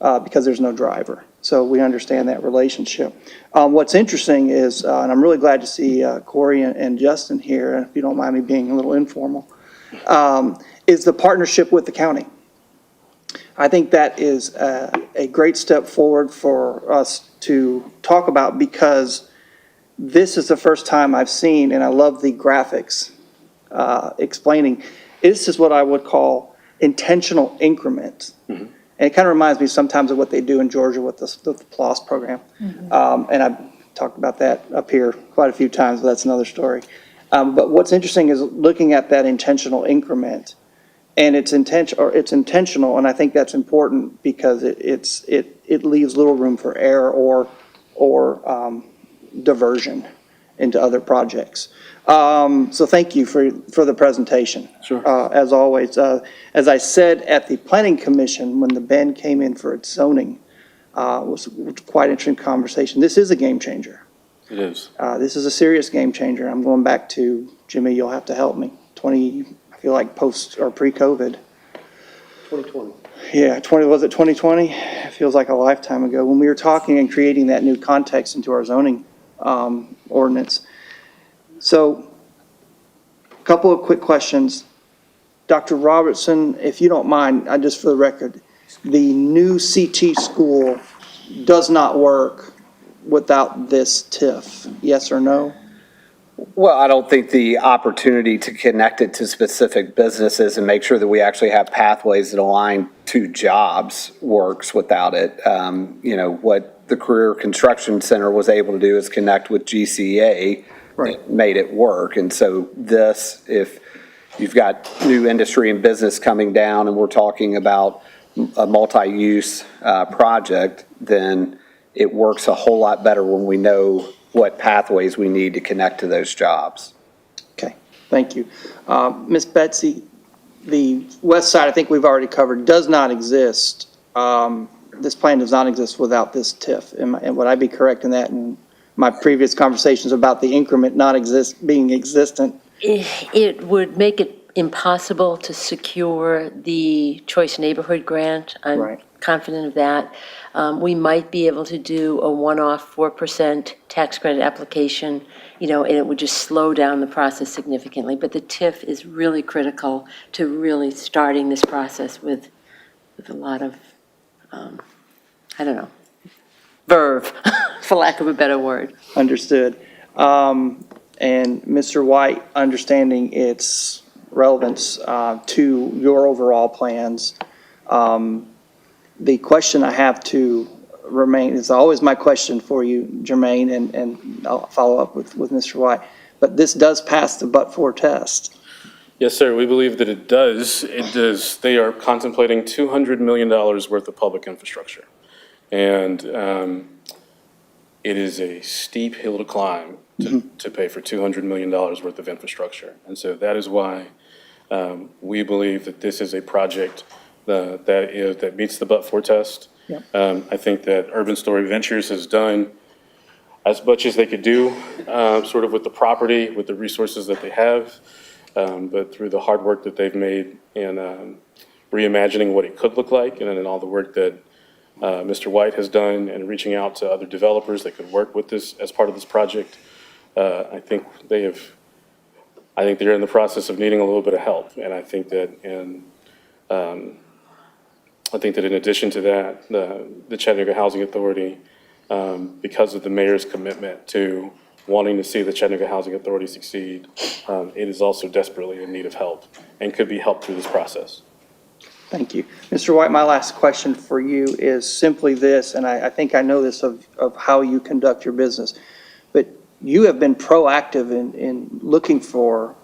because there's no driver. So we understand that relationship. What's interesting is, and I'm really glad to see Corey and Justin here, if you don't mind me being a little informal, is the partnership with the county. I think that is a great step forward for us to talk about, because this is the first time I've seen, and I love the graphics explaining, this is what I would call intentional increments. And it kind of reminds me sometimes of what they do in Georgia with the PLOS program. And I've talked about that up here quite a few times, but that's another story. But what's interesting is looking at that intentional increment, and it's intentional, and I think that's important because it leaves little room for error or diversion into other projects. So thank you for the presentation. Sure. As always, as I said at the Planning Commission, when the Ben came in for its zoning, was quite an interesting conversation. This is a game changer. It is. This is a serious game changer. I'm going back to, Jimmy, you'll have to help me, I feel like post or pre-COVID. 2020. Yeah, was it 2020? It feels like a lifetime ago, when we were talking and creating that new context into our zoning ordinance. So, a couple of quick questions. Dr. Robertson, if you don't mind, just for the record, the new CT school does not work without this TIF, yes or no? Well, I don't think the opportunity to connect it to specific businesses and make sure that we actually have pathways that align to jobs works without it. What the Career Construction Center was able to do is connect with GCA. Right. Made it work. And so this, if you've got new industry and business coming down and we're talking about a multi-use project, then it works a whole lot better when we know what pathways we need to connect to those jobs. Okay, thank you. Ms. Betsy, the west side, I think we've already covered, does not exist. This plan does not exist without this TIF. And would I be correct in that? And my previous conversations about the increment being existent? It would make it impossible to secure the Choice Neighborhood Grant. I'm confident of that. We might be able to do a one-off 4% tax credit application, and it would just slow down the process significantly. But the TIF is really critical to really starting this process with a lot of, verve, for lack of a better word. Understood. And Mr. White, understanding its relevance to your overall plans, the question I have to remain, is always my question for you, Jermaine, and I'll follow up with Mr. White, but this does pass the but-for test. Yes, sir. We believe that it does. It does. They are contemplating $200 million worth of public infrastructure. And it is a steep hill to climb to pay for $200 million worth of infrastructure. And so that is why we believe that this is a project that meets the but-for test. Yep. I think that Urban Story Ventures has done as much as they could do, sort of with the property, with the resources that they have, but through the hard work that they've made in reimagining what it could look like, and then all the work that Mr. White has done and reaching out to other developers that could work with this as part of this project. I think they're in the process of needing a little bit of help, and I think that in addition to that, the Chattanooga Housing Authority, because of the mayor's commitment to wanting to see the Chattanooga Housing Authority succeed, it is also desperately in need of help and could be helped through this process. Thank you. Mr. White, my last question for you is simply this, and I think I know this of how you conduct your business, but you have been proactive in looking for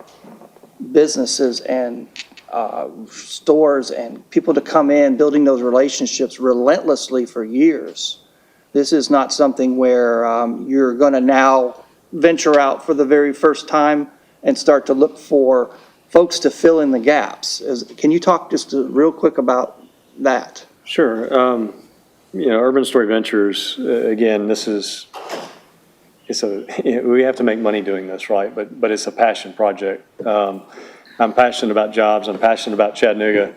businesses and stores and people to come in, building those relationships relentlessly for years. This is not something where you're going to now venture out for the very first time and start to look for folks to fill in the gaps. Can you talk just real quick about that? Sure. Urban Story Ventures, again, we have to make money doing this, right? But it's a passion project. I'm passionate about jobs. I'm passionate about Chattanooga.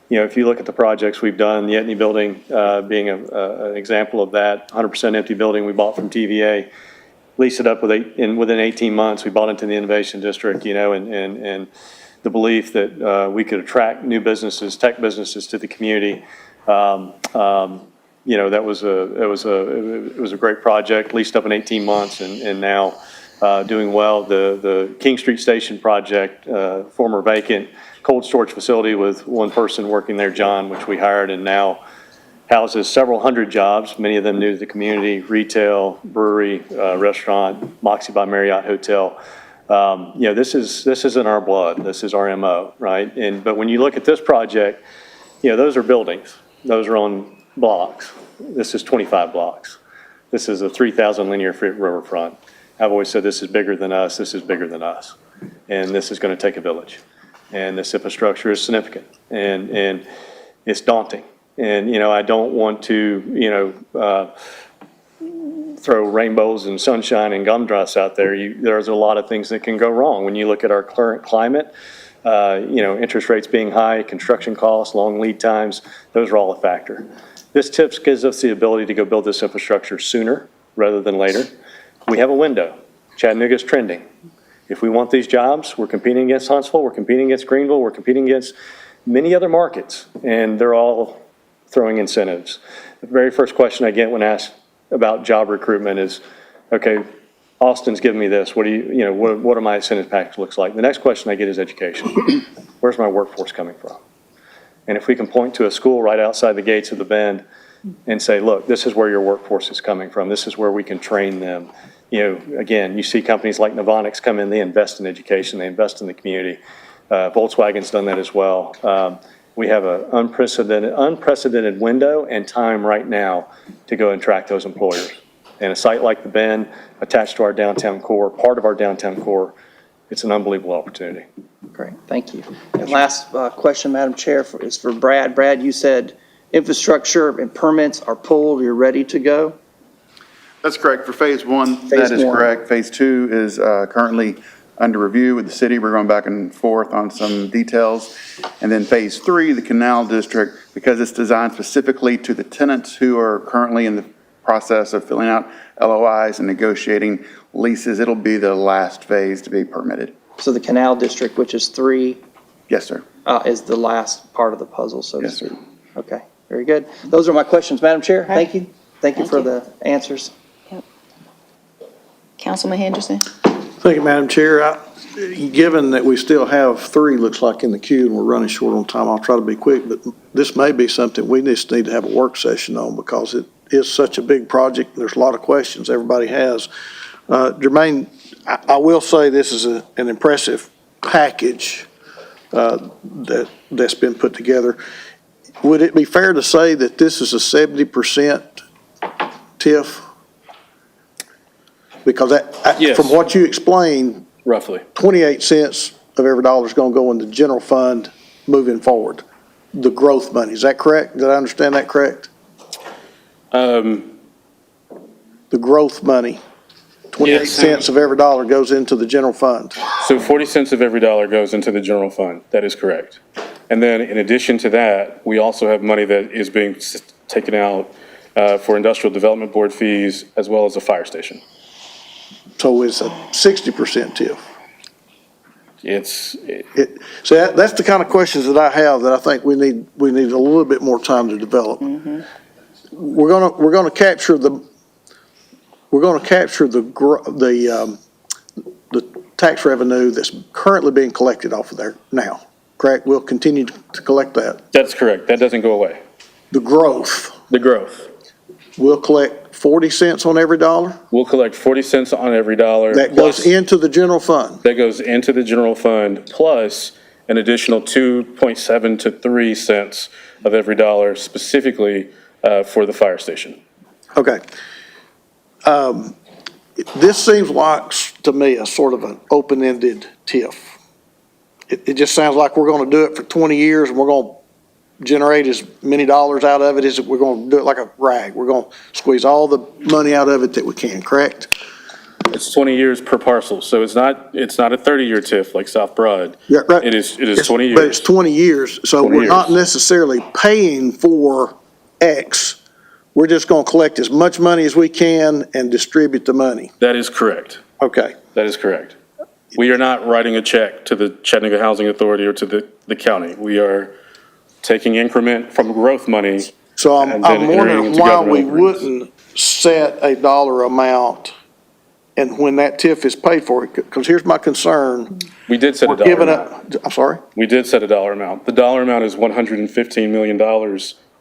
if you look at the projects we've done, the Etney Building being an example of that, 100% empty building we bought from TVA, leased it up within 18 months, we bought into the Innovation District, and the belief that we could attract new businesses, tech businesses to the community. That was it was a great project, leased up in 18 months, and now doing well. The King Street Station project, former vacant cold storage facility with one person working there, John, which we hired, and now houses several hundred jobs, many of them new to the community, retail, brewery, restaurant, Moxie by Marriott Hotel. This is in our blood. This is our MO, right? But when you look at this project, those are buildings. Those are on blocks. This is 25 blocks. This is a 3,000 linear feet riverfront. I've always said this is bigger than us. This is bigger than us. And this is going to take a village. And this infrastructure is significant. And it's daunting. And, I don't want to, throw rainbows and sunshine and gumdrops out there. There's a lot of things that can go wrong. When you look at our current climate, interest rates being high, construction costs, long lead times, those are all a factor. This TIPS gives us the ability to go build this infrastructure sooner rather than later. We have a window. Chattanooga's trending. If we want these jobs, we're competing against Huntsville, we're competing against Greenville, we're competing against many other markets, and they're all throwing incentives. The very first question I get when asked about job recruitment is, okay, Austin's giving me this. What are my incentive package looks like? The next question I get is education. Where's my workforce coming from? And if we can point to a school right outside the gates of the Bend and say, look, this is where your workforce is coming from. This is where we can train them. Again, you see companies like Novonix come in, they invest in education, they invest in the community. Volkswagen's done that as well. We have an unprecedented window and time right now to go and attract those employers. And a site like the Bend, attached to our downtown core, part of our downtown core, it's an unbelievable opportunity. Great, thank you. And last question, Madam Chair, is for Brad. Brad, you said infrastructure and permits are pulled, you're ready to go? That's correct. For phase one, that is correct. Phase two is currently under review with the city. We're going back and forth on some details. And then phase three, the Canal District, because it's designed specifically to the tenants who are currently in the process of filling out LOIs and negotiating leases, it'll be the last phase to be permitted. So the Canal District, which is 3. Yes, sir. Is the last part of the puzzle, so to Yes, speak. sir. Okay, very good. Those are my questions, Madam Chair. Thank you. Thank you for the answers. Councilman Henderson? Thank you, Madam Chair. Given that we still have 3, looks like, in the queue, and we're running short on time, I'll try to be quick, but this may be something we just need to have a work session on because it is such a big project. There's a lot of questions everybody has. Jermaine, I will say this is an impressive package that's been put together. Would it be fair to say that this is a 70% TIF? Because Yes. from what you explained, Roughly. 28 cents of every dollar is going to go in the general fund moving forward. The growth money, is that correct? Did I understand that correct? The growth money, 28 Yes. cents of every dollar goes into the general fund. So 40 cents of every dollar goes into the general fund. That is correct. And then in addition to that, we also have money that is being taken out for industrial development board fees as well as a fire station. So it's a 60% TIF. So that's the kind of questions that I have that I think we need a little bit more time to develop. We're gonna capture the tax revenue that's currently being collected off of there now, correct? We'll continue to collect that. That's correct. That doesn't go away. The growth, we'll collect 40 cents on every dollar? We'll collect 40 cents on every dollar. That goes into the general fund? That goes into the general fund, plus an additional 2.7 to 3 cents of every dollar specifically for the fire station. Okay. This seems like, to me, a sort of an open-ended TIF. It just sounds like we're going to do it for 20 years and we're going to generate as many dollars out of it as we're going to do it like a rag. We're going to squeeze all the money out of it that we can, correct? It's 20 years per parcel, so it's not a 30-year TIF like South Broad. Yeah, right. It is 20 years. But it's 20 years, so 20 we're not years. necessarily paying for X. We're just going to collect as much money as we can and distribute the money. That is correct. Okay. That is correct. We are not writing a check to the Chattanooga Housing Authority or to the county. We are taking increment from growth money. So and I'm then entering wondering into why we governmental agreements. wouldn't set a dollar amount, and when that TIF is paid for, because here's my concern. We did set a We're dollar giving amount. up, I'm sorry? We did set a dollar amount. The dollar amount is $115 million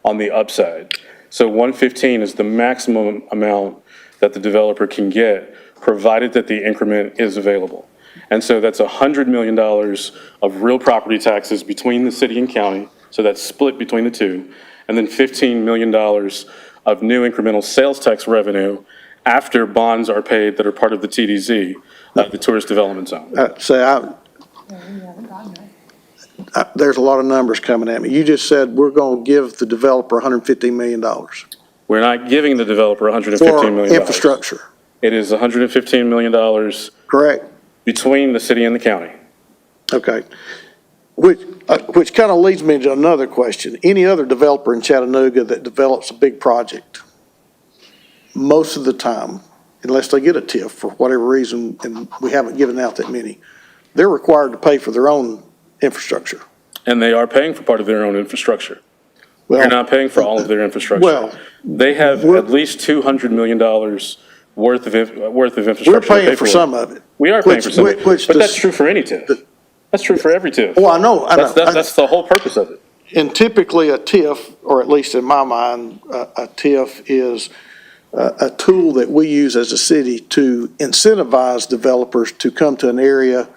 on the upside. So 115 is the maximum amount that the developer can get, provided that the increment is available. And so that's $100 million of real property taxes between the city and county, so that's split between the two, and then $15 million of new incremental sales tax revenue after bonds are paid that are part of the TDZ, the Tourist Development Zone. There's a lot of numbers coming at me. You just said we're going to give the developer $115 million. We're not giving the developer $115 million. For infrastructure. It is $115 million. Correct. Between the city and the county. Okay. Which kind of leads me to another question. Any other developer in Chattanooga that develops a big project, most of the time, unless they get a TIF for whatever reason, and we haven't given out that many, they're required to pay for their own infrastructure. And they are paying for part of their own infrastructure. Well, They're not paying for all of their infrastructure. Well, they have at least $200 million worth of infrastructure. we're paying for some of it. We are paying for some of it, but that's true for any TIF. That's true for every TIF. Oh, I know. That's the whole purpose of it. And typically a TIF, or at least in my mind, a TIF is a tool that we use as a city to incentivize developers to come to an area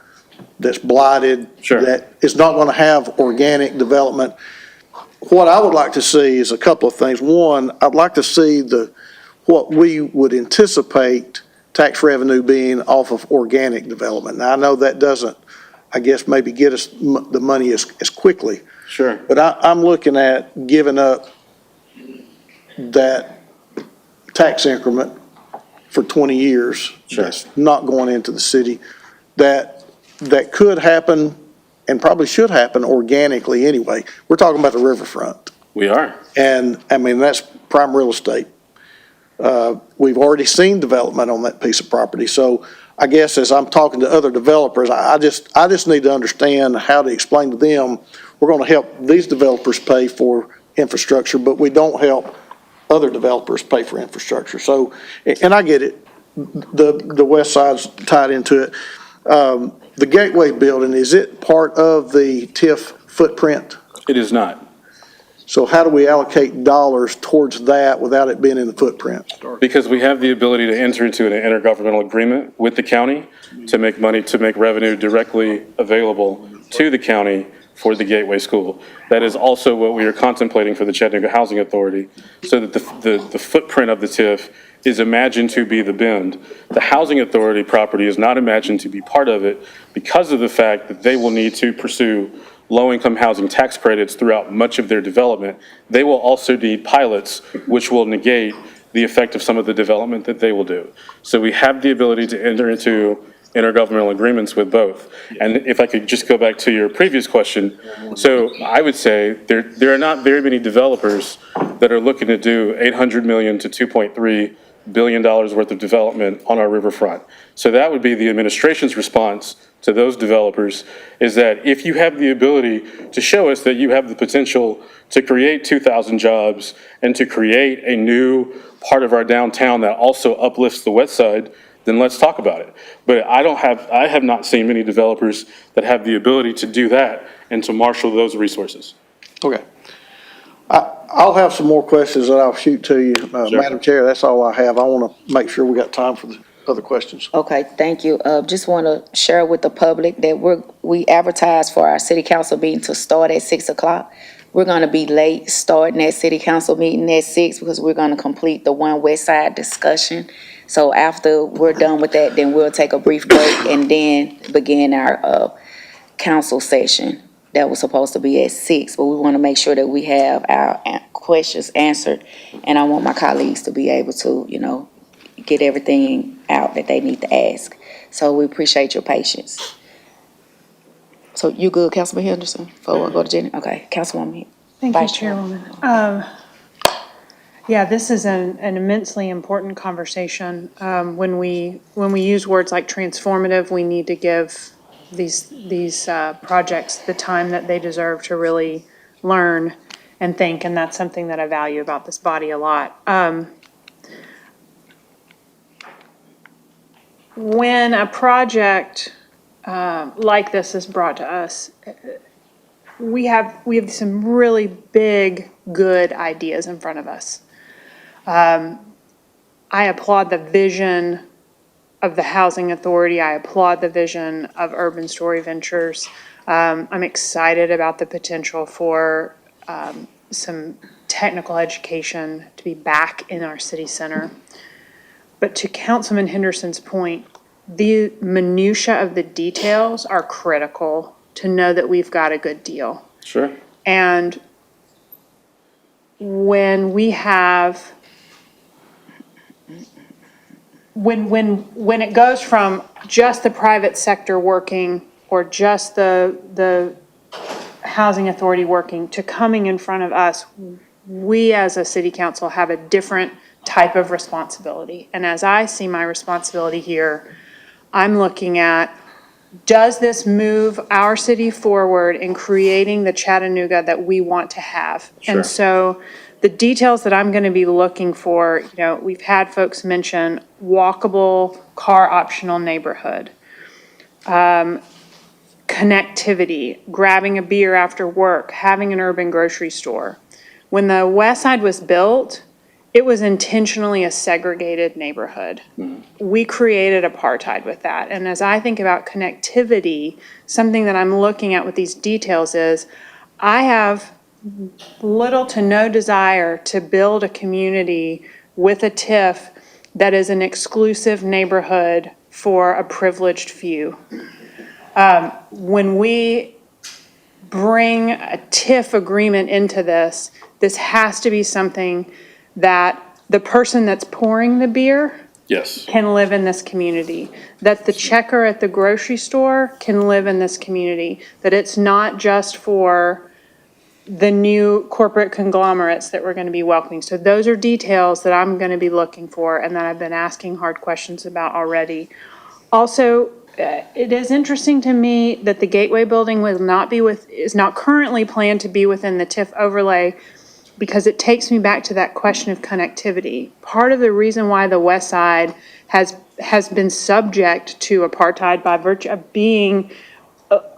that's blighted, that is not going to have organic development. What I would like to see is a couple of things. One, I'd like to see what we would anticipate tax revenue being off of organic development. Now, I know that doesn't, I guess, maybe get us the money as quickly. Sure. But I'm looking at giving up that tax increment for 20 years. Sure. That's not going into the city. That could happen and probably should happen organically anyway. We're talking about the riverfront. We are. And, I mean, that's prime real estate. We've already seen development on that piece of property. So I guess as I'm talking to other developers, I just need to understand how to explain to them, we're going to help these developers pay for infrastructure, but we don't help other developers pay for infrastructure. So, and I get it, the west side's tied into it. The Gateway building, is it part of the TIF footprint? It is not. So how do we allocate dollars towards that without it being in the footprint? Because we have the ability to enter into an intergovernmental agreement with the county to make revenue directly available to the county for the Gateway School. That is also what we are contemplating for the Chattanooga Housing Authority, so that the footprint of the TIF is imagined to be the Bend. The Housing Authority property is not imagined to be part of it because of the fact that they will need to pursue low-income housing tax credits throughout much of their development. They will also need pilots, which will negate the effect of some of the development that they will do. So we have the ability to enter into intergovernmental agreements with both. And if I could just go back to your previous question, so I would say there are not very many developers that are looking to do $800 million to $2.3 billion worth of development on our riverfront. So that would be the administration's response to those developers, is that if you have the ability to show us that you have the potential to create 2,000 jobs and to create a new part of our downtown that also uplifts the west side, then let's talk about it. But I have not seen many developers that have the ability to do that and to marshal those resources. Okay. I'll have some more questions that I'll shoot to you. Madam Chair, that's all I have. I want to make sure we got time for the other questions. Okay, thank you. Just want to share with the public that we advertised for our city council meeting to start at 6 o'clock. We're going to be late starting that city council meeting at 6 because we're going to complete the One West Side discussion. So after we're done with that, then we'll take a brief break and then begin our council session. That was supposed to be at 6, but we want to make sure that we have our questions answered. And I want my colleagues to be able to, get everything out that they need to ask. So we appreciate your patience. So you good, Councilman Henderson, before I go to Jenny? Okay, Councilwoman. Thank you, Vice Chairwoman. Yeah, this is an immensely important conversation. When we use words like transformative, we need to give these projects the time that they deserve to really learn and think, and that's something that I value about this body a lot. When a project like this is brought to us, we have some really big, good ideas in front of us. I applaud the vision of the Housing Authority. I applaud the vision of Urban Story Ventures. I'm excited about the potential for some technical education to be back in our city center. But to Councilman Henderson's point, the minutia of the details are critical to know that we've got a good deal. Sure. And when we have, when it goes from just the private sector working or just the housing authority working to coming in front of us, we as a city council have a different type of responsibility. And as I see my responsibility here, I'm looking at, does this move our city forward in creating the Chattanooga that we want to have? Sure. And so the details that I'm going to be looking for, we've had folks mention walkable, car optional neighborhood, connectivity, grabbing a beer after work, having an urban grocery store. When the West Side was built, it was intentionally a segregated neighborhood. We created apartheid with that. And as I think about connectivity, something that I'm looking at with these details is, I have little to no desire to build a community with a TIF that is an exclusive neighborhood for a privileged few. When we bring a TIF agreement into this, this has to be something that the person that's pouring the beer Yes. can live in this community, that the checker at the grocery store can live in this community, that it's not just for the new corporate conglomerates that we're going to be welcoming. So those are details that I'm going to be looking for and that I've been asking hard questions about already. Also, it is interesting to me that the Gateway building is not currently planned to be within the TIF overlay, because it takes me back to that question of connectivity. Part of the reason why the West Side has been subject to apartheid by virtue of being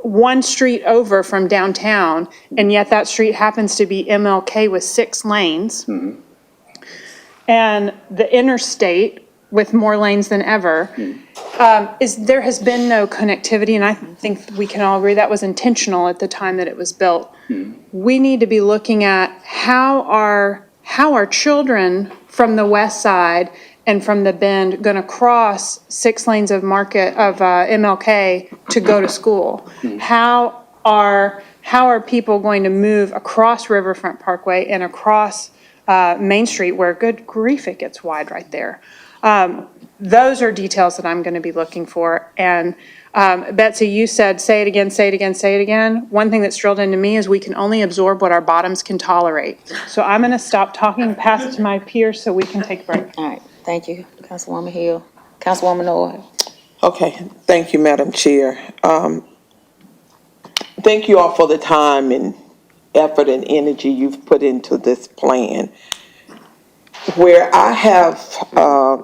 one street over from downtown, and yet that street happens to be MLK with 6 lanes. Mm-hmm. And the interstate with more lanes than ever, there has been no connectivity, and I think we can all agree that was intentional at the time that it was built. We need to be looking at how are children from the West Side and from the Bend going to cross 6 lanes of MLK to go to school? How are people going to move across Riverfront Parkway and across Main Street, where, good grief, it gets wide right there? Those are details that I'm going to be looking for. And Betsy, you said, say it again, say it again, say it again. One thing that's drilled into me is we can only absorb what our bottoms can tolerate. So I'm going to stop talking, pass it to my peers so we can take a break. All right, thank you, Councilwoman Hill. Councilwoman Noah. Okay, thank you, Madam Chair. Thank you all for the time and effort and energy you've put into this plan. Where I have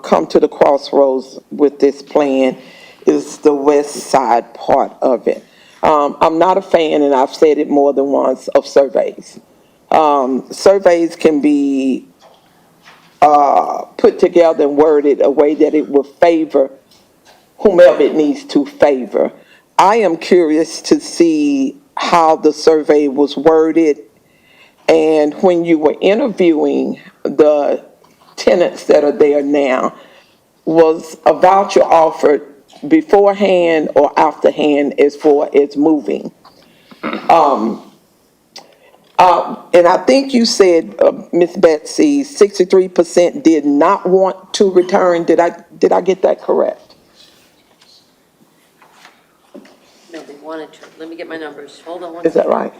come to the crossroads with this plan is the West Side part of it. I'm not a fan, and I've said it more than once, of surveys. Surveys can be put together and worded a way that it will favor whomever it needs to favor. I am curious to see how the survey was worded, and when you were interviewing the tenants that are there now, was a voucher offered beforehand or afterhand as far as moving? And I think you said, Ms. Betsy, 63% did not want to return. Did I get that correct? No, they wanted to. Let me get my numbers. Hold on one Is that second. right?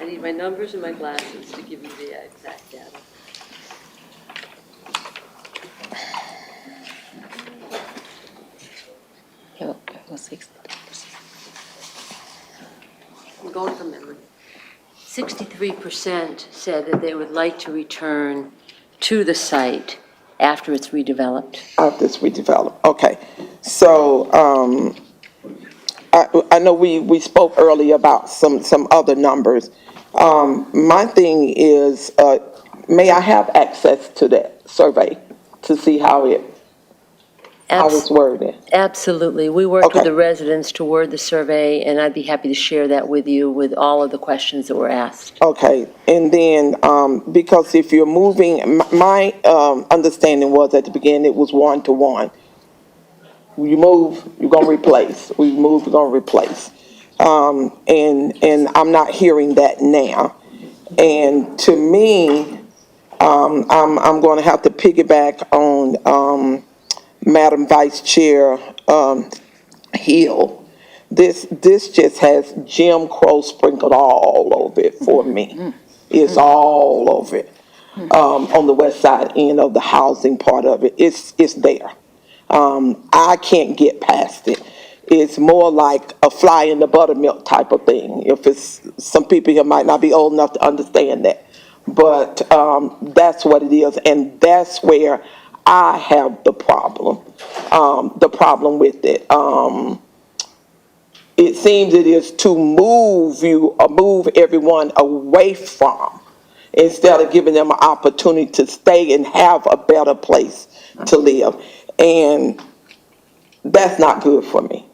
I need my numbers and my glasses to give you the exact data. It was 60. I'm going from memory. 63% said that they would like to return to the site after it's redeveloped. After it's redeveloped, okay. So, I know we spoke earlier about some other numbers. My thing is, may I have access to that survey to see how it's worded? Absolutely. We worked with Okay. the residents to word the survey, and I'd be happy to share that with you with all of the questions that were asked. Okay, and then, because if you're moving, my understanding was at the beginning, it was 1-to-1. You move, you're gonna replace. We move, we're gonna replace. And I'm not hearing that now. And to me, I'm gonna have to piggyback on, Madam Vice Chair, Hill. This just has Jim Crow sprinkled all over it for me. It's all over it. On the west side end of the housing part of it, it's there. I can't get past it. It's more like a fly in the buttermilk type of thing. If it's, some people here might not be old enough to understand that. But that's what it is, and that's where I have the problem with it. It seems it is to move everyone away from, instead of giving them an opportunity to stay and have a better place to live. And that's not good for me.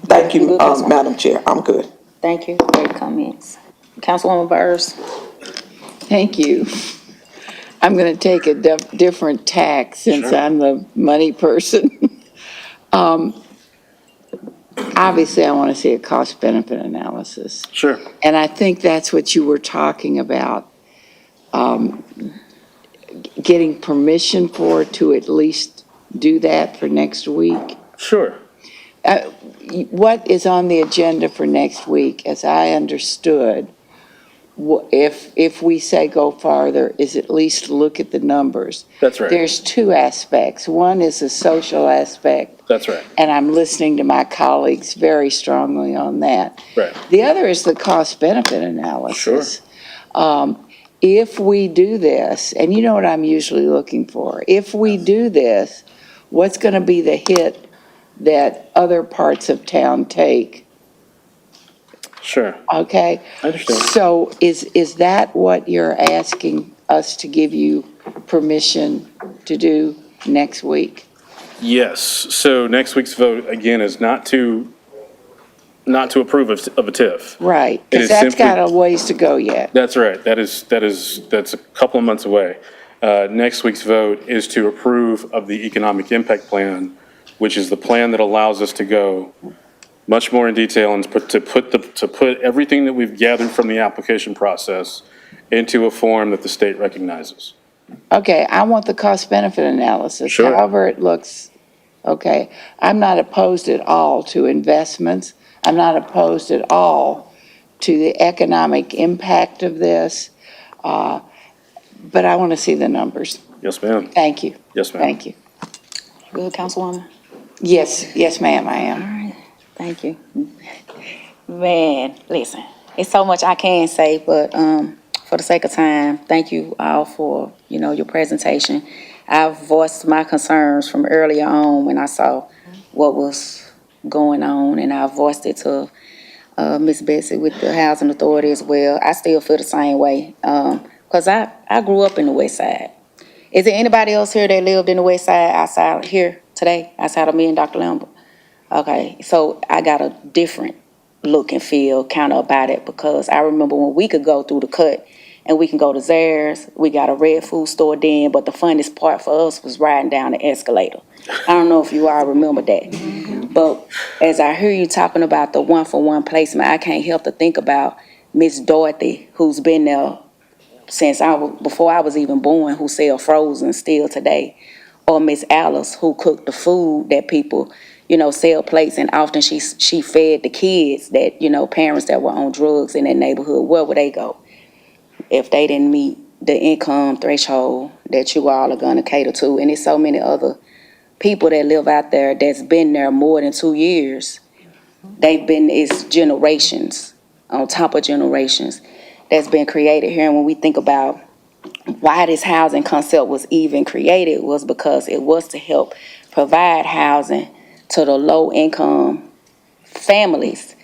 Thank you, Madam Chair, I'm good. Thank you. Great comments. Councilwoman Burrs? Thank you. I'm going to take a different tack since I'm the money person. Obviously, I want to see a cost-benefit analysis. Sure. And I think that's what you were talking about, getting permission to at least do that for next week. Sure. What is on the agenda for next week, as I understood, if we say go farther, is at least look at the numbers. That's right. There's two aspects. One is the social aspect. That's right. And I'm listening to my colleagues very strongly on that. Right. The other is the cost-benefit analysis. Sure. If we do this, and you know what I'm usually looking for, if we do this, what's going to be the hit that other parts of town take? Sure. Okay? I understand. So is that what you're asking us to give you permission to do next week? Yes. So next week's vote, again, is not to approve of a TIF. Right, It because is that's simply- got a ways to go yet. That's right. That's a couple of months away. Next week's vote is to approve of the economic impact plan, which is the plan that allows us to go much more in detail and to put everything that we've gathered from the application process into a form that the state recognizes. Okay, I want the cost-benefit analysis. Sure. However it looks, okay. I'm not opposed at all to investments. I'm not opposed at all to the economic impact of this, but I want to see the numbers. Yes, ma'am. Thank you. Yes, ma'am. Thank you. Good, Councilwoman? Yes, ma'am, I am. All right, thank you. Man, listen, it's so much I can say, but for the sake of time, thank you all for, your presentation. I voiced my concerns from earlier on when I saw what was going on, and I voiced it to Ms. Betsy with the Housing Authority as well. I still feel the same way, because I grew up in the West Side. Is there anybody else here that lived in the West Side outside here today, outside of me and Dr. Lambert? Okay, so I got a different look and feel kind of about it, because I remember when we could go through the cut and we can go to Zare's, we got a red food store then, but the funnest part for us was riding down the escalator. I don't know if you all remember that. But as I hear you talking about the one-for-one placement, I can't help to think about Miss Dorothy, who's been there since before I was even born, who sell frozen still today. Or Miss Alice, who cooked the food that people, sell plates, and often she fed the kids that, parents that were on drugs in that neighborhood. Where would they go if they didn't meet the income threshold that you all are gonna cater to? And there's so many other people that live out there that's been there more than 2 years. It's generations on top of generations that's been created here. And when we think about why this housing concept was even created, was because it was to help provide housing to the low income families,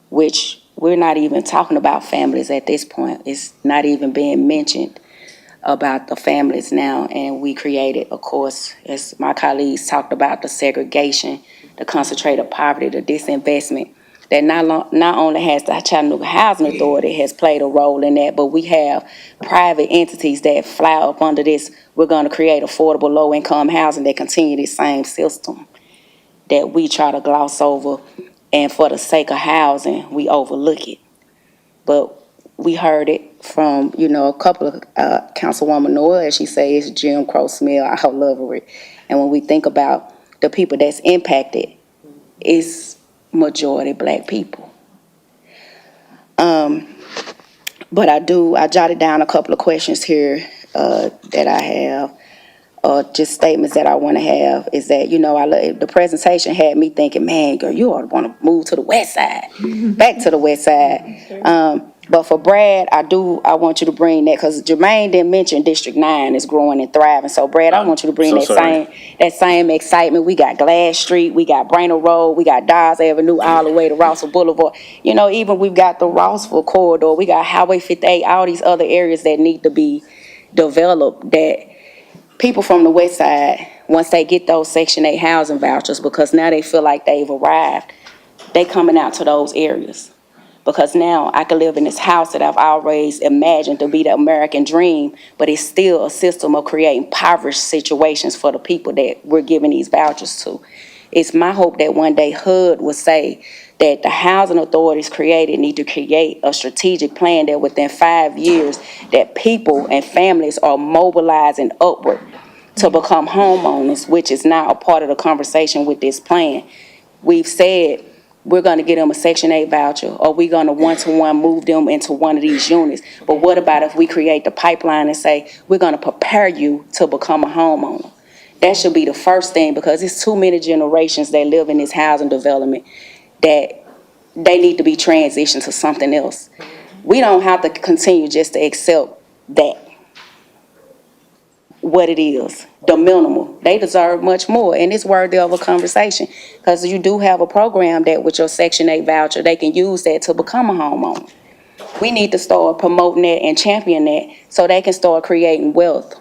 which we're not even talking about families at this point. It's not even being mentioned about the families now. And we created, of course, as my colleagues talked about, the segregation, the concentrated poverty, the disinvestment, that not only has the Chattanooga Housing Authority has played a role in that, but we have private entities that fly up under this. We're going to create affordable low-income housing that continue this same system that we try to gloss over, and for the sake of housing, we overlook it. But we heard it from, a couple of Councilwoman Noel, as she says, Jim Crow smell all over it. And when we think about the people that's impacted, it's majority Black people. But I jotted down a couple of questions here that I have. Just statements that I want to have is that, the presentation had me thinking, man, girl, you ought to want to move to the west side, back to the west side. But for Brad, I want you to bring that, because Jermaine didn't mention District 9 is growing and thriving. So Brad, I want you to bring that same excitement. We got Glass Street, we got Brainerd Road, we got Dawes Avenue all the way to Rossville Boulevard. Even we've got the Rossville corridor, we got Highway 58, all these other areas that need to be developed, that people from the west side, once they get those Section 8 housing vouchers, because now they feel like they've arrived, they coming out to those areas. Because now I can live in this house that I've always imagined to be the American dream, but it's still a system of creating impoverished situations for the people that we're giving these vouchers to. It's my hope that one day HUD will say that the housing authorities created need to create a strategic plan that within 5 years that people and families are mobilizing upward to become homeowners, which is now a part of the conversation with this plan. We've said we're going to get them a Section 8 voucher, or we're going to one-to-one move them into one of these units. But what about if we create the pipeline and say, we're going to prepare you to become a homeowner? That should be the first thing, because it's too many generations that live in this housing development that they need to be transitioned to something else. We don't have to continue just to accept that, what it is, the minimal. They deserve much more, and it's worthy of a conversation, because you do have a program that with your Section 8 voucher, they can use that to become a homeowner. We need to start promoting that and championing that so they can start creating wealth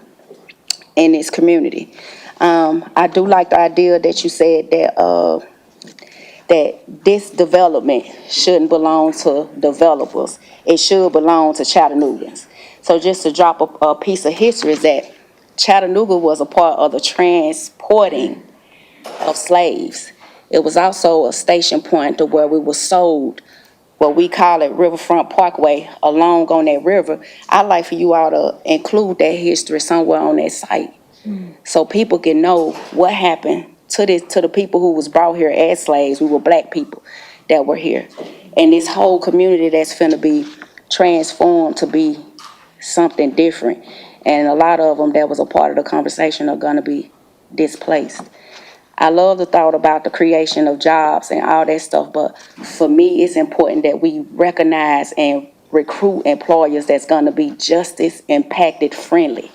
in this community. I do like the idea that you said that this development shouldn't belong to developers. It should belong to Chattanoogans. So just to drop a piece of history is that Chattanooga was a part of the transporting of slaves. It was also a station point to where we were sold, what we call it Riverfront Parkway, along on that river. I'd like for you all to include that history somewhere on that site, so people can know what happened to the people who was brought here as slaves. We were Black people that were here. And this whole community that's finna be transformed to be something different. And a lot of them that was a part of the conversation are gonna be displaced. I love the thought about the creation of jobs and all that stuff, but for me, it's important that we recognize and recruit employers that's gonna be justice impacted friendly,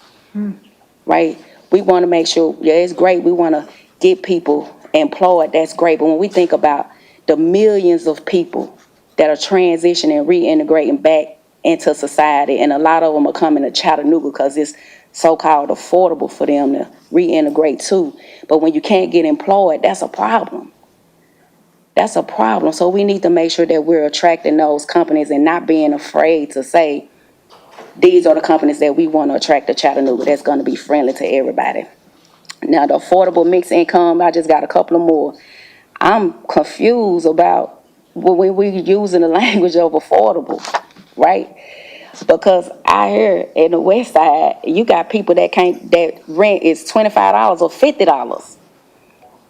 right? We wanna make sure, yeah, it's great, we wanna get people employed, that's great, but when we think about the millions of people that are transitioning, reintegrating back into society, and a lot of them are coming to Chattanooga because it's so-called affordable for them to reintegrate too. But when you can't get employed, that's a problem. That's a problem. So we need to make sure that we're attracting those companies and not being afraid to say, these are the companies that we want to attract to Chattanooga that's going to be friendly to everybody. Now, the affordable mixed income, I just got a couple of more. I'm confused about when we using the language of affordable, right? Because out here in the west side, you got people that rent is $25 or $50.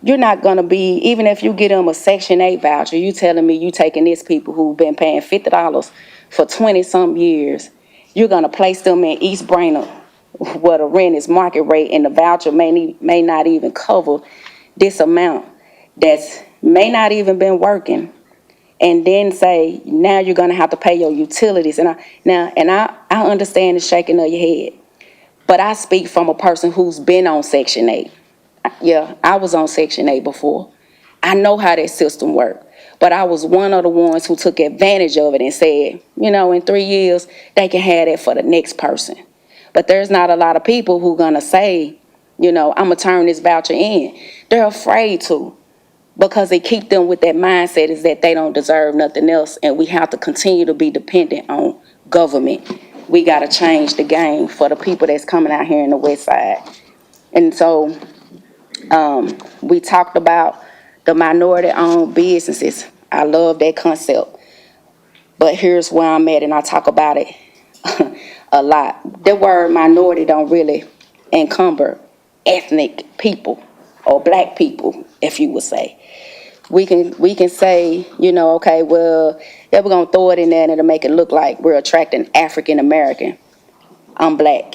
You're not gonna be, even if you get them a Section 8 voucher, you telling me you taking these people who've been paying $50 for 20-some years, you're gonna place them in East Brainerd, where the rent is market rate and the voucher may not even cover this amount that's may not even been working, and then say, now you're gonna have to pay your utilities. And I understand the shaking of your head, but I speak from a person who's been on Section 8. Yeah, I was on Section 8 before. I know how that system worked. But I was one of the ones who took advantage of it and said, in 3 years, they can have that for the next person. But there's not a lot of people who gonna say, I'm gonna turn this voucher in. They're afraid to, because they keep them with that mindset is that they don't deserve nothing else, and we have to continue to be dependent on government. We gotta change the game for the people that's coming out here in the west side. And so we talked about the minority-owned businesses. I love that concept. But here's where I'm at, and I talk about it a lot. The word minority don't really encumber ethnic people or black people, if you would say. We can say, okay, well, yeah, we're gonna throw it in there and it'll make it look like we're attracting African American. I'm black.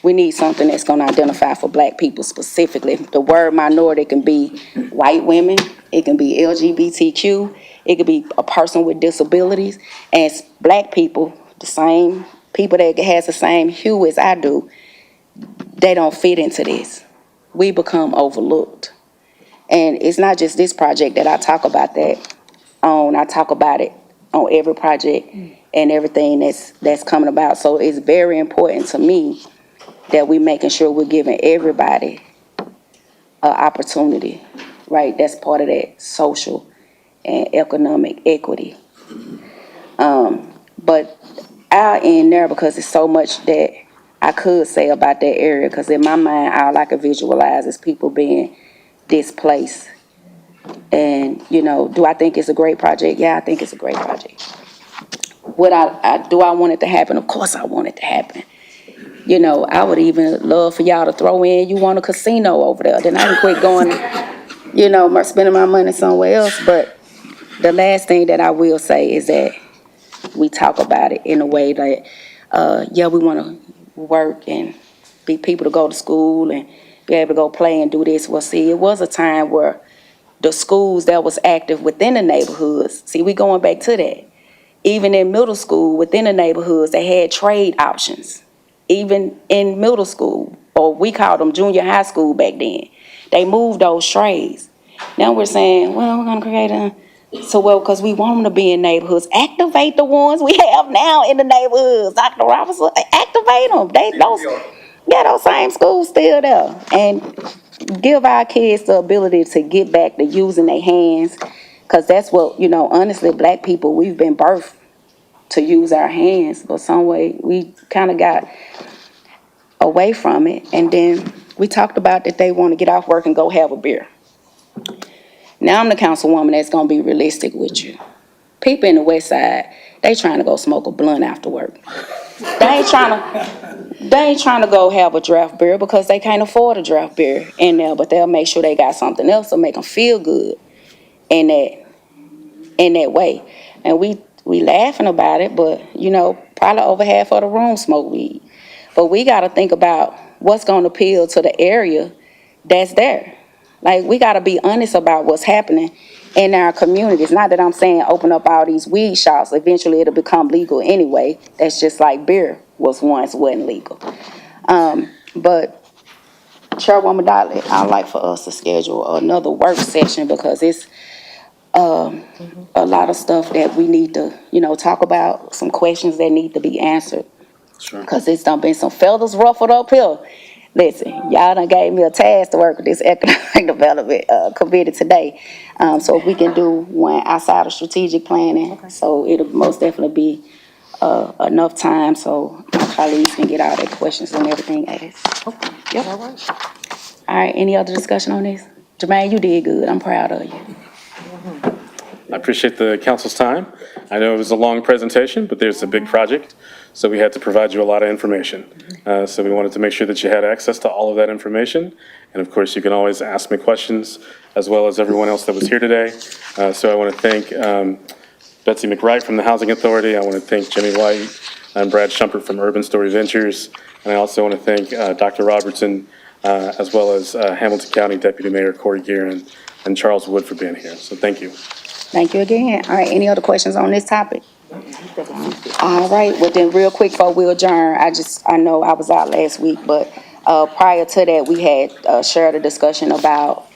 We need something that's gonna identify for black people specifically. The word minority can be white women, it can be LGBTQ, it could be a person with disabilities, and black people, the same people that has the same hue as I do, they don't fit into this. We become overlooked. And it's not just this project that I talk about that on. I talk about it on every project and everything that's coming about. So it's very important to me that we making sure we're giving everybody an opportunity, right? That's part of that social and economic equity. But I'll end there because there's so much that I could say about that area, because in my mind, all I can visualize is people being displaced. And, do I think it's a great project? Yeah, I think it's a great project. Do I want it to happen? Of course I want it to happen. I would even love for y'all to throw in, you want a casino over there. Then I can quit going, spending my money somewhere else. But the last thing that I will say is that we talk about it in a way that, we want to work and be people to go to school and be able to go play and do this. Well, see, it was a time where the schools that was active within the neighborhoods, see, we going back to that. Even in middle school, within the neighborhoods, they had trade options. Even in middle school, or we called them junior high school back then, they moved those trades. Now we're saying, well, we're gonna create because we want them to be in neighborhoods. Activate the ones we have now in the neighborhoods. Dr. Robinson, activate them. Those same schools still there. And give our kids the ability to get back to using their hands, because that's what, honestly, black people, we've been birthed to use our hands, but some way we kind of got away from it. And then we talked about that they want to get off work and go have a beer. Now I'm the councilwoman that's going to be realistic with you. People in the west side, they trying to go smoke a blunt after work. They ain't trying to go have a draft beer because they can't afford a draft beer in there, but they'll make sure they got something else to make them feel good in that way. And we laughing about it, but probably over half of the room smoke weed. But we got to think about what's going to appeal to the area that's there. Like, we got to be honest about what's happening in our communities. Not that I'm saying open up all these weed shops. Eventually it'll become legal anyway. That's just like beer once wasn't legal. But Chairwoman Dolly, I'd like for us to schedule another work session, because it's a lot of stuff that we need to, talk about, some questions that need to be answered. Sure. Because it's done been some feathers ruffled up here. Listen, y'all done gave me a task to work with this economic development committee today. So if we can do one outside of strategic planning, okay. So it'll most definitely be enough time so my colleagues can get all their questions and everything asked. Okay. Yep. All right. All right, any other discussion on this? Jermaine, you did good. I'm proud of you. I appreciate the council's time. I know it was a long presentation, but there's a big project, so we had to provide you a lot of information. So we wanted to make sure that you had access to all of that information. And of course, you can always ask me questions, as well as everyone else that was here today. So I want to thank Betsy McWright from the Housing Authority. I want to thank Jimmy White and Brad Shumpert from Urban Story Ventures. And I also want to thank Dr. Robertson, as well as Hamilton County Deputy Mayor Corey Guerin and Charles Wood for being here. So thank you. Thank you again. All right, any other questions on this topic? All right, well then, real quick before we adjourn, I know I was out last week, but prior to that, we had shared a discussion about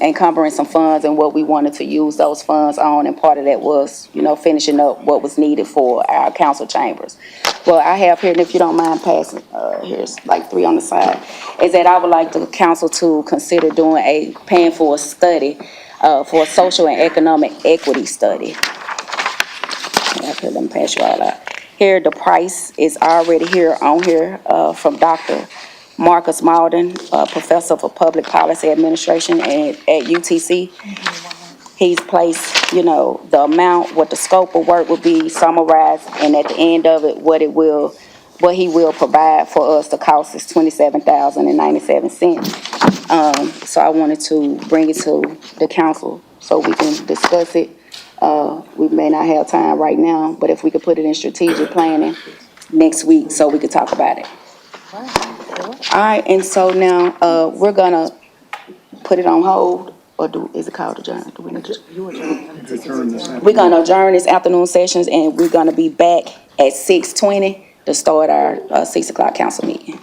encumbering some funds and what we wanted to use those funds on, and part of that was, finishing up what was needed for our council chambers. Well, I have here, and if you don't mind passing, here's like 3 on the side, is that I would like the council to consider paying for a study, for a social and economic equity study. Okay, let me pass you all out. Here, the price is already on here, from Dr. Marcus Malden, Professor for Public Policy Administration at UTC. He's placed, the amount, what the scope of work will be summarized, and at the end of it, what he will provide for us. The cost is $27,097. So I wanted to bring it to the council so we can discuss it. We may not have time right now, but if we could put it in strategic planning next week so we could talk about it. All right, and so now, we're gonna put it on hold, or is it called adjourn? Do we need to? We're gonna adjourn this afternoon sessions, and we're gonna be back at 6:20 to start our 6 o'clock council meeting.